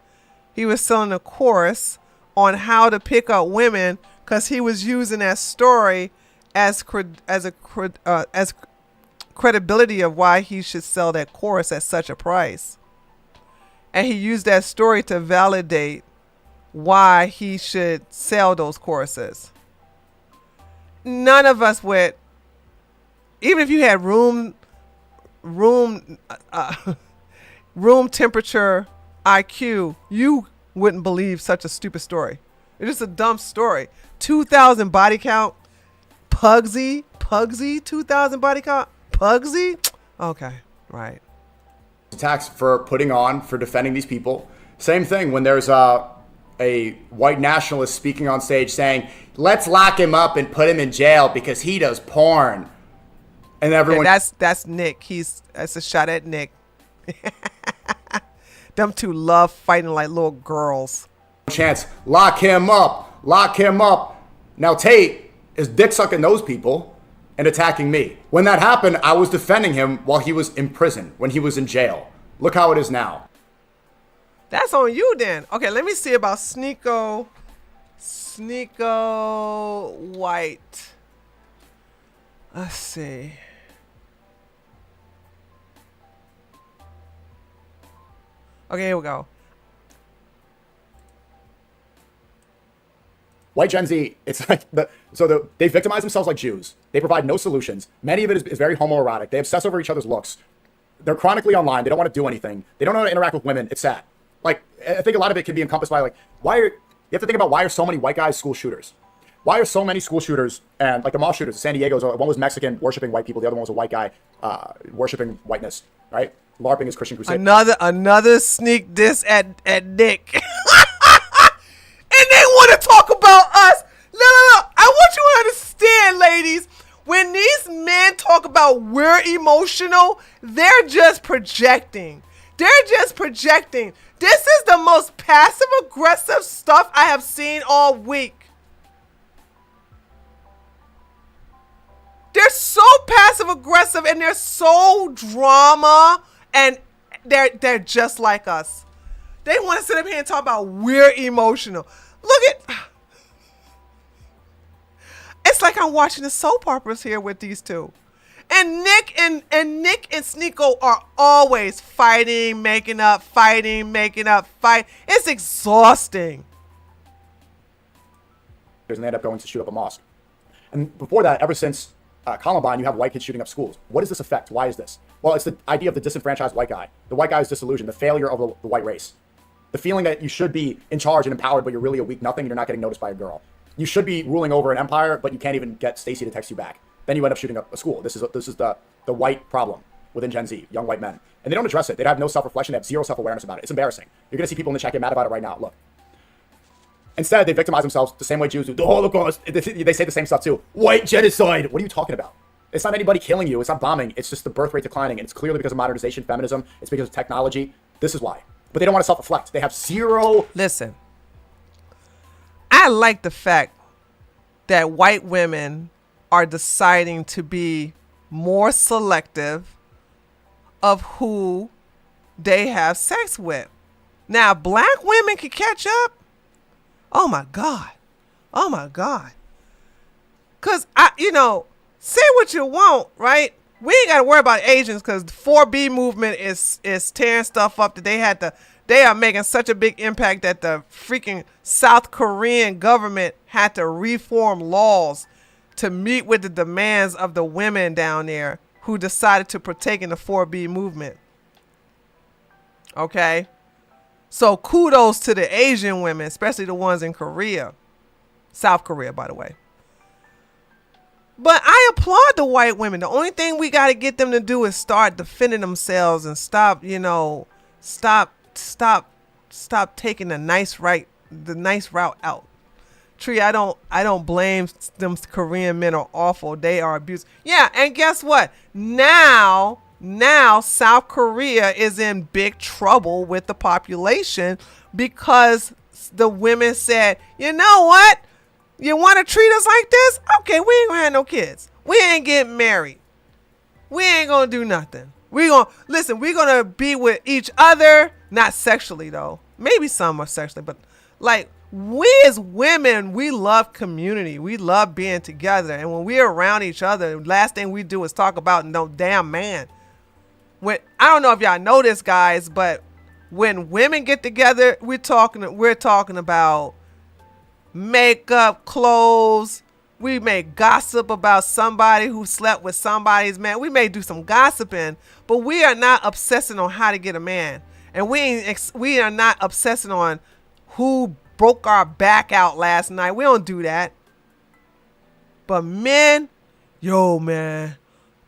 He was selling a course on how to pick up women because he was using that story as credibility of why he should sell that course at such a price. And he used that story to validate why he should sell those courses. None of us would, even if you had room temperature IQ, you wouldn't believe such a stupid story. It's just a dumb story. 2,000 body count. Pugsy, 2,000 body count. Pugsy? Okay, right. Attacks for defending these people. Same thing when there's a white nationalist speaking on stage saying, let's lock him up and put him in jail because he does porn. And everyone... Yeah, that's Nick. That's a shot at Nick. Them two love fighting like little girls. Chance, lock him up. Now Tate is dick sucking those people and attacking me. When that happened, I was defending him while he was in prison, when he was in jail. Look how it is now. That's on you then. Okay, let me see about Sneako White. Let's see. Okay, here we go. White Gen Z, it's like they victimize themselves like Jews. They provide no solutions. Many of it is very homoerotic. They obsess over each other's looks. They're chronically online. They don't want to do anything. They don't know how to interact with women. It's sad. Like, I think a lot of it can be encompassed by, like, you have to think about why are so many white guys school shooters? Why are so many school shooters and, like, the mall shooters, San Diego's, one was Mexican worshiping white people. The other one was a white guy worshiping whiteness, right? LARPing is Christian crusade. Another sneak diss at Nick. And they want to talk about us. No. I want you to understand, ladies. When these men talk about we're emotional, they're just projecting. This is the most passive-aggressive stuff I have seen all week. They're so passive-aggressive and they're so drama and they're just like us. They want to sit up here and talk about we're emotional. It's like I'm watching the soap operas here with these two. And Nick and Sneako are always fighting, making up, fight. It's exhausting. And they end up going to shoot up a mosque. And before that, ever since Columbine, you have white kids shooting up schools. What does this affect? Why is this? Well, it's the idea of the disenfranchised white guy. The white guy is disillusioned, the failure of the white race. The feeling that you should be in charge and empowered, but you're really a weak nothing and you're not getting noticed by a girl. You should be ruling over an empire, but you can't even get Stacy to text you back. Then you end up shooting up a school. This is the white problem within Gen Z, young white men. And they don't address it. They have no self-reflection. They have zero self-awareness about it. It's embarrassing. You're going to see people in the chat get mad about it right now. Look. Instead, they victimize themselves the same way Jews do. The Holocaust. They say the same stuff too. White genocide. What are you talking about? It's not anybody killing you. It's not bombing. It's just the birth rate declining. And it's clearly because of modernization, feminism. It's because of technology. This is why. But they don't want to self-reflect. They have zero. Listen. I like the fact that white women are deciding to be more selective of who they have sex with. Now, black women can catch up. Oh my God. Cause say what you want, right? We ain't got to worry about Asians because the 4B movement is tearing stuff up that they are making such a big impact that the freaking South Korean government had to reform laws to meet with the demands of the women down there who decided to partake in the 4B movement. Okay? So kudos to the Asian women, especially the ones in Korea. South Korea, by the way. But I applaud the white women. The only thing we got to get them to do is start defending themselves and stop taking the nice route out. Tree, I don't blame them. Korean men are awful. They are abused. Yeah, and guess what? Now South Korea is in big trouble with the population because the women said, you know what? You want to treat us like this? Okay, we ain't gonna have no kids. We ain't getting married. We ain't gonna do nothing. We're gonna be with each other. Not sexually though. Maybe some are sexually, but like we as women, we love community. We love being together. And when we're around each other, the last thing we do is talk about no damn man. I don't know if y'all know this, guys, but when women get together, we're talking about makeup, clothes. We may gossip about somebody who slept with somebody's man. We may do some gossiping, but we are not obsessing on how to get a man. And we are not obsessing on who broke our back out last night. We don't do that. But men, yo, man,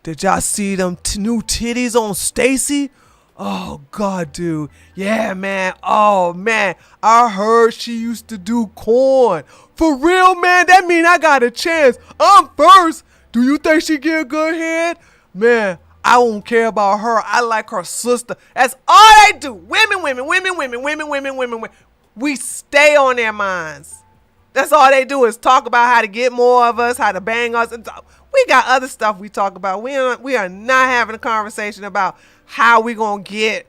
did y'all see them new titties on Stacy? Oh, God, dude. Yeah, man. Oh, man. I heard she used to do corn. For real, man? That mean I got a chance. I'm first. Do you think she get a good head? Man, I don't care about her. I like her sister. That's all they do. Women. We stay on their minds. That's all they do is talk about how to get more of us, how to bang us. We got other stuff we talk about. We are not having a conversation about how we gonna get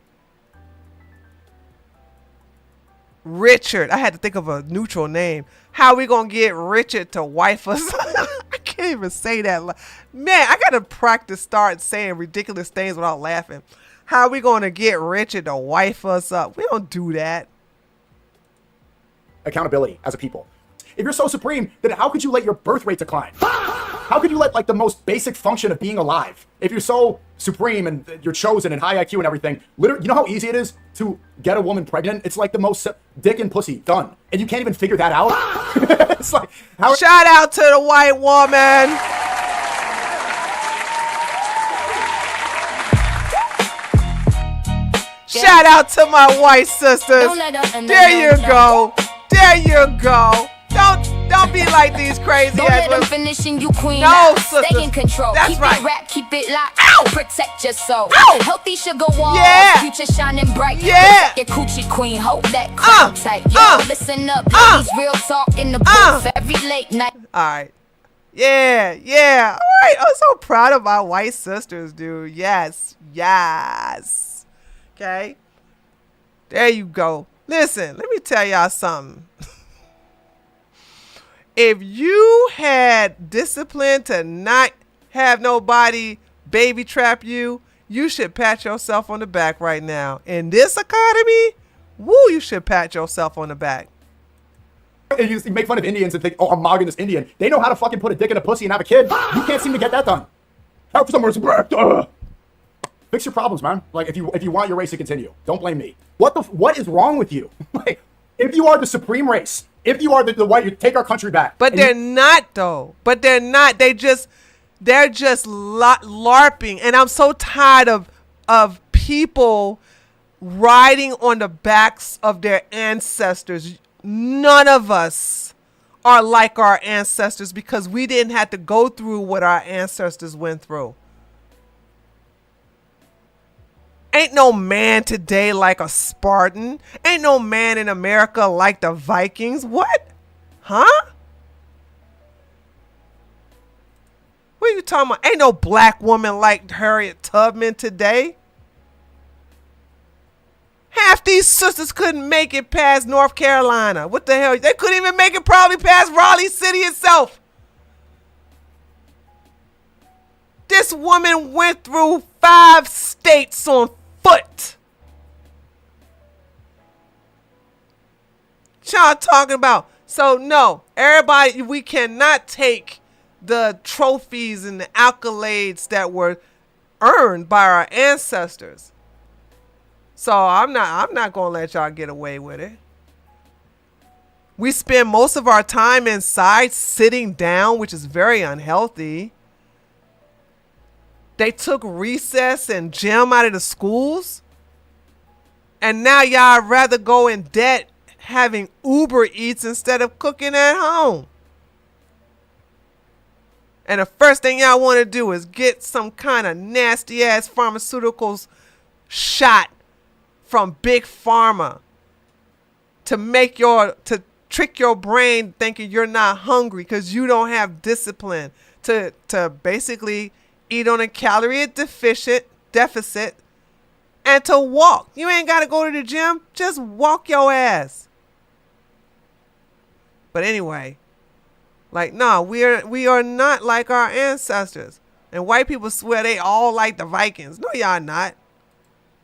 Richard. I had to think of a neutral name. How we gonna get Richard to wife us? I can't even say that. Man, I gotta practice start saying ridiculous things without laughing. How we gonna get Richard to wife us up? We don't do that. Accountability as a people. If you're so supreme, then how could you let your birth rate decline? How could you let like the most basic function of being alive? If you're so supreme and you're chosen and high IQ and everything, literally, you know how easy it is to get a woman pregnant? It's like the most dick and pussy done. And you can't even figure that out. It's like, shout out to the white woman. Shout out to my white sisters. There you go. There you go. Don't be like these crazy Don't ass let them women. finishing you queen. No, Stay sisters. in control. That's keep right. it rap, keep it locked. Ow! Protect your soul. Ow! Healthy sugar walls. Yeah. Future shining bright. Yeah. Protect your coochie queen. Hold that crown tight. Yo, listen up. Ladies, real talk in the booth every late night. All right. Yeah. All right. I'm so proud of my white sisters, dude. Yes. Okay. There you go. Listen, let me tell y'all something. If you had discipline to not have nobody baby trap you, you should pat yourself on the back right now. In this economy, you should pat yourself on the back. And you make fun of Indians and think, oh, I'm mogging this Indian. They know how to fucking put a dick in a pussy and have a kid. You can't seem to get that done. How for some reason, fix your problems, man. Like if you want your race to continue, don't blame me. What is wrong with you? Like, if you are the supreme race, if you are the white, you take our country back. But they're not though. But they're not. They're just LARPing, and I'm so tired of people riding on the backs of their ancestors. None of us are like our ancestors because we didn't have to go through what our ancestors went through. Ain't no man today like a Spartan. Ain't no man in America like the Vikings. What? Huh? What are you talking about? Ain't no black woman like Harriet Tubman today. Half these sisters couldn't make it past North Carolina. What the hell? They couldn't even make it probably past Raleigh City itself. This woman went through 5 states on foot. Y'all talking about? So no, everybody, we cannot take the trophies and the accolades that were earned by our ancestors. So I'm not gonna let y'all get away with it. We spend most of our time inside sitting down, which is very unhealthy. They took recess and gym out of the schools. And now y'all rather go in debt having Uber Eats instead of cooking at home. And the first thing y'all want to do is get some kind of nasty ass pharmaceuticals shot from Big Pharma to trick your brain thinking you're not hungry because you don't have discipline to basically eat on a calorie deficit and to walk. You ain't got to go to the gym. Just walk your ass. But anyway, like, no, we are not like our ancestors. And white people swear they all like the Vikings. No, y'all not.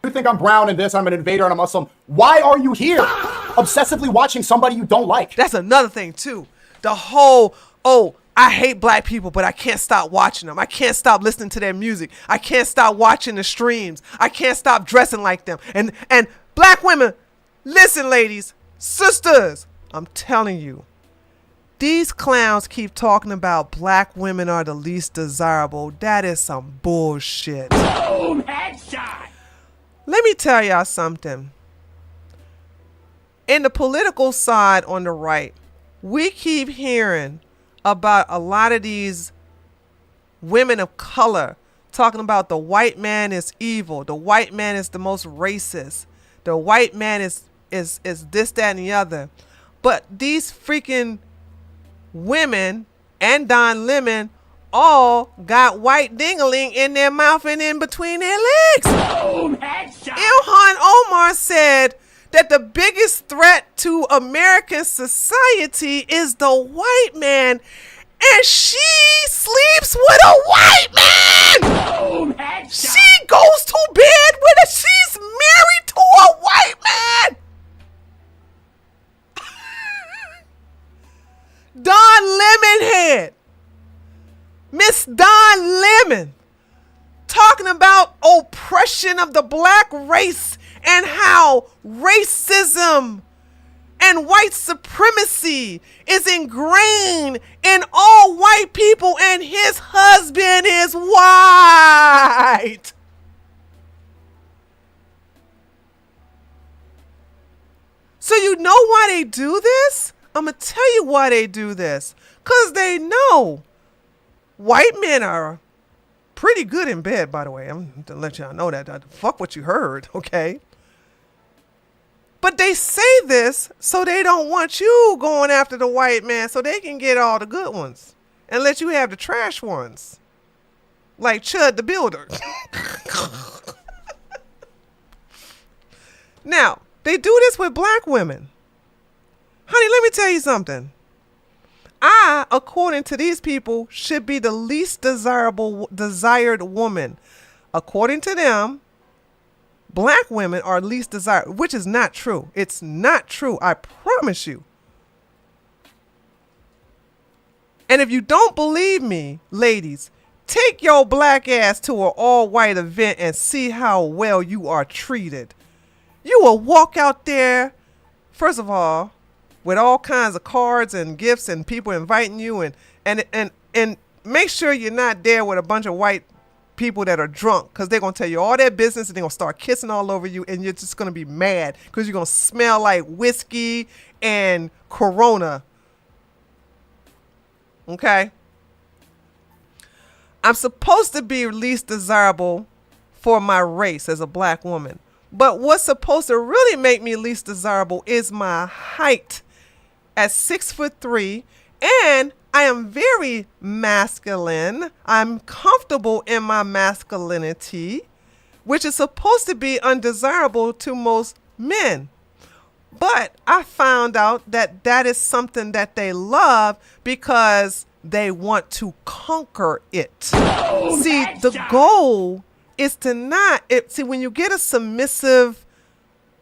You think I'm brown and this, I'm an invader and a Muslim. Why are you here? Obsessively watching somebody you don't like. That's another thing, too. The whole, I hate black people, but I can't stop watching them. I can't stop listening to their music. I can't stop watching the streams. I can't stop dressing like them. And black women, listen, ladies, sisters, I'm telling you, these clowns keep talking about black women are the least desirable. That is some bullshit. Boom, headshot. Let me tell y'all something. In the political side on the right, we keep hearing about a lot of these women of color talking about the white man is evil. The white man is the most racist. The white man is this, that, and the other. But these freaking women and Don Lemon all got white dingling in their mouth and in between their legs. Boom, headshot. Ilhan Omar said that the biggest threat to American society is the white man, and she sleeps with a white man. Boom, headshot. She goes to bed with it. She's married to a white man. Don Lemonhead, Miss Don Lemon, talking about oppression of the black race and how racism and white supremacy is ingrained in all white people, and his husband is white. So you know why they do this? I'm going to tell you why they do this. Because they know white men are pretty good in bed, by the way. I'm going to let y'all know that. Fuck what you heard, okay? But they say this so they don't want you going after the white man so they can get all the good ones and let you have the trash ones. Like Chud the Builder. Now, they do this with black women. Honey, let me tell you something. I, according to these people, should be the least desired woman. According to them, black women are least desired, which is not true. It's not true. I promise you. And if you don't believe me, ladies, take your black ass to an all-white event and see how well you are treated. You will walk out there, first of all, with all kinds of cards and gifts and people inviting you, and make sure you're not there with a bunch of white people that are drunk, because they're going to tell you all their business and they're going to start kissing all over you, and you're just going to be mad because you're going to smell like whiskey and Corona. Okay? I'm supposed to be least desirable for my race as a black woman. But what's supposed to really make me least desirable is my height at 6'3", and I am very masculine. I'm comfortable in my masculinity, which is supposed to be undesirable to most men. But I found out that that is something that they love because they want to conquer it. See, the goal is to not, see, when you get a submissive,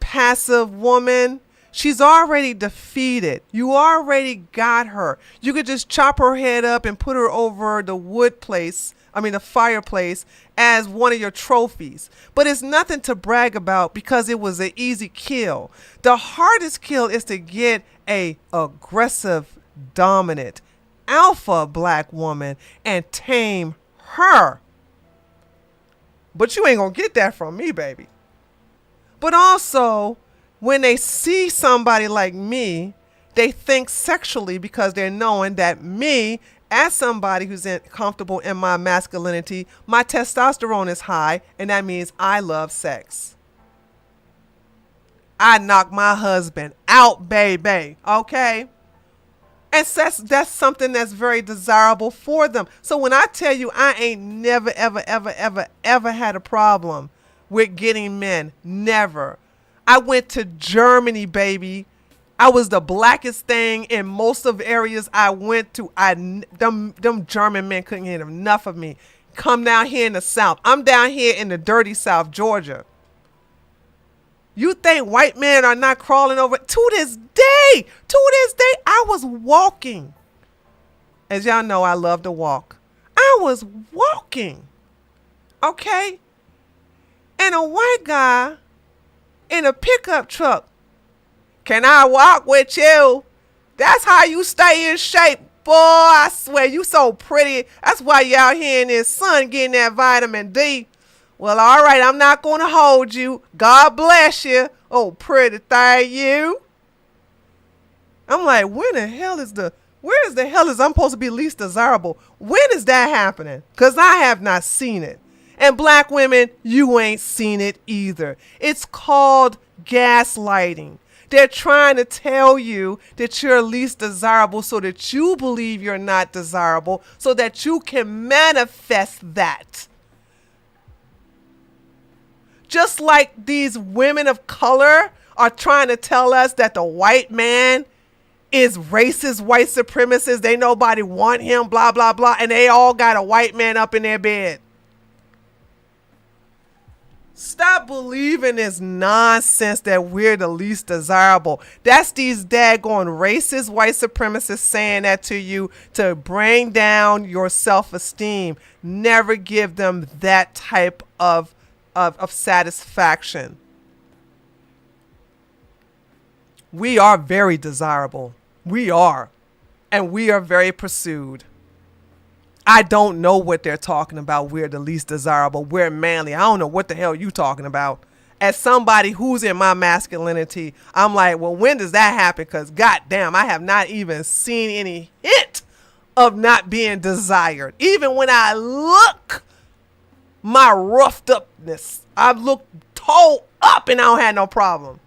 passive woman, she's already defeated. You already got her. You could just chop her head up and put her over the the fireplace as one of your trophies. But it's nothing to brag about because it was an easy kill. The hardest kill is to get a aggressive, dominant, alpha black woman and tame her. But you ain't gonna get that from me, baby. But also, when they see somebody like me, they think sexually because they're knowing that me, as somebody who's comfortable in my masculinity, my testosterone is high, and that means I love sex. I knock my husband out, baby, okay? And that's something that's very desirable for them. So when I tell you I ain't never, ever, ever, ever, ever had a problem with getting men, never. I went to Germany, baby. I was the blackest thing in most of the areas I went to. Them German men couldn't get enough of me. Come down here in the South. I'm down here in the dirty South, Georgia. You think white men are not crawling over? To this day, I was walking. As y'all know, I love to walk. I was walking, okay? And a white guy in a pickup truck, can I walk with you? That's how you stay in shape. Boy, I swear, you so pretty. That's why you out here in this sun getting that vitamin D. Well, all right, I'm not going to hold you. God bless you. Oh, pretty thing, you. I'm like, where the hell is I'm supposed to be least desirable? When is that happening? Because I have not seen it. And black women, you ain't seen it either. It's called gaslighting. They're trying to tell you that you're least desirable so that you believe you're not desirable so that you can manifest that. Just like these women of color are trying to tell us that the white man is racist, white supremacist, they nobody want him, blah, blah, blah, and they all got a white man up in their bed. Stop believing this nonsense that we're the least desirable. That's these daggone racist white supremacists saying that to you to bring down your self-esteem. Never give them that type of satisfaction. We are very desirable. We are. And we are very pursued. I don't know what they're talking about. We're the least desirable. We're manly. I don't know what the hell you talking about. As somebody who's in my masculinity, I'm like, well, when does that happen? Because goddamn, I have not even seen any hint of not being desired. Even when I look my roughed upness, I look toe up and I don't have no problem.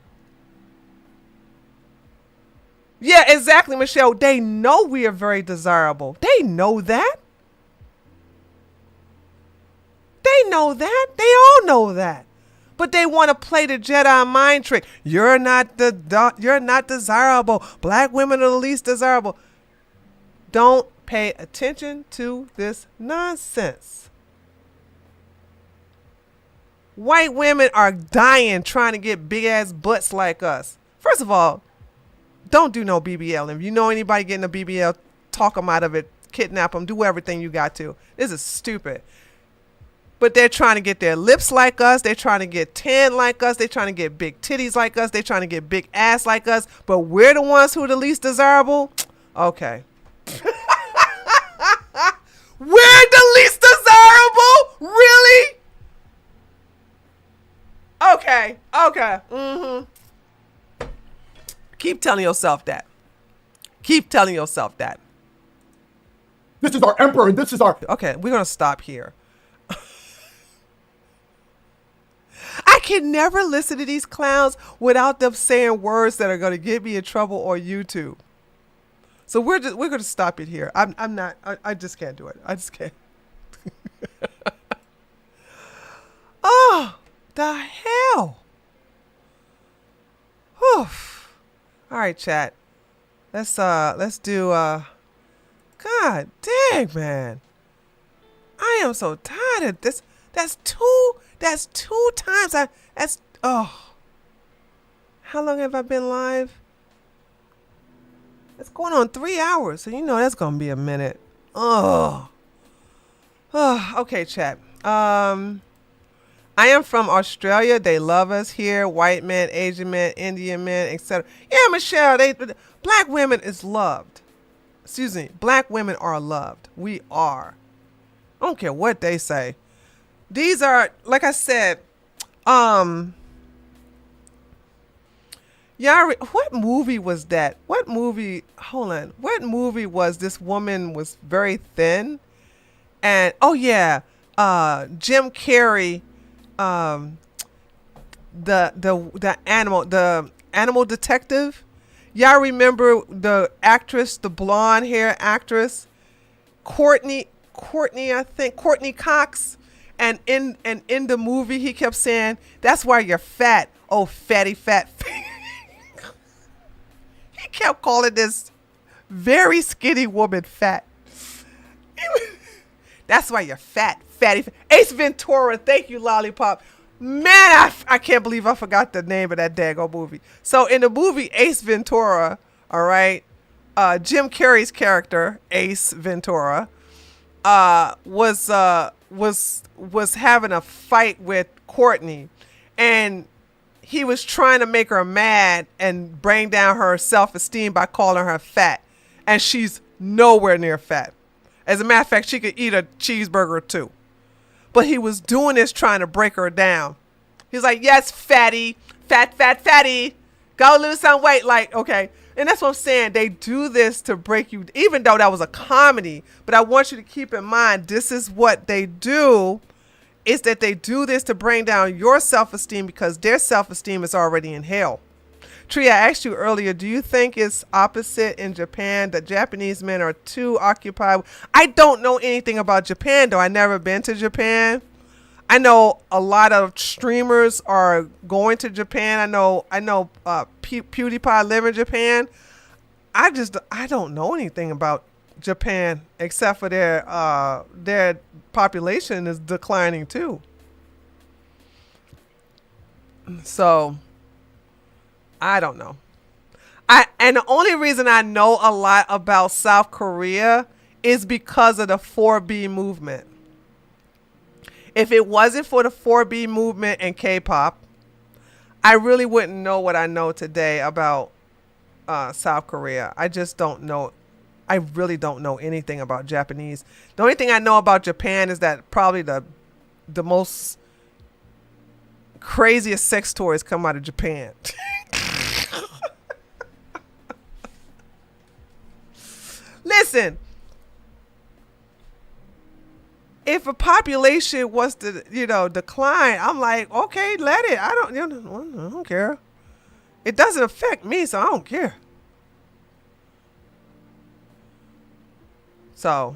Yeah, exactly, Michelle. They know we are very desirable. They know that. They know that. They all know that. But they want to play the Jedi mind trick. You're not desirable. Black women are the least desirable. Don't pay attention to this nonsense. White women are dying trying to get big ass butts like us. First of all, don't do no BBL. If you know anybody getting a BBL, talk them out of it, kidnap them, do everything you got to. This is stupid. But they're trying to get their lips like us. They're trying to get tan like us. They're trying to get big titties like us. They're trying to get big ass like us. But we're the ones who are the least desirable? Okay. We're the least desirable? Really? Okay. Keep telling yourself that. Keep telling yourself that. This is our emperor, and this is our... Okay, we're going to stop here. I can never listen to these clowns without them saying words that are going to get me in trouble on YouTube. So we're going to stop it here. I just can't do it. I just can't. Oh, the hell. Whew. All right, chat. Let's do God dang, man. I am so tired of this. That's two times how long have I been live? It's going on 3 hours, so you know that's gonna be a minute. Okay, chat. I am from Australia. They love us here. White men, Asian men, Indian men, etc. Yeah, Michelle, black women is loved. Excuse me, black women are loved. We are. I don't care what they say. These are, like I said, what movie was that? What movie was this woman was very thin? And Jim Carrey, the animal detective. Y'all remember the actress, the blonde hair actress, Courtney, I think, Courtney Cox. And in the movie, he kept saying, "That's why you're fat. Oh, fatty, fat." He kept calling this very skinny woman fat. That's why you're fat, fatty. Ace Ventura. Thank you, Lollipop. Man, I can't believe I forgot the name of that daggone movie. So in the movie Ace Ventura, all right, Jim Carrey's character, Ace Ventura, was having a fight with Courtney, and he was trying to make her mad and bring down her self-esteem by calling her fat, and she's nowhere near fat. As a matter of fact, she could eat a cheeseburger too. But he was doing this trying to break her down. He's like, "Yes, fatty, fatty, go lose some weight." Like, okay. And that's what I'm saying. They do this to break you, even though that was a comedy. But I want you to keep in mind, this is what they do, is that they do this to bring down your self-esteem because their self-esteem is already in hell. Tree, I asked you earlier, do you think it's opposite in Japan, that Japanese men are too occupied? I don't know anything about Japan, though. I've never been to Japan. I know a lot of streamers are going to Japan. I know PewDiePie live in Japan. I don't know anything about Japan except for their population is declining too. So I don't know. And the only reason I know a lot about South Korea is because of the 4B movement. If it wasn't for the 4B movement and K-pop, I really wouldn't know what I know today about South Korea. I just don't know. I really don't know anything about Japanese. The only thing I know about Japan is that probably the most craziest sex toys come out of Japan. Listen, if a population was to, decline, I'm like, okay, let it. I don't care. It doesn't affect me, so I don't care. So,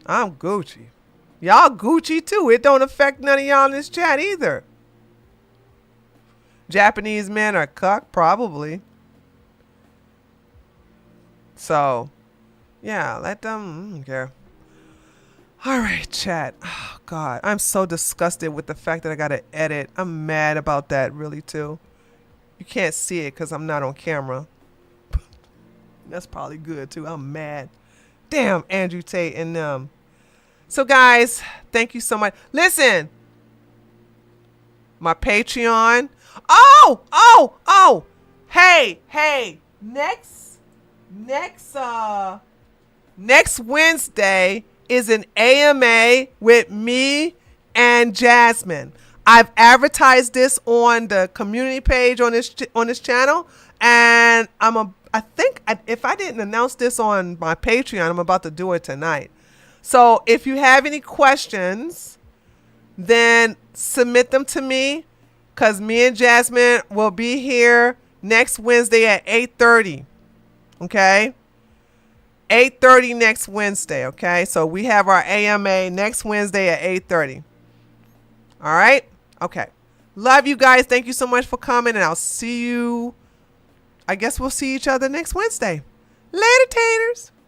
I'm Gucci. Y'all Gucci too. It don't affect none of y'all in this chat either. Japanese men are cuck, probably. So, yeah, let them, I don't care. All right, chat. Oh, God. I'm so disgusted with the fact that I got to edit. I'm mad about that, really, too. You can't see it because I'm not on camera. That's probably good, too. I'm mad. Damn, Andrew Tate and them. So, guys, thank you so much. Listen. My Patreon. Oh. Hey. Next Wednesday is an AMA with me and Jasmine. I've advertised this on the community page on this channel, and I think if I didn't announce this on my Patreon, I'm about to do it tonight. So if you have any questions, then submit them to me, because me and Jasmine will be here next Wednesday at 8:30. Okay? 8:30 next Wednesday, okay? So we have our AMA next Wednesday at 8:30. All right? Okay. Love you guys. Thank you so much for coming, and I'll see you. I guess we'll see each other next Wednesday. Later, taters.